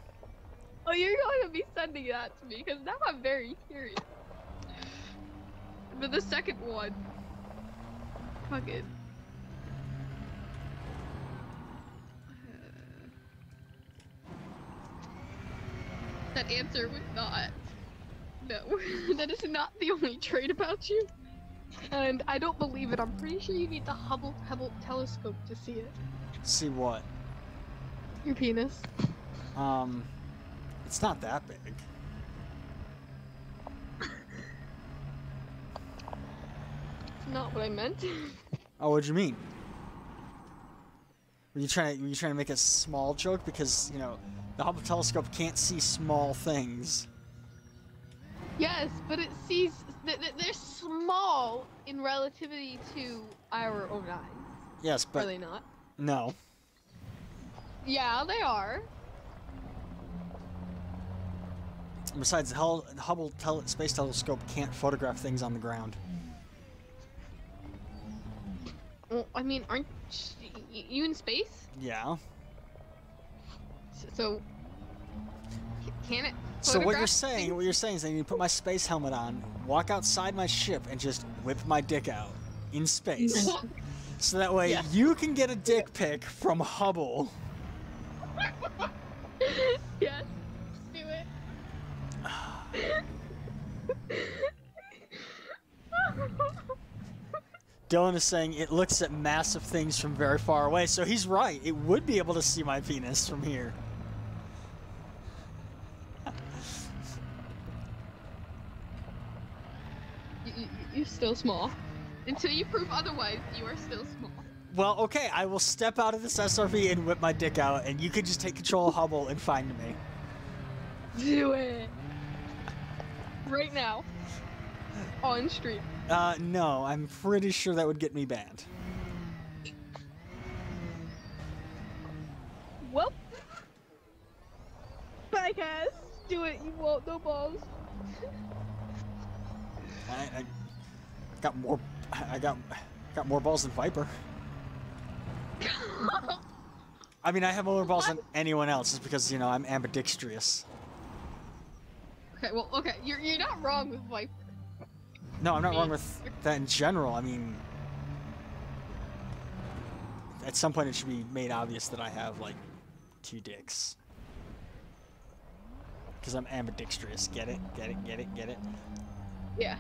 [SPEAKER 7] Oh, you're going to be sending that to me, because now I'm very curious. But the second one... Fuck it. That answer was not... No, that is not the only trait about you. And I don't believe it. I'm pretty sure you need the Hubble telescope to see it.
[SPEAKER 1] See what?
[SPEAKER 7] Your penis.
[SPEAKER 1] It's not that big.
[SPEAKER 7] Not what I meant.
[SPEAKER 1] Oh, what'd you mean? Were you trying to make a small joke? Because, you know, the Hubble telescope can't see small things.
[SPEAKER 7] Yes, but it sees... They're small in relativity to our own eyes.
[SPEAKER 1] Yes, but...
[SPEAKER 7] Are they not?
[SPEAKER 1] No.
[SPEAKER 7] Yeah, they are.
[SPEAKER 1] Besides, the Hubble Space Telescope can't photograph things on the ground.
[SPEAKER 7] Well, I mean, aren't you in space?
[SPEAKER 1] Yeah.
[SPEAKER 7] So... Can it
[SPEAKER 1] So what you're
[SPEAKER 7] photograph
[SPEAKER 1] saying
[SPEAKER 7] things?
[SPEAKER 1] is I need to put my space helmet on, walk outside my ship, and just whip my dick out in space. So that way
[SPEAKER 7] Yeah.
[SPEAKER 1] you can get a dick pic from Hubble.
[SPEAKER 7] Yes, do it.
[SPEAKER 1] Dylan is saying it looks at massive things from very far away, so he's right. It would be able to see my penis from here.
[SPEAKER 7] You're still small. Until you prove otherwise, you are still small.
[SPEAKER 1] Well, okay, I will step out of this SRV and whip my dick out, and you can just take control of Hubble and find me.
[SPEAKER 7] Do it. Right now. On stream.
[SPEAKER 1] No, I'm pretty sure that would get me banned.
[SPEAKER 7] Well. Bye, Cass. Do it. You won't. No balls.
[SPEAKER 1] I got more. I got more balls than Viper. I mean, I have more balls than anyone else, just because, you know, I'm ambidextrous.
[SPEAKER 7] Okay, well, okay. You're not wrong with Viper.
[SPEAKER 1] No, I'm not wrong with that in general. I mean, at some point it should be made obvious that I have, like, 2 dicks. Because I'm ambidextrous. Get it? Get it? Get it? Get it?
[SPEAKER 7] Yeah.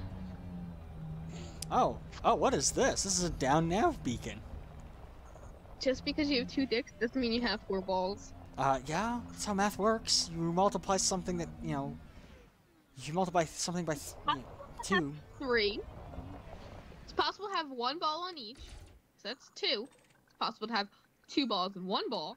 [SPEAKER 1] Oh, what is this? This is a down nav beacon.
[SPEAKER 7] Just because you have 2 dicks doesn't mean you have 4 balls.
[SPEAKER 1] Yeah, that's how math works. You multiply something that, you know, you multiply something by 2.
[SPEAKER 7] 3. It's possible to have 1 ball on each. So that's 2. It's possible to have 2 balls and 1 ball.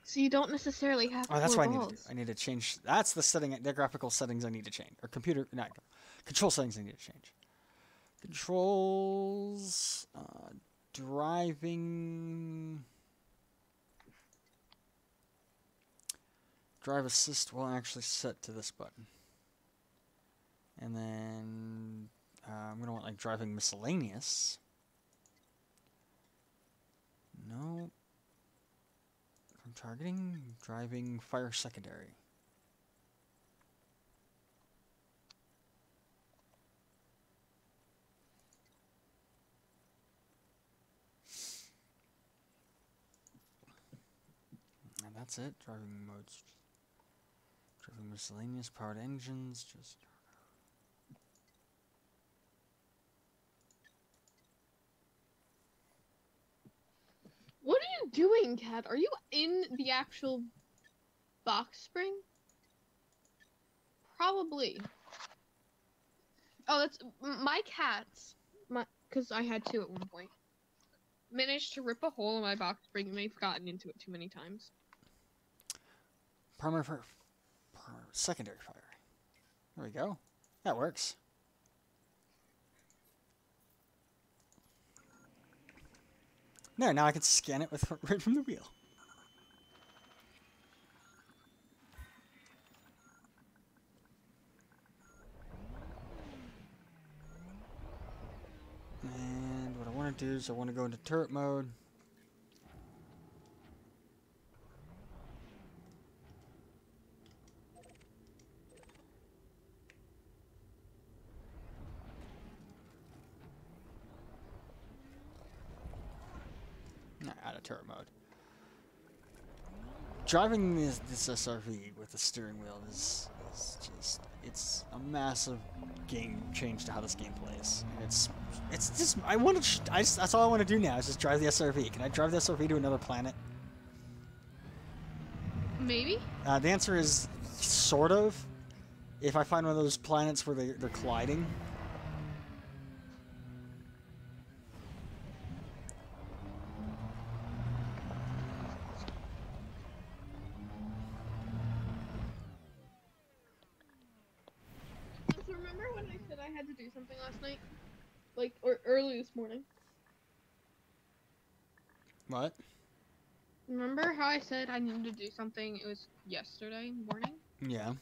[SPEAKER 7] So you don't necessarily have 4
[SPEAKER 1] Oh, that's what I
[SPEAKER 7] balls.
[SPEAKER 1] need to do. I need to change. That's the setting. The graphical settings I need to change, or control settings I need to change. Controls, driving. drive assist will actually set to this button. And then I'm going to want like driving miscellaneous. No. I'm targeting driving fire secondary. And that's it. Driving modes. Driving miscellaneous, powered engines, just...
[SPEAKER 7] What are you doing, Cat? Are you in the actual box spring? Probably. Oh, that's my cats. Because I had two at one point. Managed to rip a hole in my box spring and they've gotten into it too many times.
[SPEAKER 1] Primary fire. Secondary fire. There we go. That works. There, now I can scan it with right from the wheel. And what I want to do is I want to go into turret mode. Out of turret mode. Driving this SRV with the steering wheel is just, it's a massive game change to how this game plays. It's just, that's all I want to do now is just drive the SRV. Can I drive the SRV to another planet?
[SPEAKER 7] Maybe?
[SPEAKER 1] The answer is sort of. If I find one of those planets where they're colliding.
[SPEAKER 7] Remember when I said I had to do something last night? Like, or early this morning?
[SPEAKER 1] What?
[SPEAKER 7] Remember how I said I needed to do something? It was yesterday morning?
[SPEAKER 1] Yeah.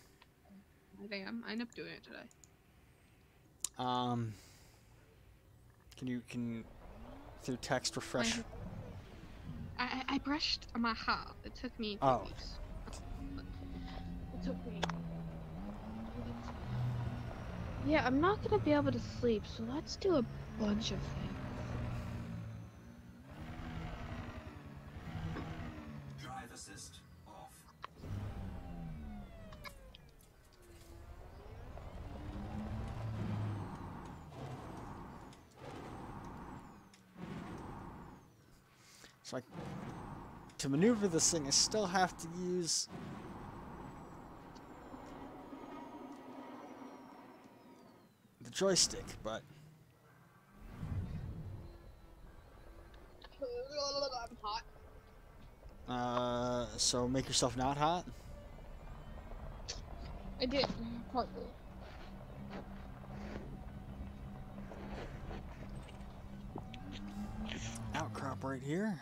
[SPEAKER 7] I ended up doing it today.
[SPEAKER 1] Can through text refresh?
[SPEAKER 7] I brushed my hair. It took me 2 weeks. It took me. Yeah, I'm not gonna be able to sleep, so let's do a bunch of things.
[SPEAKER 6] Drive assist off.
[SPEAKER 1] So to maneuver this thing, I still have to use the joystick, but
[SPEAKER 7] I'm hot.
[SPEAKER 1] so make yourself not hot.
[SPEAKER 7] I did, partly.
[SPEAKER 1] Outcrop right here.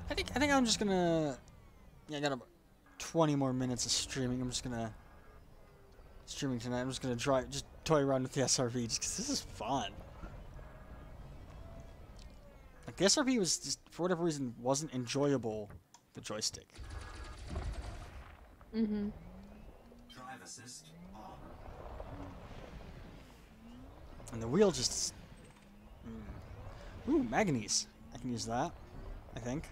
[SPEAKER 1] I think I'm just gonna. Yeah, I got about 20 more minutes of streaming. I'm just gonna streaming tonight. I'm just gonna just toy around with the SRV just 'cause this is fun. Like the SRV was just for whatever reason wasn't enjoyable. The joystick.
[SPEAKER 7] Mm-hmm.
[SPEAKER 6] Drive assist on.
[SPEAKER 1] And the wheel just. Ooh, manganese. I can use that. I think.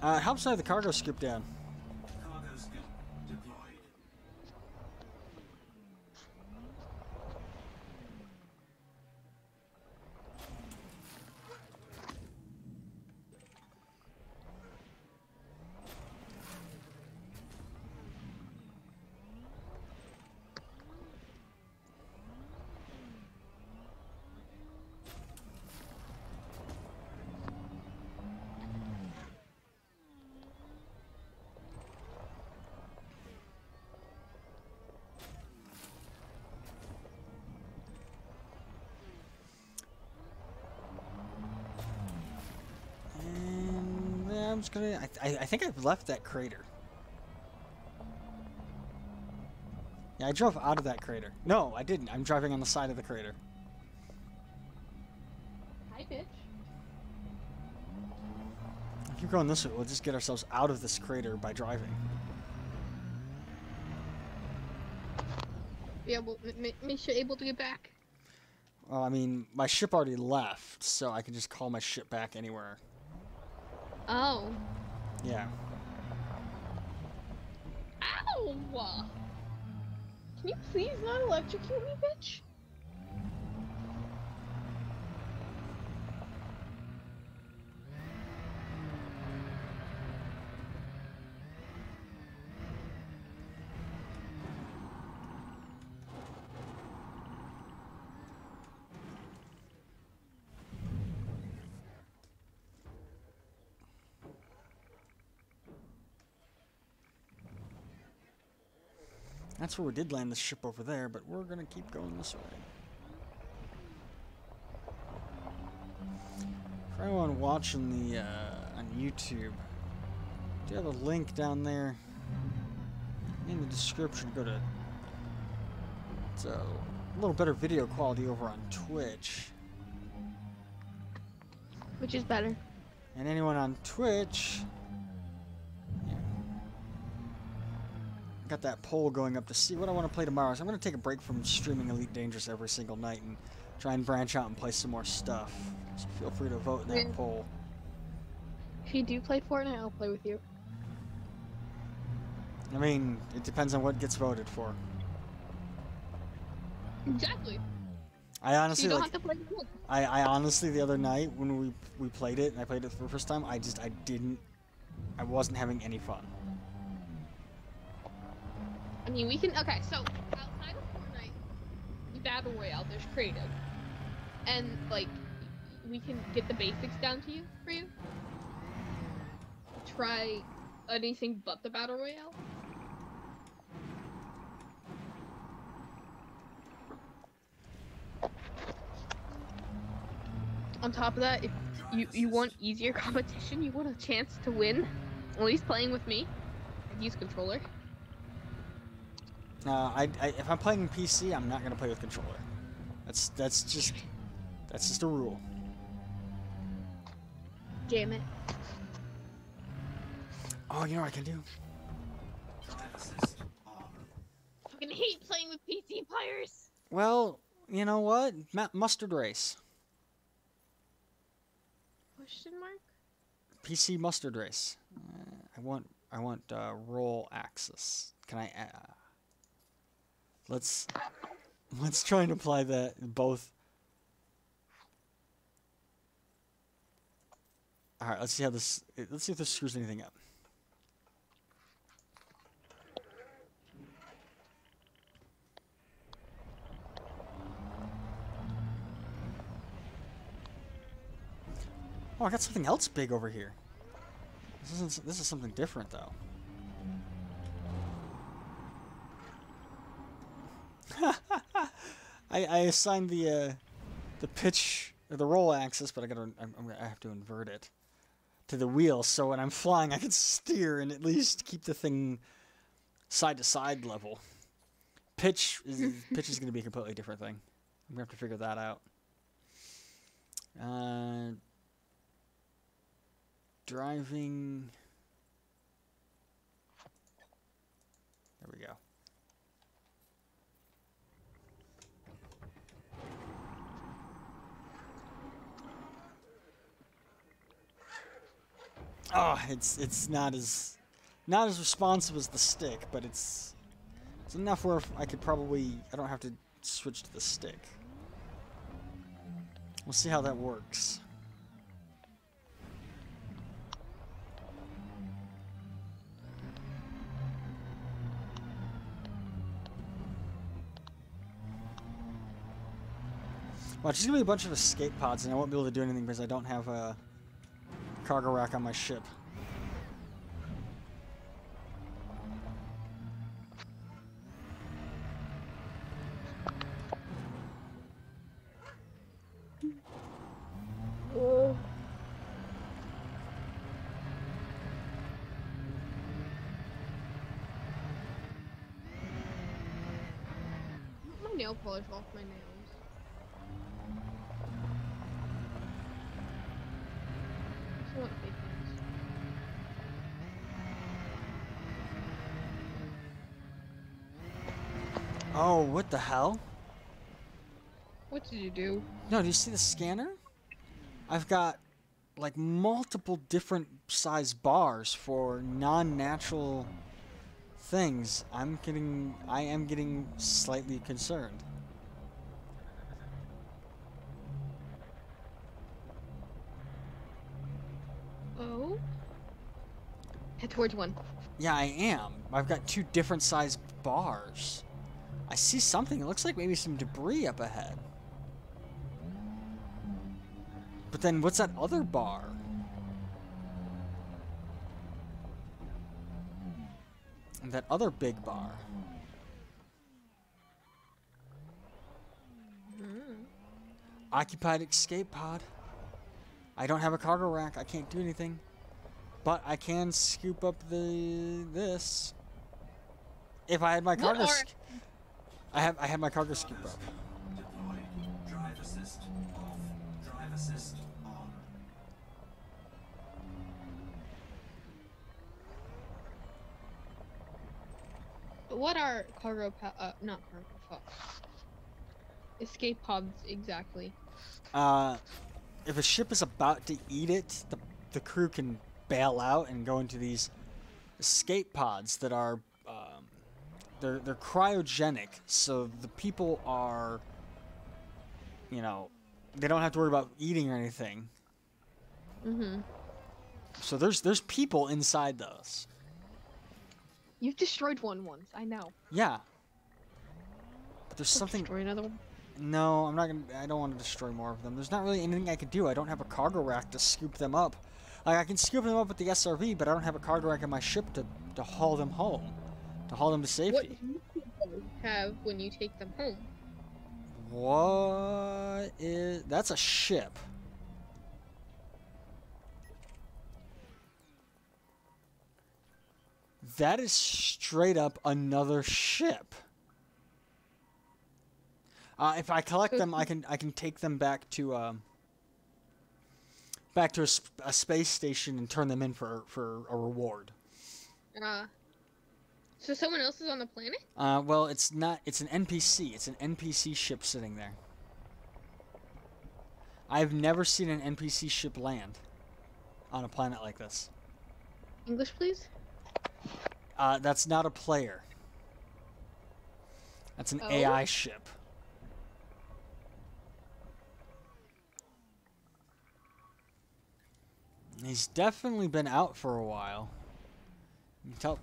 [SPEAKER 1] Helps to have the cargo scoop down.
[SPEAKER 6] Cargo scoop deployed.
[SPEAKER 1] I'm just gonna. I think I've left that crater. Yeah, I drove out of that crater. No, I didn't. I'm driving on the side of the crater.
[SPEAKER 7] Hi, bitch.
[SPEAKER 1] If you're going this way, we'll just get ourselves out of this crater by driving.
[SPEAKER 7] Yeah, well, make sure able to get back.
[SPEAKER 1] Well, I mean, my ship already left, so I can just call my ship back anywhere.
[SPEAKER 7] Oh.
[SPEAKER 1] Yeah.
[SPEAKER 7] Ow! Can you please not electrocute me, bitch?
[SPEAKER 1] That's where we did land the ship over there, but we're gonna keep going this way. For anyone watching the on YouTube, I do have a link down there in the description. Go to it's a little better video quality over on Twitch.
[SPEAKER 7] Which is better.
[SPEAKER 1] And anyone on Twitch, yeah, got that poll going up to see what I want to play tomorrow. So I'm going to take a break from streaming Elite Dangerous every single night and try and branch out and play some more stuff. So feel free to vote in that
[SPEAKER 7] Yeah.
[SPEAKER 1] poll.
[SPEAKER 7] If you do play Fortnite, I'll play with you.
[SPEAKER 1] I mean, it depends on what gets voted for.
[SPEAKER 7] Exactly.
[SPEAKER 1] I
[SPEAKER 7] So
[SPEAKER 1] honestly
[SPEAKER 7] you don't
[SPEAKER 1] like.
[SPEAKER 7] have to play with me.
[SPEAKER 1] I honestly the other night when we played it and I played it for the first time, I wasn't having any fun.
[SPEAKER 7] I mean, we can. Okay, so outside of Fortnite, the Battle Royale, there's creative. And, like, we can get the basics down to you for you. Try anything but the Battle Royale. On top of that, if you want easier competition, you want a chance to win, at least playing with me, I'd use controller.
[SPEAKER 1] If I'm playing PC, I'm not gonna play with controller. That's just a rule.
[SPEAKER 7] Damn it.
[SPEAKER 1] Oh, you know what I can do?
[SPEAKER 7] Fucking hate playing with PC players.
[SPEAKER 1] Well, you know what? Mustard race.
[SPEAKER 7] Question mark?
[SPEAKER 1] PC mustard race. I want roll axis. Can I? Let's try and apply that in both. All right, let's see how this. Let's see if this screws anything up. Oh, I got something else big over here. This is something different though. I assigned the pitch or the roll axis, but I have to invert it to the wheel, so when I'm flying I can steer and at least keep the thing side to side level. Pitch is going to be a completely different thing. I'm going to have to figure that out. Driving. There we go. Oh, it's not as responsive as the stick, but it's enough where I don't have to switch to the stick. We'll see how that works. Watch, there's gonna be a bunch of escape pods, and I won't be able to do anything because I don't have a cargo rack on my ship.
[SPEAKER 7] nail polish off my nails. I want fake nails.
[SPEAKER 1] Oh, what the hell?
[SPEAKER 7] What did you do?
[SPEAKER 1] No, do you see the scanner? I've got like multiple different size bars for non-natural things. I am getting slightly concerned.
[SPEAKER 7] Oh? Head towards one.
[SPEAKER 1] Yeah, I am. I've got 2 different size bars. I see something. It looks like maybe some debris up ahead. But then what's that other bar? And that other big bar. Occupied escape pod. I don't have a cargo rack. I can't do anything. But I can scoop up this. If I had my cargo I had my cargo scoop up.
[SPEAKER 6] Deploy. Drive assist off. Drive assist on.
[SPEAKER 7] What are cargo not cargo, fuck. Escape pods exactly?
[SPEAKER 1] If a ship is about to eat it, the crew can bail out and go into these escape pods that are they're cryogenic, so the people are, you know, they don't have to worry about eating or anything. So there's people inside those.
[SPEAKER 7] You've destroyed one once, I know.
[SPEAKER 1] Yeah. But there's something.
[SPEAKER 7] Destroy another one.
[SPEAKER 1] No, I'm not gonna. I don't want to destroy more of them. There's not really anything I can do. I don't have a cargo rack to scoop them up. Like, I can scoop them up with the SRV, but I don't have a cargo rack in my ship to haul them home, to haul them to safety.
[SPEAKER 7] What do you have when you take them home?
[SPEAKER 1] What is... That's a ship. That is straight up another ship. If I collect them, I can take them back to a space station and turn them in for a reward.
[SPEAKER 7] So someone else is on the planet?
[SPEAKER 1] Well, it's not. It's an NPC. It's an NPC ship sitting there. I've never seen an NPC ship land on a planet like this.
[SPEAKER 7] English, please?
[SPEAKER 1] That's not a player. That's an
[SPEAKER 7] Oh?
[SPEAKER 1] AI ship. He's definitely been out for a while. You can tell.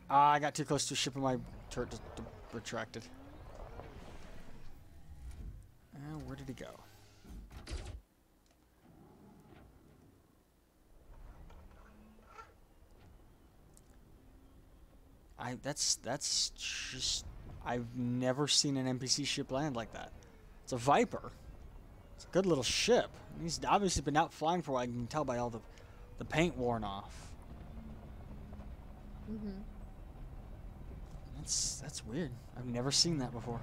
[SPEAKER 1] I got too close to a ship and my turret just retracted. Where did he go? That's just... I've never seen an NPC ship land like that. It's a Viper. It's a good little ship. He's obviously been out flying for a while. You can tell by all the paint worn off. That's weird. I've never seen that before.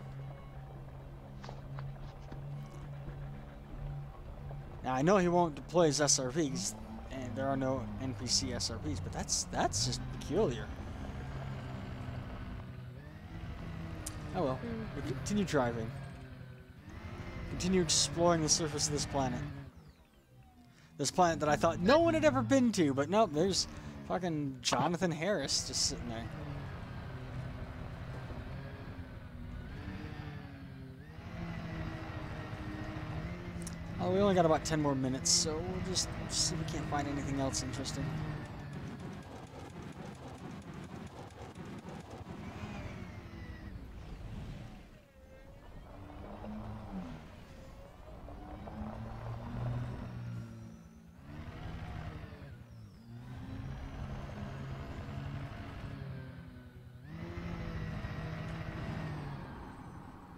[SPEAKER 1] Now I know he won't deploy his SRVs, and there are no NPC SRVs, but that's just peculiar. Oh well, we continue driving. Continue exploring the surface of this planet. This planet that I thought no one had ever been to, but nope, there's fucking Jonathan Harris just sitting there. Oh, we only got about 10 more minutes, so we'll just see if we can't find anything else interesting.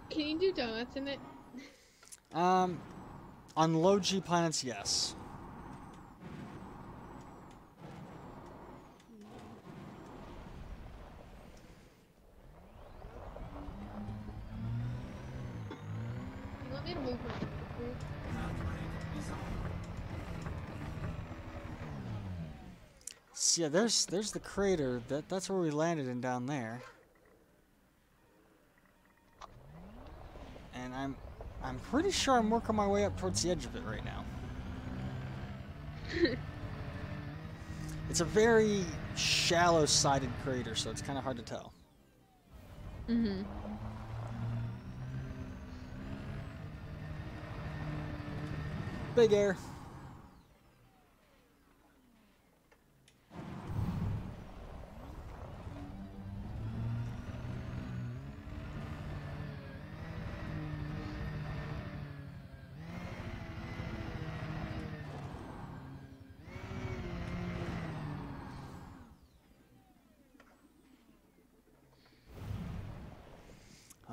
[SPEAKER 7] Can you do donuts in it?
[SPEAKER 1] On low G planets, yes.
[SPEAKER 7] blueprint.
[SPEAKER 1] So yeah, there's the crater. That's where we landed in down there. And I'm pretty sure I'm working my way up towards the edge of it right now. It's a very shallow-sided crater, so it's kind of hard to tell.
[SPEAKER 7] Mm-hmm.
[SPEAKER 1] Big air.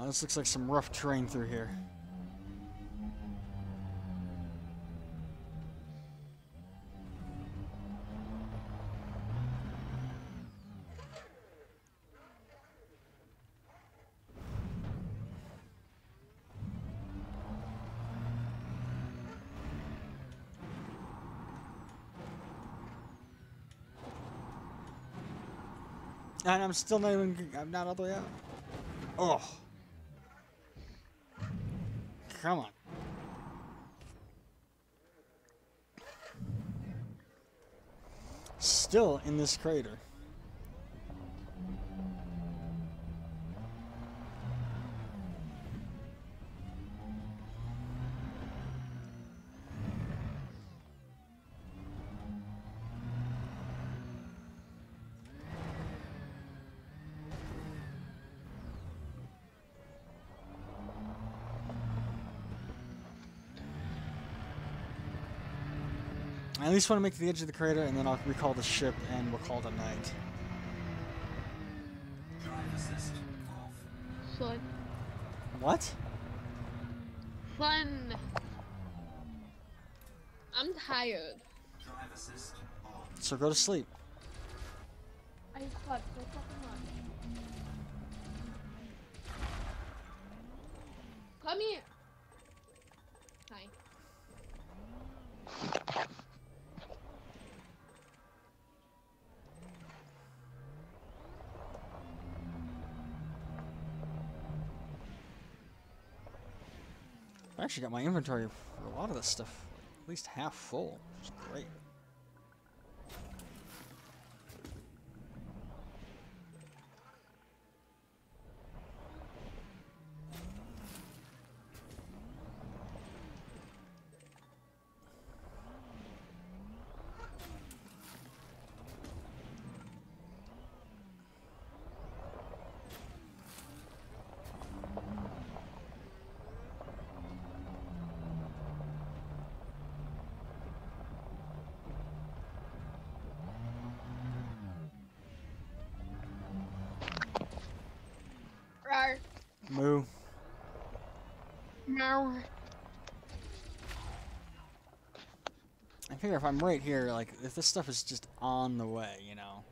[SPEAKER 1] This looks like some rough terrain through here. And I'm still not even, I'm not all the way out. Oh. Come on. Still in this crater. I at least want to make it to the edge of the crater, and then I'll recall the ship, and we'll call it a night.
[SPEAKER 2] Drive assist off.
[SPEAKER 7] Fun.
[SPEAKER 1] What?
[SPEAKER 7] Fun. I'm tired.
[SPEAKER 2] Drive assist on.
[SPEAKER 1] So go to sleep.
[SPEAKER 7] I slept so fucking much. Come here. Hi.
[SPEAKER 1] I actually got my inventory for a lot of this stuff at least half full, which is great.
[SPEAKER 7] Rar.
[SPEAKER 1] Moo.
[SPEAKER 7] No.
[SPEAKER 1] I figure if I'm right here, like, if this stuff is just on the way, you know,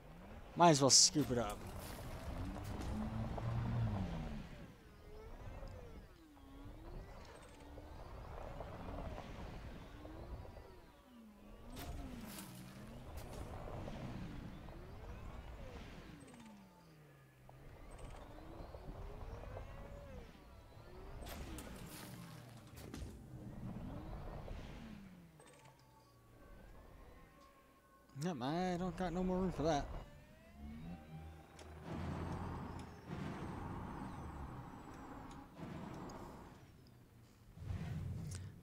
[SPEAKER 1] might as well scoop it up. Yep, I don't got no more room for that.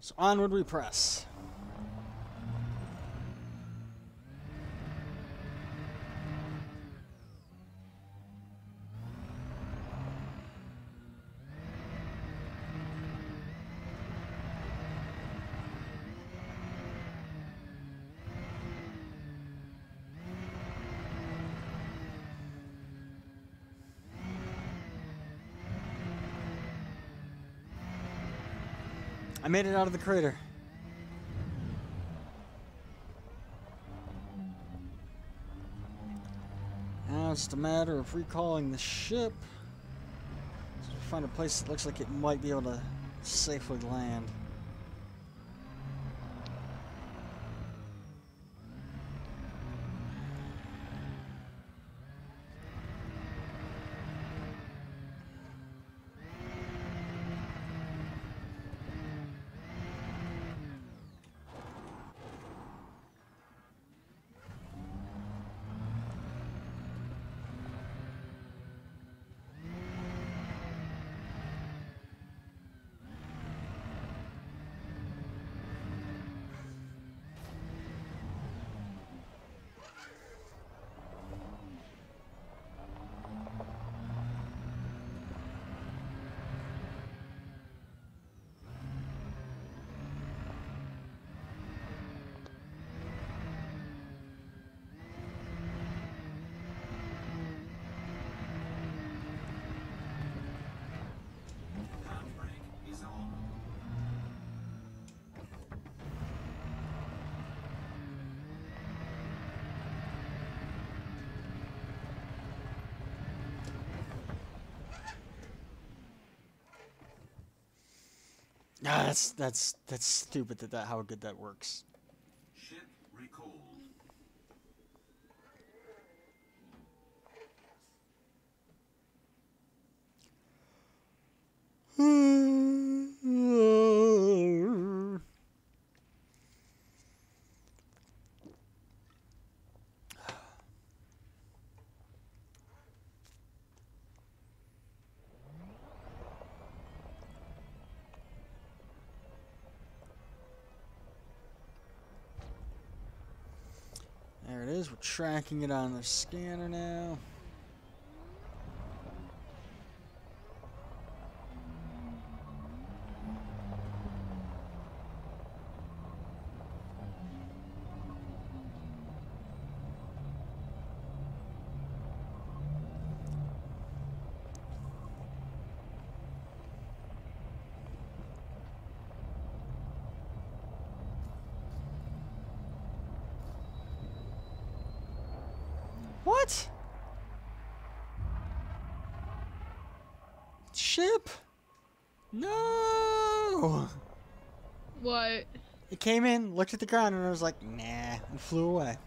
[SPEAKER 1] So onward we press. I made it out of the crater. Now it's just a matter of recalling the ship. So find a place that looks like it might be able to safely land. Ah, that's stupid that how good that works.
[SPEAKER 6] Ship recalled.
[SPEAKER 1] There it is. We're tracking it on the scanner now. What? Ship? No!
[SPEAKER 7] What?
[SPEAKER 1] It came in, looked at the ground, and I was like, nah, and flew away.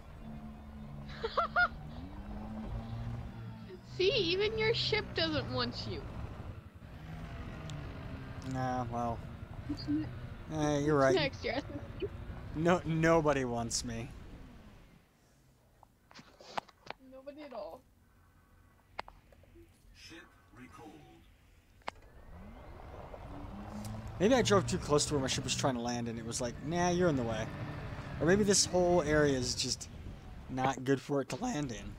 [SPEAKER 7] See, even your ship doesn't want you.
[SPEAKER 1] Nah, well. You're right.
[SPEAKER 7] Next year.
[SPEAKER 1] No, nobody wants me.
[SPEAKER 7] Nobody at all.
[SPEAKER 6] Ship recalled.
[SPEAKER 1] Maybe I drove too close to where my ship was trying to land and it was like, nah, you're in the way. Or maybe this whole area is just not good for it to land in.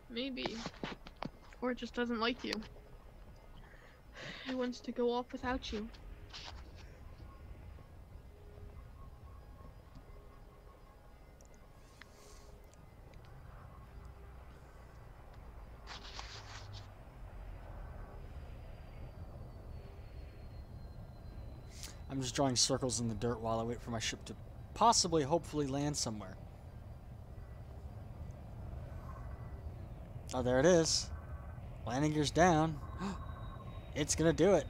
[SPEAKER 7] Maybe. Or it just doesn't like you. It wants to go off without you.
[SPEAKER 1] I'm just drawing circles in the dirt while I wait for my ship to possibly, hopefully land somewhere. Oh, there it is. Landing gear's down. It's gonna do it.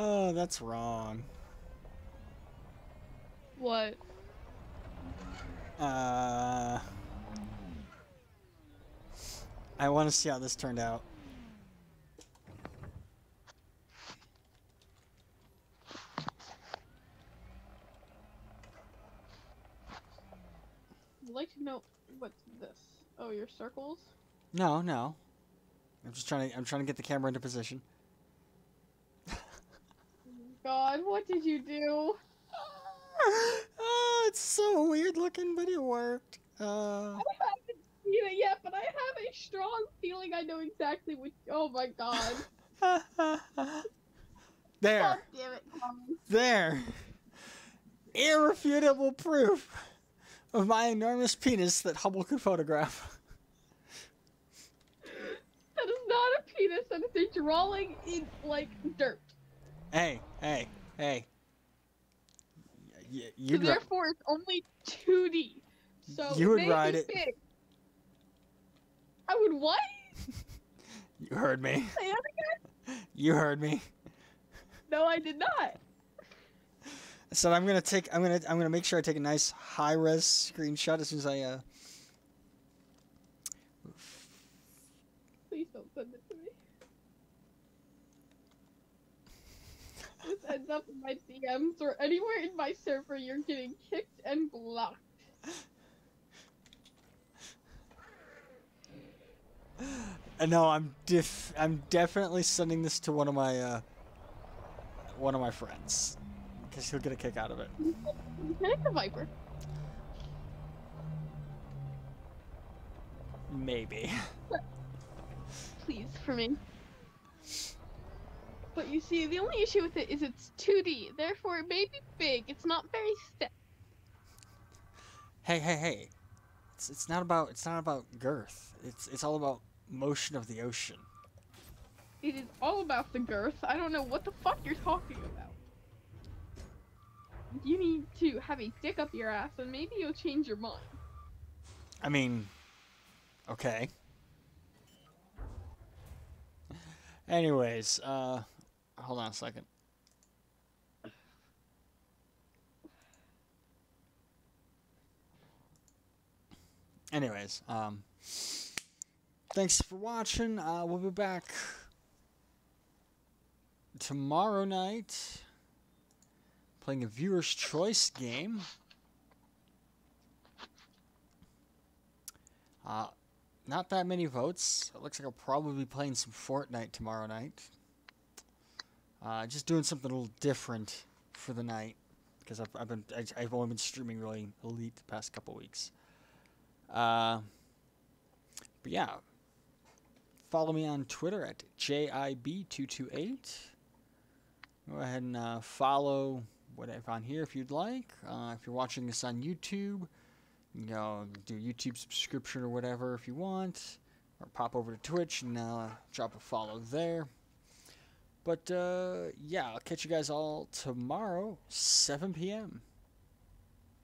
[SPEAKER 1] Oh, that's wrong.
[SPEAKER 7] What?
[SPEAKER 1] I want to see how this turned out.
[SPEAKER 7] I'd like to know what's this. Oh, your circles?
[SPEAKER 1] No, no. I'm trying to get the camera into position.
[SPEAKER 7] God, what did you do?
[SPEAKER 1] Oh, it's so weird looking, but it worked.
[SPEAKER 7] I haven't seen it yet, but I have a strong feeling I know exactly what. Oh my God.
[SPEAKER 1] There.
[SPEAKER 7] God damn it, Tom.
[SPEAKER 1] There. Irrefutable proof of my enormous penis that Hubble could photograph.
[SPEAKER 7] That is not a penis, that is a drawing in, like, dirt.
[SPEAKER 1] Hey.
[SPEAKER 7] So
[SPEAKER 1] You'd
[SPEAKER 7] therefore, it's only 2D. So
[SPEAKER 1] You would
[SPEAKER 7] maybe
[SPEAKER 1] ride it.
[SPEAKER 7] big. I would what?
[SPEAKER 1] You heard me.
[SPEAKER 7] Say that again?
[SPEAKER 1] You heard me.
[SPEAKER 7] No, I did not.
[SPEAKER 1] So I'm gonna make sure I take a nice high res screenshot as soon as I
[SPEAKER 7] Please don't send it to me. This ends up in my DMs or anywhere in my server. You're getting kicked and blocked.
[SPEAKER 1] No, I'm definitely sending this to one of my friends because he'll get a kick out of it.
[SPEAKER 7] Connect the Viper.
[SPEAKER 1] Maybe.
[SPEAKER 7] Please, for me. But you see, the only issue with it is it's 2D, therefore it may be big. It's not very thick.
[SPEAKER 1] Hey. It's not about girth. It's all about motion of the ocean.
[SPEAKER 7] It is all about the girth. I don't know what the fuck you're talking about. You need to have a dick up your ass and maybe you'll change your mind.
[SPEAKER 1] I mean, okay. Anyways, hold on a second. Anyways, thanks for watching. We'll be back tomorrow night playing a viewer's choice game. Not that many votes. It looks like I'll probably be playing some Fortnite tomorrow night. Just doing something a little different for the night because I've only been streaming really Elite the past couple weeks. But yeah, follow me on Twitter at JIB228. Go ahead and follow what I have on here if you'd like. If you're watching this on YouTube, you know, do a YouTube subscription or whatever if you want, or pop over to Twitch and drop a follow there. But yeah, I'll catch you guys all tomorrow, 7 p.m.